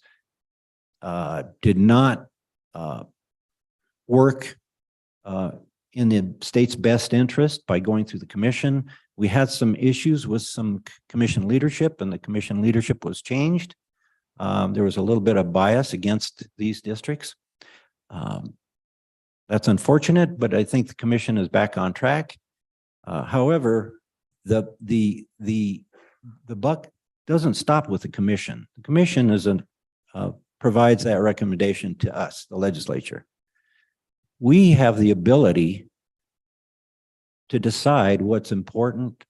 did not work in the state's best interest by going through the commission. We had some issues with some commission leadership, and the commission leadership was changed. There was a little bit of bias against these districts. That's unfortunate, but I think the commission is back on track. However, the buck doesn't stop with the commission. The commission provides that recommendation to us, the legislature. We have the ability to decide what's important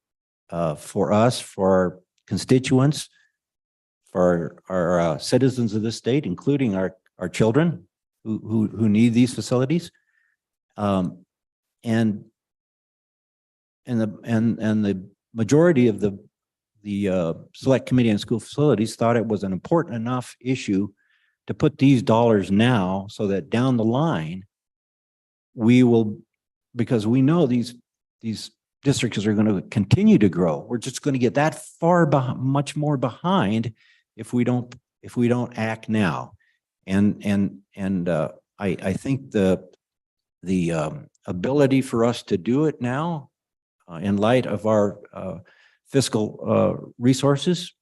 for us, for our constituents, for our citizens of this state, including our children who need these facilities. And the majority of the Select Committee on School Facilities thought it was an important enough issue to put these dollars now so that down the line, we will, because we know these districts are going to continue to grow. We're just going to get that far much more behind if we don't act now. And I think the ability for us to do it now, in light of our fiscal resources,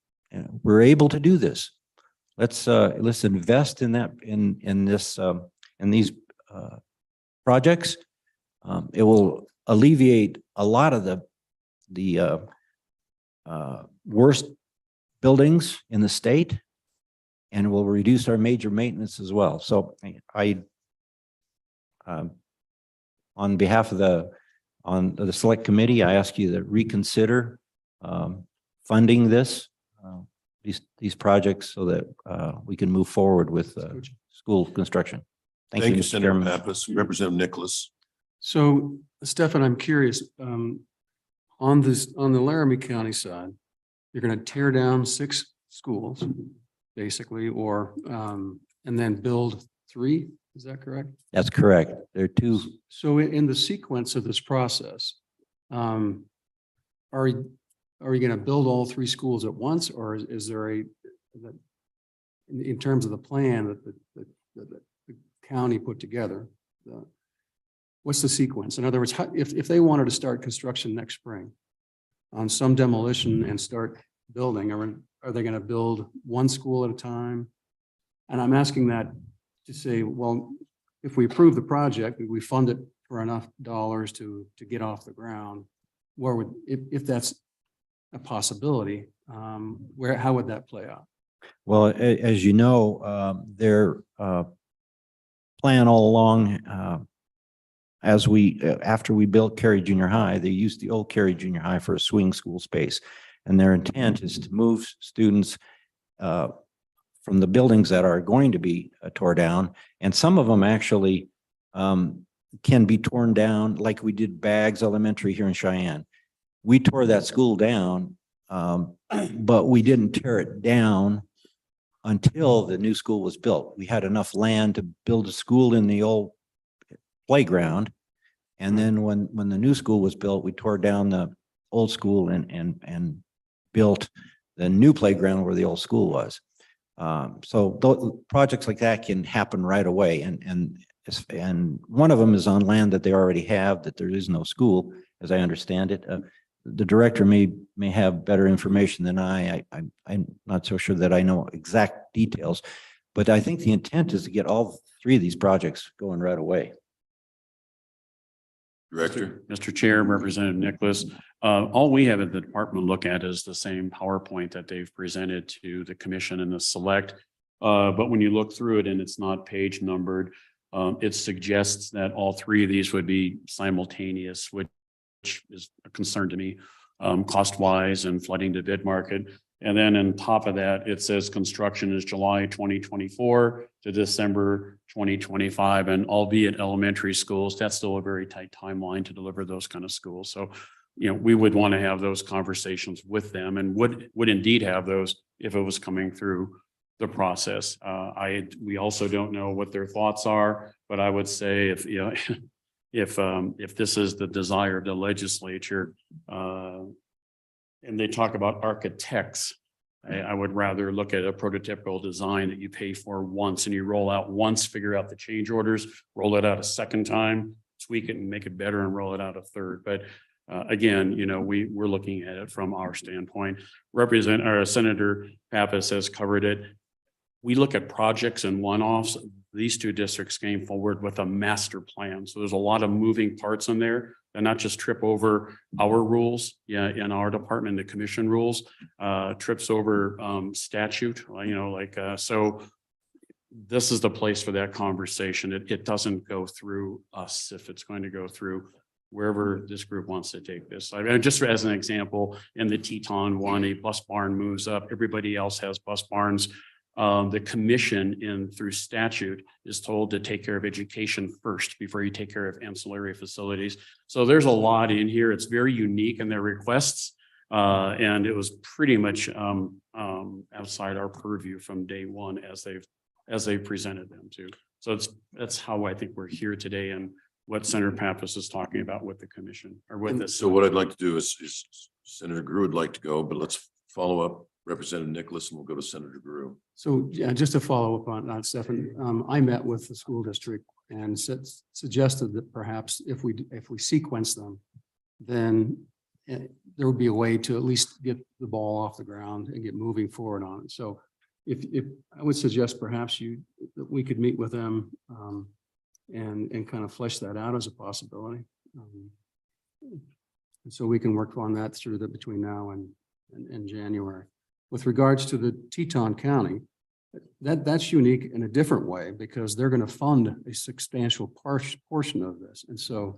we're able to do this. Let's invest in that in these projects. It will alleviate a lot of the worst buildings in the state, and will reduce our major maintenance as well. So on behalf of the Select Committee, I ask you to reconsider funding these projects so that we can move forward with school construction. Thank you, Mr. Senator Chairman. Pappas. Representative Nicholas. So, Stefan, I'm curious, on the Laramie County side, you're going to tear down 6 schools, basically, or, and then build 3, is that correct? That's correct. There are 2. So in the sequence of this process, are you going to build all 3 schools at once, or is there in terms of the plan that the county put together, what's the sequence? In other words, if they wanted to start construction next spring on some demolition and start building, are they going to build 1 school at a time? And I'm asking that to say, well, if we approve the project, we fund it for enough dollars to get off the ground, if that's a possibility, how would that play out? Well, as you know, their plan all along, after we built Cary Junior High, they used the old Cary Junior High for a swing school space. And their intent is to move students from from the buildings that are going to be tore down. And some of them actually can be torn down, like we did Baggs Elementary here in Cheyenne. We tore that school down, but we didn't tear it down until the new school was built. We had enough land to build a school in the old playground. And then when the new school was built, we tore down the old school and built the new playground where the old school was. So projects like that can happen right away. And one of them is on land that they already have, that there is no school, as I understand it. The director may have better information than I'm not so sure that I know exact details, but I think the intent is to get all three of these projects going right away. Director. Mr. Chair, Representative Nicholas, all we have at the department look at is the same PowerPoint that they've presented to the commission and the select. But when you look through it and it's not page numbered, it suggests that all three of these would be simultaneous, which is a concern to me, cost wise and flooding the bid market. And then on top of that, it says construction is July 2024 to December 2025. And albeit elementary schools, that's still a very tight timeline to deliver those kind of schools. So, we would want to have those conversations with them and would indeed have those if it was coming through the process. We also don't know what their thoughts are, but I would say if this is the desire of the legislature, and they talk about architects, I would rather look at a prototypical design that you pay for once and you roll out once, figure out the change orders, roll it out a second time, tweak it and make it better and roll it out a third. But again, we're looking at it from our standpoint. Senator Pappas has covered it. We look at projects and one-offs. These two districts came forward with a master plan. So there's a lot of moving parts in there and not just trip over our rules in our department, the commission rules, trips over statute, so this is the place for that conversation. It doesn't go through us if it's going to go through wherever this group wants to take this. I mean, just as an example, in the Teton one, a bus barn moves up. Everybody else has bus barns. The commission through statute is told to take care of education first before you take care of ancillary facilities. So there's a lot in here. It's very unique in their requests. And it was pretty much outside our purview from day one as they've presented them to. So that's how I think we're here today and what Senator Pappas is talking about with the commission or with this. So what I'd like to do is Senator Grew would like to go, but let's follow up Representative Nicholas and we'll go to Senator Grew. So yeah, just to follow up on that, Stefan, I met with the school district and suggested that perhaps if we sequence them, then there would be a way to at least get the ball off the ground and get moving forward on it. So if I would suggest perhaps that we could meet with them and kind of flesh that out as a possibility. And so we can work on that between now and January. With regards to the Teton County, that's unique in a different way because they're going to fund a substantial portion of this. And so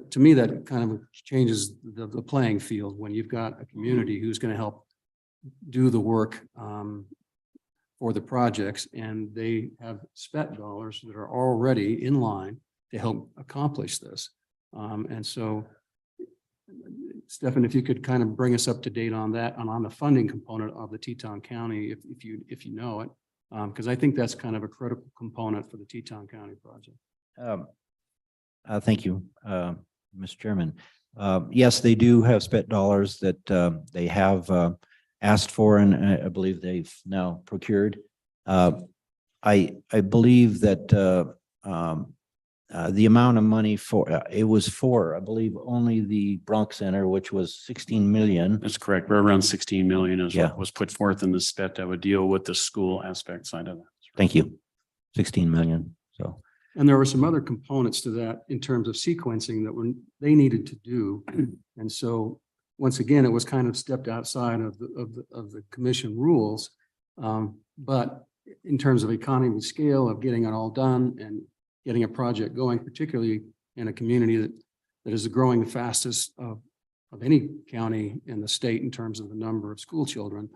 to me, that kind of changes the playing field when you've got a community who's going to help do the work for the projects, and they have SPET dollars that are already in line to help accomplish this. And so Stefan, if you could kind of bring us up to date on that and on the funding component of the Teton County, if you know it, because I think that's kind of a critical component for the Teton County project. Thank you, Mr. Chairman. Yes, they do have SPET dollars that they have asked for, and I believe they've now procured. I believe that the amount of money it was for, I believe, only the Bronx Center, which was 16 million. That's correct. We're around 16 million is Yeah. what was put forth in the SPET that would deal with the school aspect side of that. Thank you. 16 million. So. And there were some other components to that in terms of sequencing that they needed to do. And so once again, it was kind of stepped outside of the commission rules. But in terms of economy of scale of getting it all done and getting a project going, particularly in a community that is growing the fastest of of any county in the state in terms of the number of school children,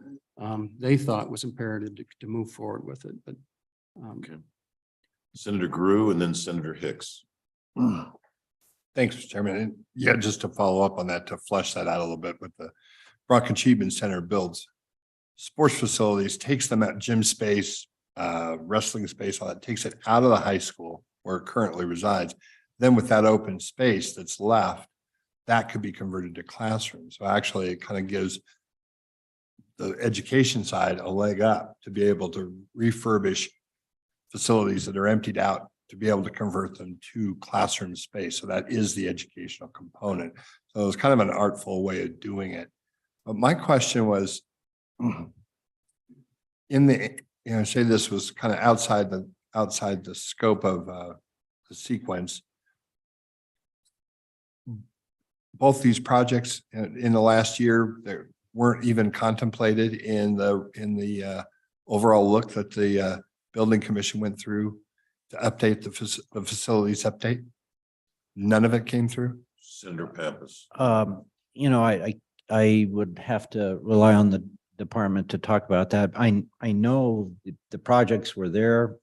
they thought was imperative to move forward with it, but Okay. Senator Grew and then Senator Hicks. Thanks, Mr. Chairman. And yeah, just to follow up on that, to flesh that out a little bit, with the Brock Achievement Center builds sports facilities, takes them at gym space, wrestling space, all that, takes it out of the high school where it currently resides. Then with that open space that's left, that could be converted to classrooms. So actually it kind of gives the education side a leg up to be able to refurbish facilities that are emptied out, to be able to convert them to classroom space. So that is the educational component. So it was kind of an artful way of doing it. But my question was, in the, say this was kind of outside the scope of the sequence. Both these projects in the last year, they weren't even contemplated in the overall look that the building commission went through to update the facilities update. None of it came through. Senator Pappas. I would have to rely on the department to talk about that. I know the projects were there.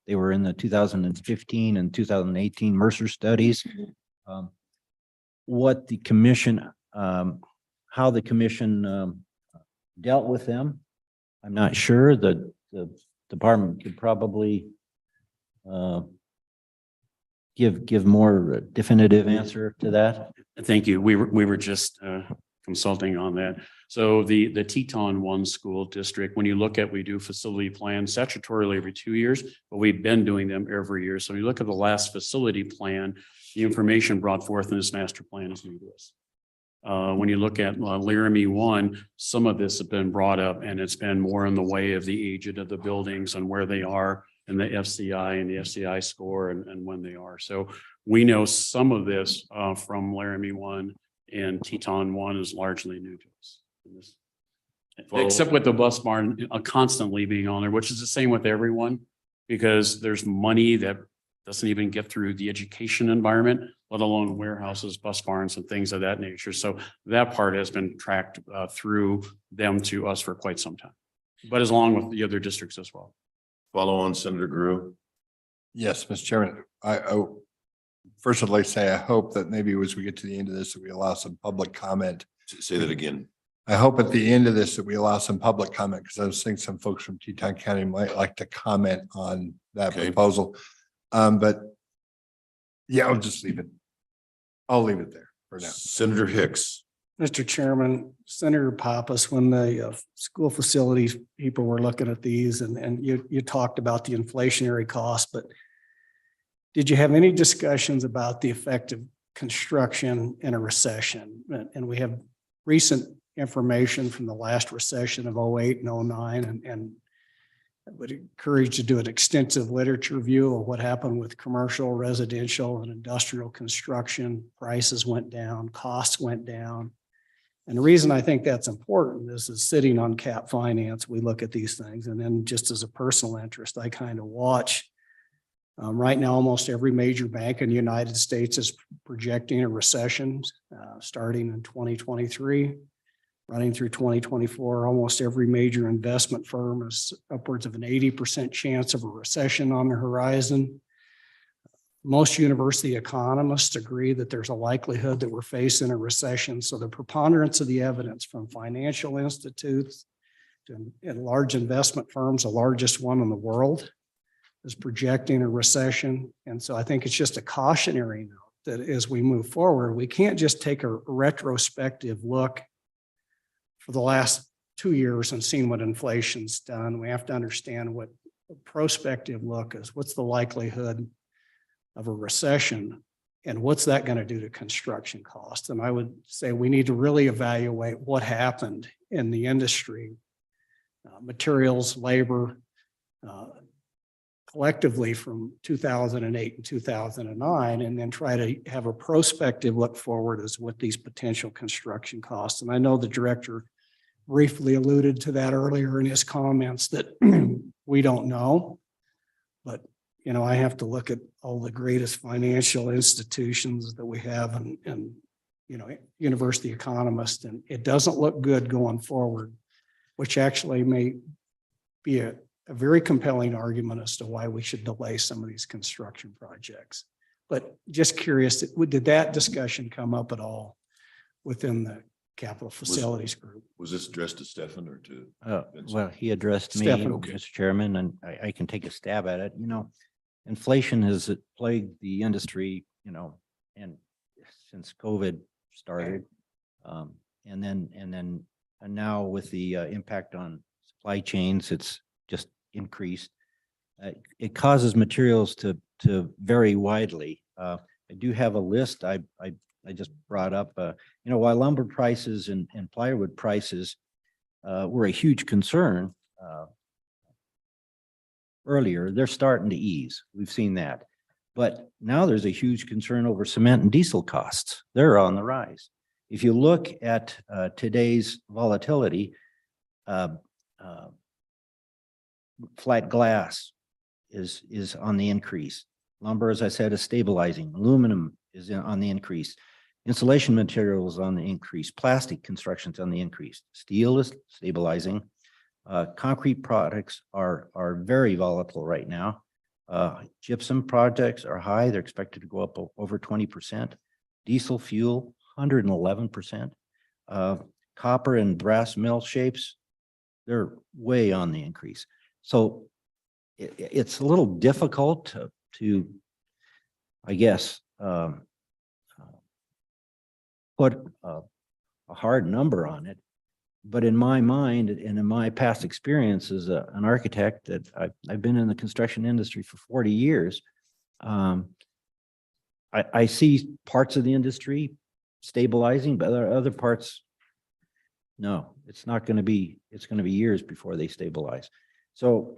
They were in the 2015 and 2018 Mercer studies. What the commission, how the commission dealt with them, I'm not sure. The department could probably give more definitive answer to that. Thank you. We were just consulting on that. So the Teton One School District, when you look at, we do facility plans statutorily every 2 years, but we've been doing them every year. So when you look at the last facility plan, the information brought forth in this master plan is new to us. When you look at Laramie One, some of this has been brought up, and it's been more in the way of the age of the buildings and where they are and the FCI and the FCI score and when they are. So we know some of this from Laramie One, and Teton One is largely new to us. Except with the bus barn constantly being on there, which is the same with everyone, because there's money that doesn't even get through the education environment, let alone warehouses, bus barns, and things of that nature. So that part has been tracked through them to us for quite some time, but as long with the other districts as well. Follow on, Senator Grew. Yes, Mr. Chairman. First, I'd like to say I hope that maybe as we get to the end of this, that we allow some public comment. Say that again. I hope at the end of this that we allow some public comment, because I was thinking some folks from Teton County might like to comment on that proposal. But yeah, I'll just leave it. I'll leave it there for now. Senator Hicks. Mr. Chairman, Senator Pappas, when the school facilities people were looking at these and you talked about the inflationary cost, but did you have any discussions about the effect of construction in a recession? And we have recent information from the last recession of 08 and 09, and I would encourage you to do an extensive literature review of what happened with commercial, residential, and industrial construction. Prices went down, costs went down. And the reason I think that's important is sitting on cap finance, we look at these things, and then just as a personal interest, I kind of watch. Right now, almost every major bank in the United States is projecting a recession starting in 2023, running through 2024. Almost every major investment firm is upwards of an 80% chance of a recession on the horizon. Most university economists agree that there's a likelihood that we're facing a recession. So the preponderance of the evidence from financial institutes to large investment firms, the largest one in the world, is projecting a recession. And so I think it's just a cautionary note that as we move forward, we can't just take a retrospective look for the last 2 years and seeing what inflation's done. We have to understand what a prospective look is. What's the likelihood of a recession, and what's that going to do to construction costs? And I would say we need to really evaluate what happened in the industry, materials, labor, collectively from 2008 and 2009, and then try to have a prospective look forward as what these potential construction costs. And I know the director briefly alluded to that earlier in his comments that we don't know, but I have to look at all the greatest financial institutions that we have and university economist, and it doesn't look good going forward, which actually may be a very compelling argument as to why we should delay some of these construction projects. But just curious, did that discussion come up at all within the capital facilities group? Was this addressed to Stefan or to? Vincent? Well, he addressed me, Stefan. Okay. Mr. Chairman, and I can take a stab at it. Inflation has plagued the industry, and since COVID started. And now with the impact on supply chains, it's just increased. It causes materials to vary widely. I do have a list I just brought up. While lumber prices and plywood prices were a huge concern earlier, they're starting to ease. We've seen that. But now there's a huge concern over cement and diesel costs. They're on the rise. If you look at today's volatility, flat glass is on the increase. Lumber, as I said, is stabilizing. Aluminum is on the increase. Insulation materials on the increase. Plastic construction's on the increase. Steel is stabilizing. Concrete products are very volatile right now. Gypsum projects are high. They're expected to go up over 20%. Diesel fuel, 111%. Copper and brass mill shapes, they're way on the increase. So it's a little difficult to I guess, put a hard number on it. But in my mind and in my past experience as an architect, that I've been in the construction industry for 40 years, I see parts of the industry stabilizing, but other parts, no, it's not going to be, it's going to be years before they stabilize. So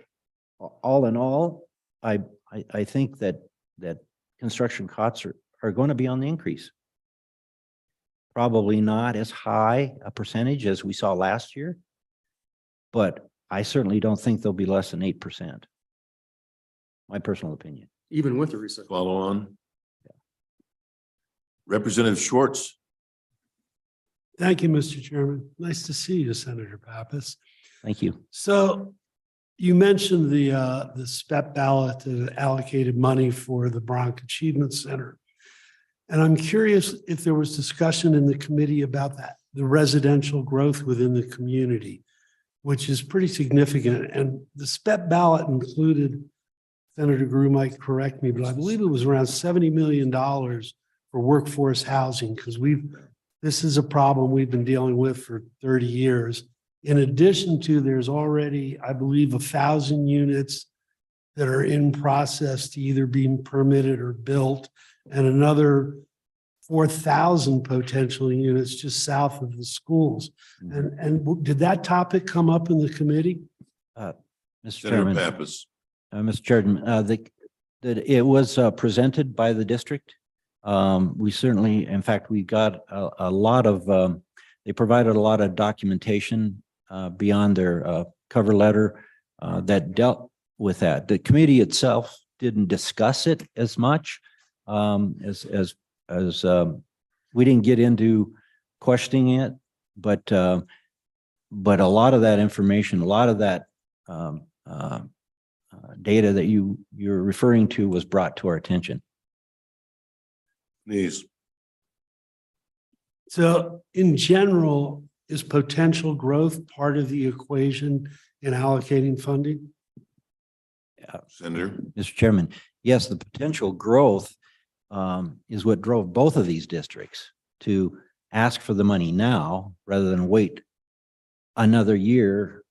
all in all, I think that construction costs are going to be on the increase. Probably not as high a percentage as we saw last year, but I certainly don't think they'll be less than 8%. My personal opinion. Even with the research. Follow on. Representative Schwartz. Thank you, Mr. Chairman. Nice to see you, Senator Pappas. Thank you. So you mentioned the SPEP ballot that allocated money for the Bronx Achievement Center. And I'm curious if there was discussion in the committee about that, the residential growth within the community, which is pretty significant. And the SPEP ballot included, Senator Grew might correct me, but I believe it was around $70 million for workforce housing, because this is a problem we've been dealing with for 30 years. In addition to, there's already, I believe, 1,000 units that are in process to either be permitted or built, and another 4,000 potential units just south of the schools. And did that topic come up in the committee? Mr. Senator Chairman, Pappas. Mr. Chairman, that it was presented by the district. We certainly, in fact, we got a lot of, they provided a lot of documentation beyond their cover letter that dealt with that. The committee itself didn't discuss it as much as we didn't get into questioning it, but a lot of that information, a lot of that data that you're referring to was brought to our attention. Please. So in general, is potential growth part of the equation in allocating funding? Senator. Mr. Chairman, yes, the potential growth is what drove both of these districts to ask for the money now rather than wait another year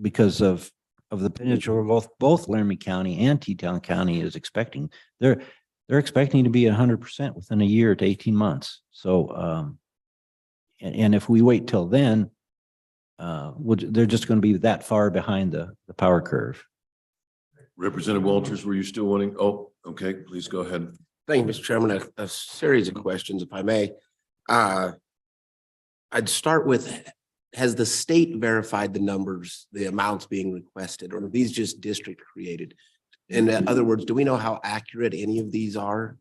because of the potential both Laramie County and Teton County is expecting. They're expecting to be 100% within a year to 18 months. So, and if we wait till then, they're just going to be that far behind the power curve. Representative Walters, were you still wanting? Oh, okay, please go ahead. Thank you, Mr. Chairman. A series of questions, if I may. I'd start with, has the state verified the numbers, the amounts being requested, or are these just district created? In other words, do we know how accurate any of these are?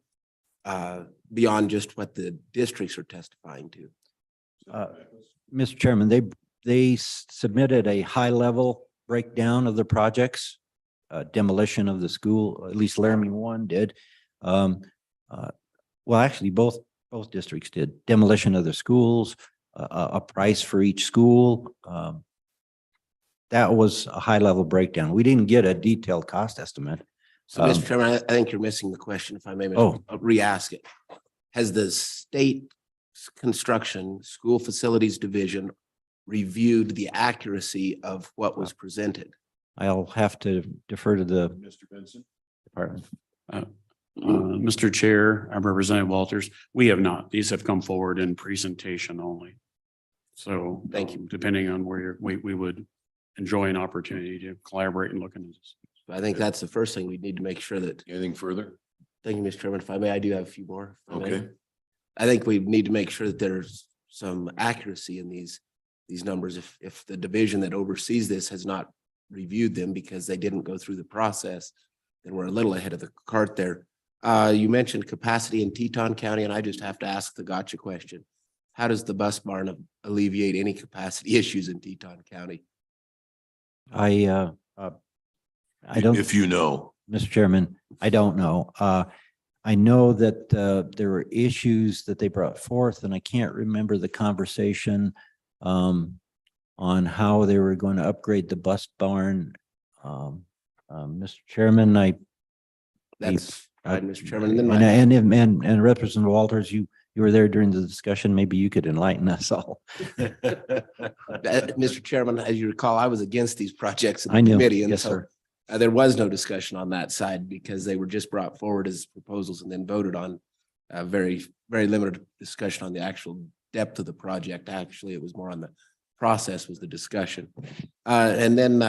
beyond just what the districts are testifying to. Mr. Chairman, they submitted a high-level breakdown of the projects, demolition of the school, at least Laramie one did. Well, actually, both districts did. Demolition of the schools, a price for each school. That was a high-level breakdown. We didn't get a detailed cost estimate. So, Mr. Chairman, I think you're missing the question, if I may re-ask it. Has the state construction school facilities division reviewed the accuracy of what was presented? I'll have to defer to the Mr. Benson? department. Mr. Chair, I'm Representative Walters. We have not. These have come forward in presentation only. So thank you. Depending on where we would enjoy an opportunity to collaborate and look into this. I think that's the first thing we need to make sure that. Anything further? Thank you, Mr. Chairman. If I may, I do have a few more. if I may. Okay. I think we need to make sure that there's some accuracy in these numbers. If the division that oversees this has not reviewed them because they didn't go through the process, then we're a little ahead of the cart there. You mentioned capacity in Teton County, and I just have to ask the gotcha question. How does the bus barn alleviate any capacity issues in Teton County? I don't. If you know. Mr. Chairman, I don't know. I know that there were issues that they brought forth, and I can't remember the conversation on how they were going to upgrade the bus barn. Mr. Chairman, That's fine, Mr. Chairman. And then and Representative Walters, you were there during the discussion. Maybe you could enlighten us all. Mr. Chairman, as you recall, I was against these projects in I the know. committee. And Yes, so sir. there was no discussion on that side because they were just brought forward as proposals and then voted on. Very, very limited discussion on the actual depth of the project. Actually, it was more on the process was the discussion. And then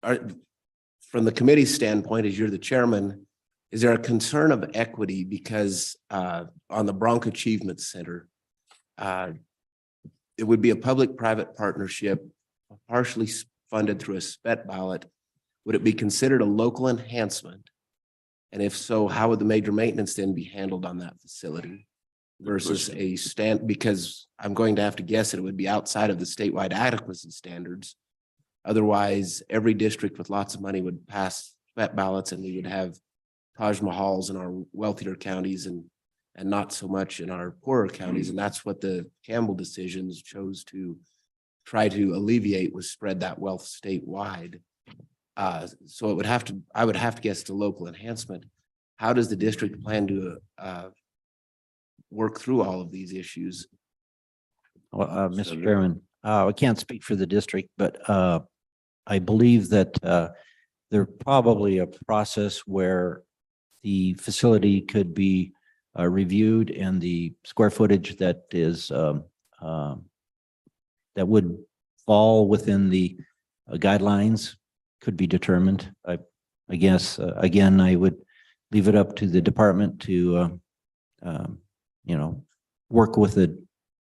from the committee standpoint, as you're the chairman, is there a concern of equity because on the Bronco Achievement Center, it would be a public-private partnership, partially funded through a spet ballot. Would it be considered a local enhancement? And if so, how would the major maintenance then be handled on that facility versus a stand? Because I'm going to have to guess that it would be outside of the statewide adequacy standards. Otherwise, every district with lots of money would pass spet ballots and we would have Taj Mahals in our wealthier counties and not so much in our poorer counties. And that's what the Campbell decisions chose to try to alleviate, was spread that wealth statewide. So it would have to, I would have to guess, the local enhancement. How does the district plan to work through all of these issues? Well, Mr. Chairman, I can't speak for the district, but I believe that there's probably a process where the facility could be reviewed and the square footage that is that would fall within the guidelines could be determined. I guess, again, I would leave it up to the department to, work with the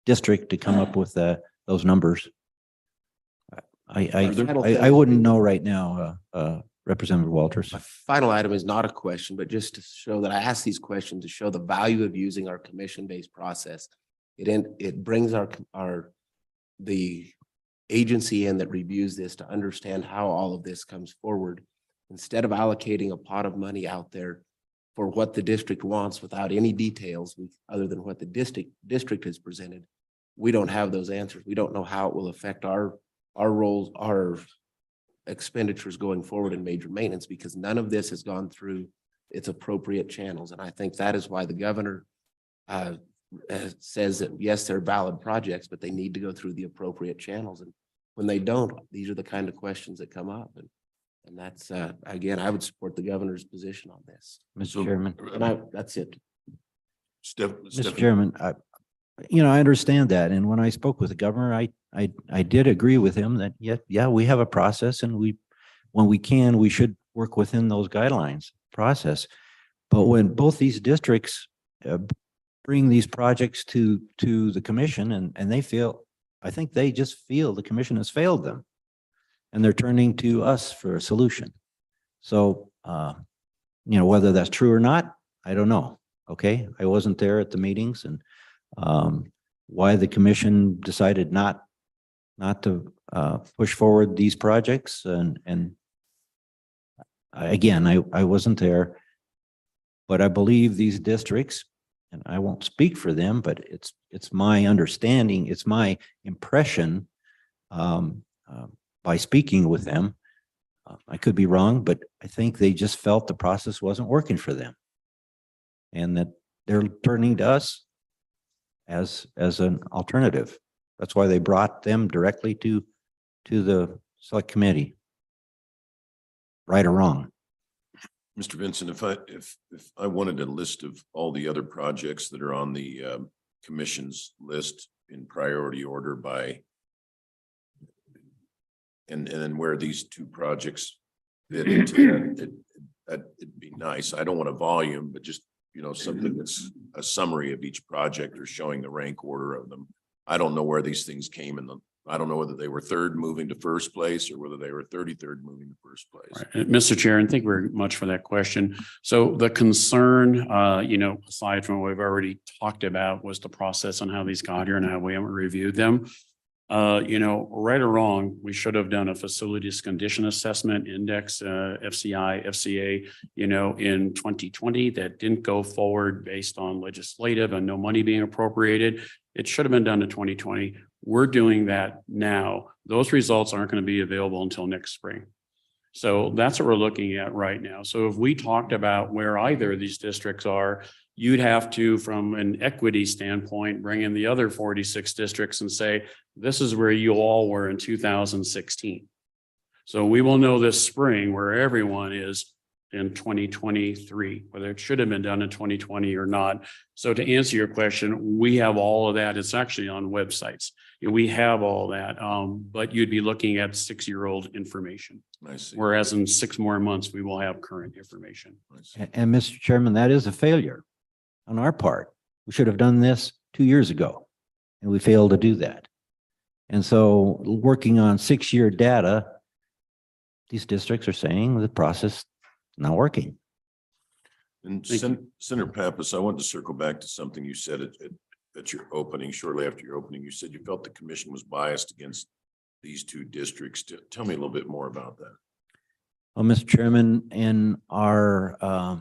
district to come up with those numbers. I wouldn't know right now, Representative Walters. My final item is not a question, but just to show that I ask these questions to show the value of using our commission-based process. It brings the agency in that reviews this to understand how all of this comes forward. Instead of allocating a pot of money out there for what the district wants without any details other than what the district has presented, we don't have those answers. We don't know how it will affect our roles, our expenditures going forward in major maintenance, because none of this has gone through its appropriate channels. And I think that is why the governor says that, yes, they're valid projects, but they need to go through the appropriate channels. And when they don't, these are the kind of questions that come up. And that's, again, I would support the governor's position on this. Mr. Chairman. And that's it. Mr. Chairman, I understand that. And when I spoke with the governor, I did agree with him that, yeah, we have a process and when we can, we should work within those guidelines process. But when both these districts bring these projects to the commission and they feel, I think they just feel the commission has failed them and they're turning to us for a solution. So, whether that's true or not, I don't know. Okay, I wasn't there at the meetings, and why the commission decided not to push forward these projects, and again, I wasn't there, but I believe these districts, and I won't speak for them, but it's my understanding, it's my impression by speaking with them. I could be wrong, but I think they just felt the process wasn't working for them, and that they're turning to us as an alternative. That's why they brought them directly to the select committee. Right or wrong. Mr. Vincent, if I wanted a list of all the other projects that are on the commission's list in priority order by and then where these two projects fit into that, it'd be nice. I don't want a volume, but just, you know, something that's a summary of each project or showing the rank order of them. I don't know where these things came in I don't know whether they were third moving to first place or whether they were 33rd moving to first place. Right. Mr. Chair, and thank you very much for that question. So the concern, you know, aside from what we've already talked about, was the process on how these got here and how we haven't reviewed them. You know, right or wrong, we should have done a facilities condition assessment index, FCI, FCA, you know, in 2020 that didn't go forward based on legislative and no money being appropriated. It should have been done in 2020. We're doing that now. Those results aren't going to be available until next spring. So that's what we're looking at right now. So if we talked about where either of these districts are, you'd have to, from an equity standpoint, bring in the other 46 districts and say, this is where you all were in 2016. So we will know this spring where everyone is in 2023, whether it should have been done in 2020 or not. So to answer your question, we have all of that. It's actually on websites. We have all that, but you'd be looking at 6-year-old information. I see. Whereas in 6 more months, we will have current information. And Mr. Chairman, that is a failure on our part. We should have done this 2 years ago, and we failed to do that. And so working on 6-year data, these districts are saying the process is not working. And Senator Pappas, I wanted to circle back to something you said at your opening, shortly after your opening. You said you felt the commission was biased against these two districts. Tell me a little bit more about that. Well, Mr. Chairman, in our I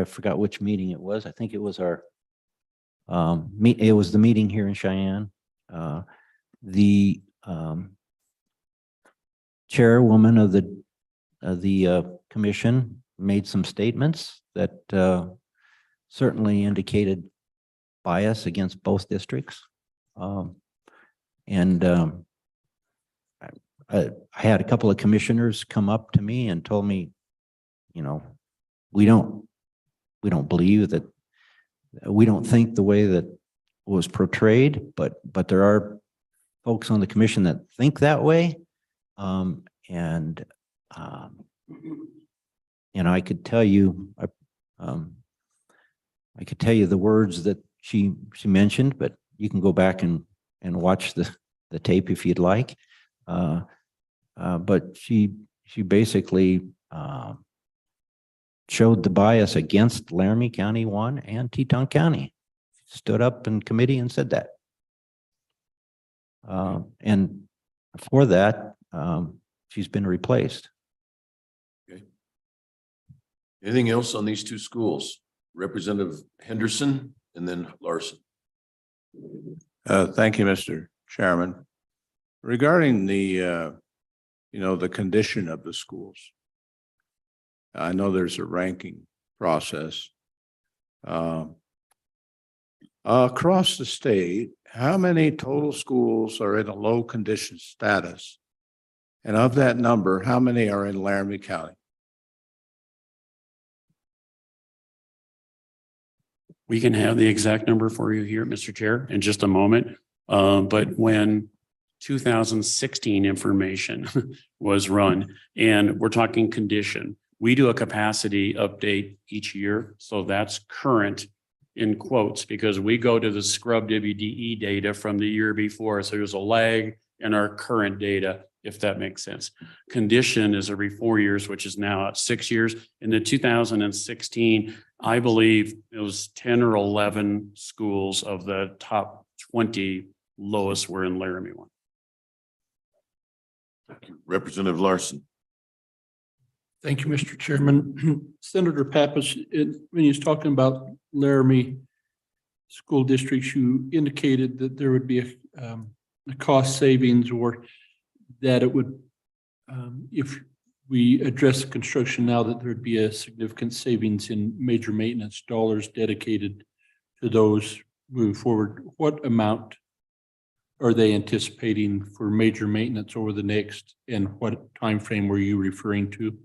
forgot which meeting it was. I think it was our it was the meeting here in Cheyenne. The chairwoman of the commission made some statements that certainly indicated bias against both districts. I had a couple of commissioners come up to me and told me, you know, we don't believe that, we don't think the way that was portrayed, but there are folks on the commission that think that way. I could tell you, I could tell you the words that she mentioned, but you can go back and watch the tape if you'd like. But she basically showed the bias against Laramie County 1 and Teton County. Stood up in committee and said that. And for that, she's been replaced. Okay. Anything else on these two schools? Representative Henderson and then Larson. Thank you, Mr. Chairman. Regarding the, the condition of the schools, I know there's a ranking process. Across the state, how many total schools are in a low condition status? And of that number, how many are in Laramie County? We can have the exact number for you here, Mr. Chair, in just a moment. But when 2016 information was run, and we're talking condition, we do a capacity update each year. So that's current in quotes, because we go to the scrub WDE data from the year before. So there's a lag in our current data. if that makes sense. Condition is every 4 years, which is now at 6 years. In the 2016, I believe it was 10 or 11 schools of the top 20 lowest were in Laramie one. Representative Larson. Thank you, Mr. Chairman. Senator Pappas, when you was talking about Laramie school districts, you indicated that there would be a cost savings, or that it would, if we address the construction now, that there'd be a significant savings in major maintenance dollars dedicated to those moving forward. What amount are they anticipating for major maintenance over the next, and what time frame were you referring to?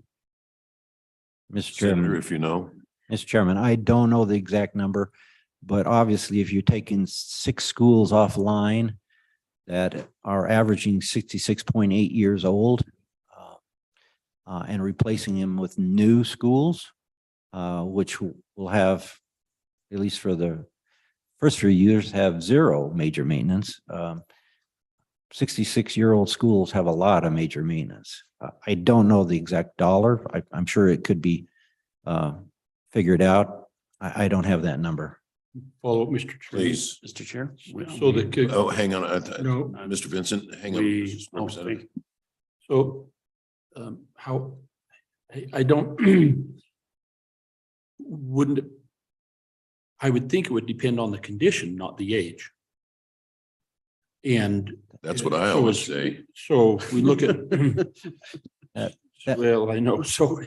Mr. Senator, Chairman, if you know. Mr. Chairman, I don't know the exact number, but obviously if you're taking 6 schools offline that are averaging 66.8 years old and replacing them with new schools, which will have, at least for the first few years, have 0 major maintenance. 66-year-old schools have a lot of major maintenance. I don't know the exact dollar. I'm sure it could be figured out. I don't have that number. Follow up, Mr. Chairman. Please. Mr. Chair. So that. Oh, hang on. No. Mr. Vincent, hang on. Representative. So, how, I don't, wouldn't, I would think it would depend on the condition, not the age. And. That's what I so always is- say. So we look at. Well, I know. So,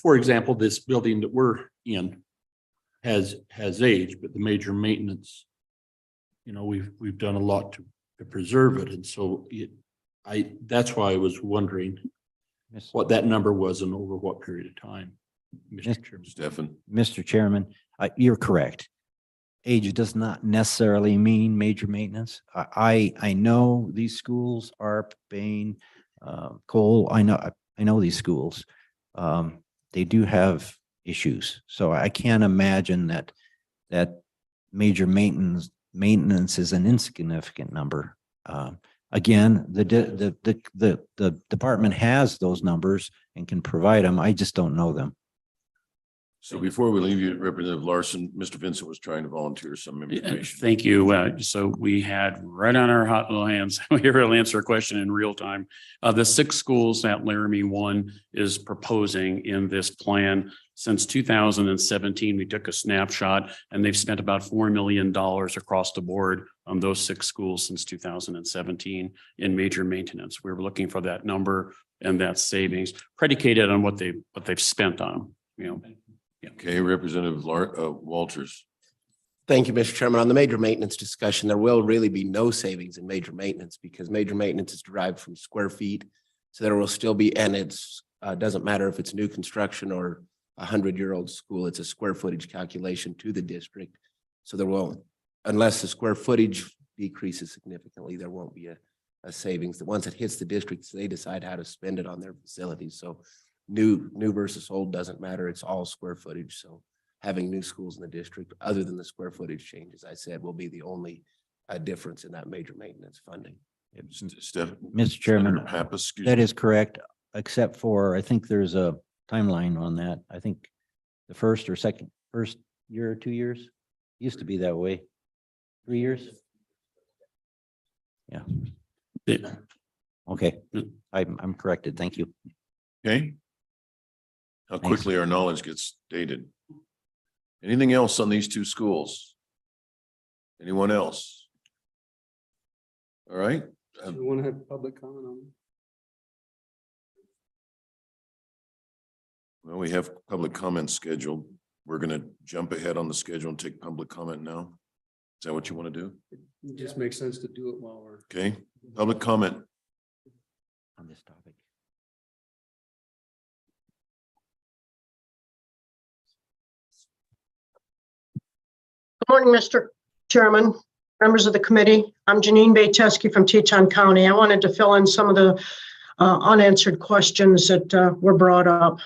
for example, this building that we're in has age, but the major maintenance, we've done a lot to preserve it. And so that's why I was wondering what that number was and over what period of time. Mr. Chairman. Stefan. Mr. Chairman, you're correct. Age does not necessarily mean major maintenance. I know these schools are paying Cole. I know these schools. They do have issues, so I can't imagine that major maintenance is an insignificant number. Again, the department has those numbers and can provide them. I just don't know them. So before we leave you, Representative Larson, Mr. Vincent was trying to volunteer some information. Thank you. So we had right on our hot little hands, we were able to answer a question in real time. The 6 schools that Laramie 1 is proposing in this plan, since 2017, we took a snapshot and they've spent about $4 million across the board on those 6 schools since 2017 in major maintenance. We were looking for that number and that savings predicated on what they've spent on, Okay, Representative Walters. Thank you, Mr. Chairman. On the major maintenance discussion, there will really be no savings in major maintenance because major maintenance is derived from square feet. So there will still be, and it's doesn't matter if it's new construction or 100-year-old school, it's a square footage calculation to the district. So there will, unless the square footage decreases significantly, there won't be a savings. The ones that hits the districts, they decide how to spend it on their facilities. So new versus old doesn't matter. It's all square footage. So having new schools in the district, other than the square footage change, as I said, will be the only difference in that major maintenance funding. Mr. Chairman, that is correct, except for, I think there's a timeline on that. I think the first year or 2 years, used to be that way. 3 years? Yeah. Okay, I'm corrected. Thank you. Okay. How quickly our knowledge gets dated. Anything else on these 2 schools? Anyone else? All right. Do you want to have public comment on it? Well, we have public comment scheduled. We're going to jump ahead on the schedule and take public comment now. Is that what you want to do? It just makes sense to do it while we're. Okay, public comment. On this topic. Good morning, Mr. Chairman, members of the committee. I'm Janine Bateski from Teton County. I wanted to fill in some of the unanswered questions that were brought up.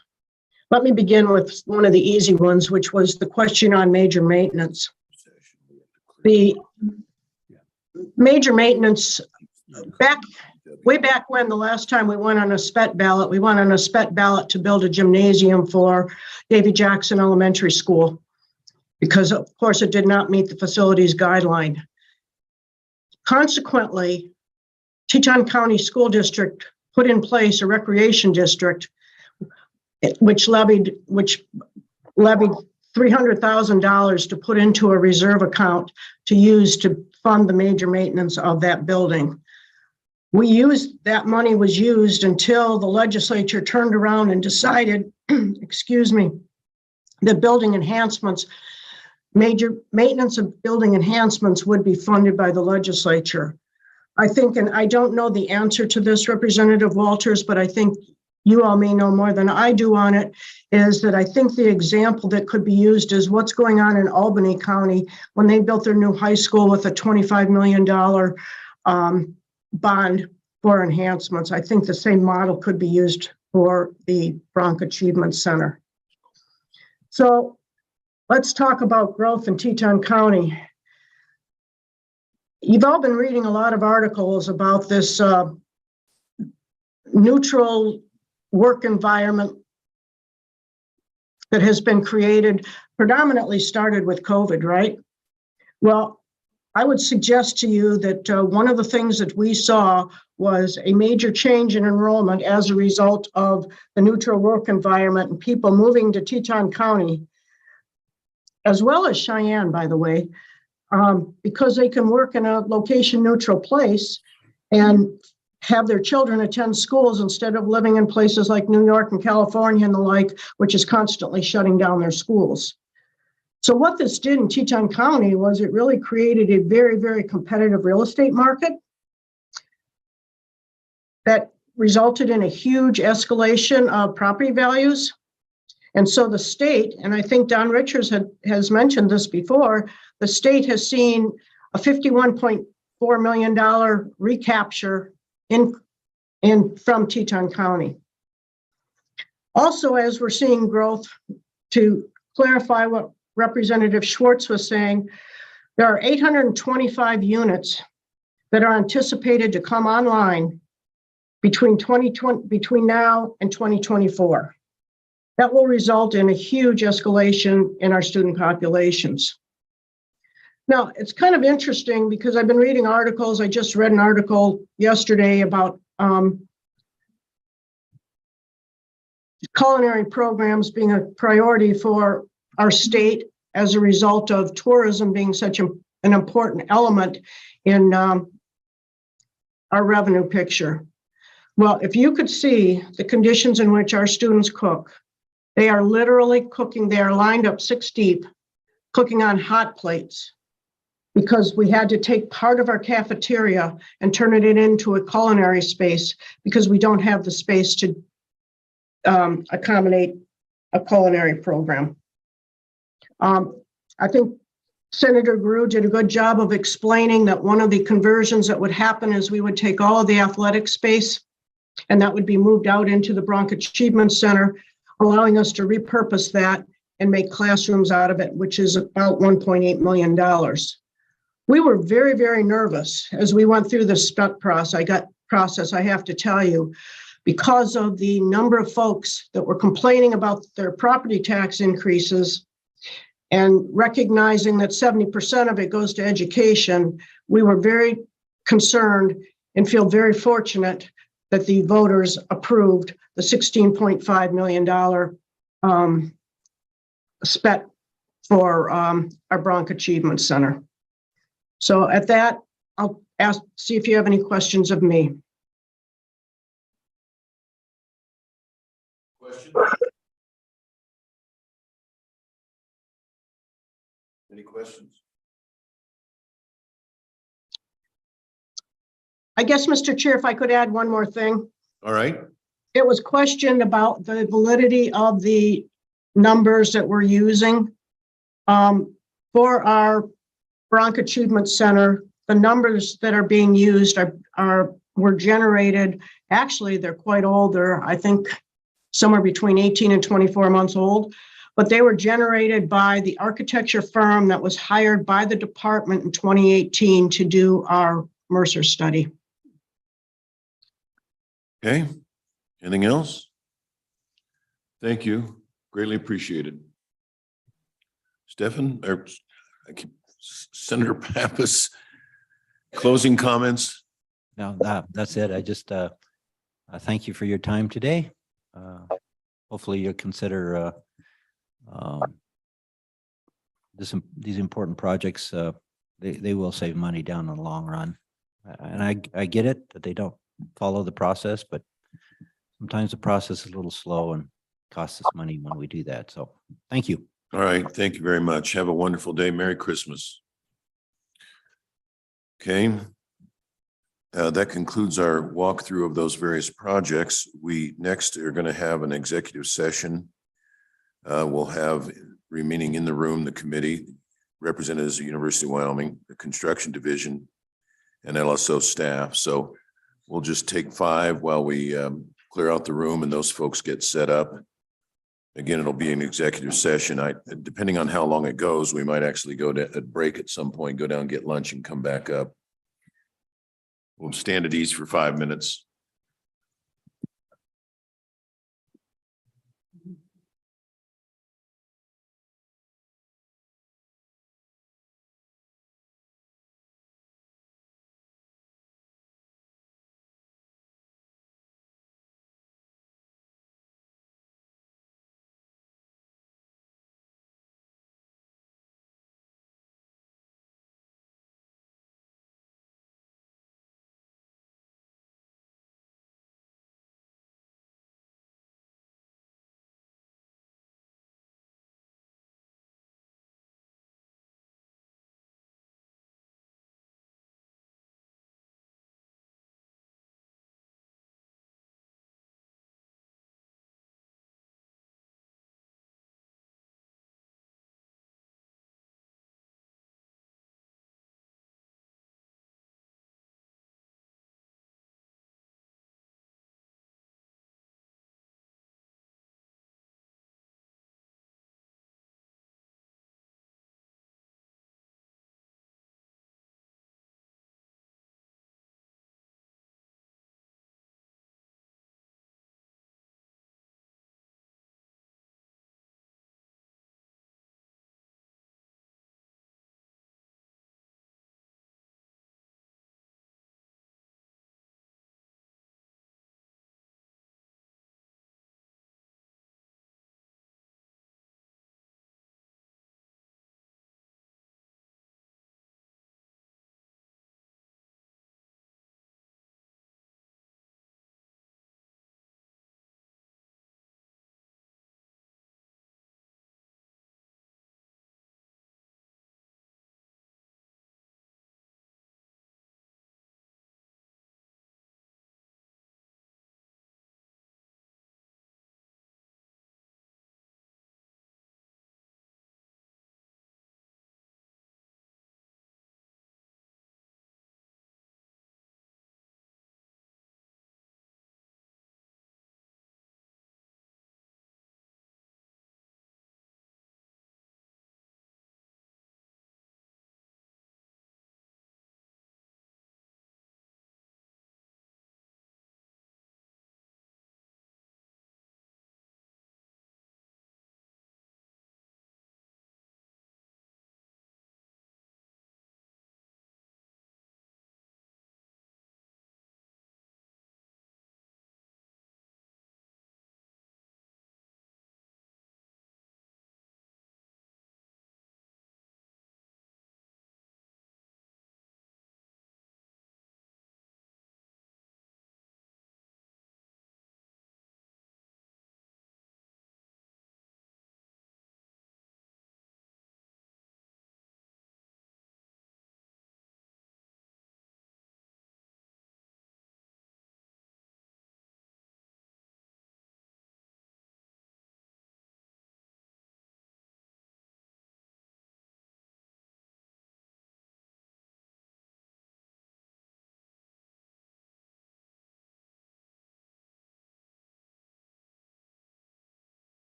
Let me begin with one of the easy ones, which was the question on major maintenance. The major maintenance, back way back when, the last time we went on a SPET ballot, we went on a SPET ballot to build a gymnasium for Davy Jackson Elementary School, because of course it did not meet the facilities guideline. Consequently, Teton County School District put in place a recreation district, which levied $300,000 to put into a reserve account to use to fund the major maintenance of that building. That money was used until the legislature turned around and decided, excuse me, that building enhancements, major maintenance of building enhancements would be funded by the legislature. I think, and I don't know the answer to this, Representative Walters, but I think you all may know more than I do on it, is that I think the example that could be used is what's going on in Albany County when they built their new high school with a $25 million bond for enhancements. I think the same model could be used for the Bronc Achievement Center. So let's talk about growth in Teton County. You've all been reading a lot of articles about this neutral work environment that has been created, predominantly started with COVID, right? Well, I would suggest to you that one of the things that we saw was a major change in enrollment as a result of the neutral work environment and people moving to Teton County, as well as Cheyenne, by the way, because they can work in a location neutral place and have their children attend schools instead of living in places like New York and California and the like, which is constantly shutting down their schools. So what this did in Teton County was it really created a very, very competitive real estate market that resulted in a huge escalation of property values. And so the state, and I think Don Richards has mentioned this before, the state has seen a $51.4 million recapture from Teton County. Also, as we're seeing growth, to clarify what Representative Schwartz was saying, there are 825 units that are anticipated to come online between now and 2024. That will result in a huge escalation in our student populations. Now, it's kind of interesting because I've been reading articles. I just read an article yesterday about culinary programs being a priority for our state as a result of tourism being such an important element in our revenue picture. Well, if you could see the conditions in which our students cook, they are literally cooking. They are lined up 6 deep, cooking on hot plates, because we had to take part of our cafeteria and turn it into a culinary space because we don't have the space to accommodate a culinary program. I think Senator Grew did a good job of explaining that one of the conversions that would happen is we would take all of the athletic space and that would be moved out into the Bronc Achievement Center, allowing us to repurpose that and make classrooms out of it, which is about $1.8 million. We were very, very nervous as we went through the SPEC process, I have to tell you, because of the number of folks that were complaining about their property tax increases and recognizing that 70% of it goes to education. We were very concerned and feel very fortunate that the voters approved the $16.5 million SPEC for our Bronc Achievement Center. So at that, I'll see if you have any questions of me. Questions? Any questions? I guess, Mr. Chair, if I could add one more thing. All right. It was questioned about the validity of the numbers that we're using for our Bronc Achievement Center. The numbers that are being used were generated. Actually, they're quite old. They're, I think, somewhere between 18 and 24 months old. But they were generated by the architecture firm that was hired by the department in 2018 to do our Mercer study. Okay, anything else? Thank you. Greatly appreciated. Stefan, or Senator Pappas, closing comments? No, that's it. I just, thank you for your time today. Hopefully you'll consider, these important projects, they will save money down in the long run. And I get it that they don't follow the process, but sometimes the process is a little slow and costs us money when we do that. So thank you. All right, thank you very much. Have a wonderful day. Merry Christmas. Okay. That concludes our walkthrough of those various projects. We next are going to have an executive session. We'll have remaining in the room, the committee, representatives of the University of Wyoming, the construction division, and LSO staff. So we'll just take 5 while we clear out the room and those folks get set up. Again, it'll be an executive session. Depending on how long it goes, we might actually go to a break at some point, go down, get lunch and come back up. We'll stand at ease for 5 minutes.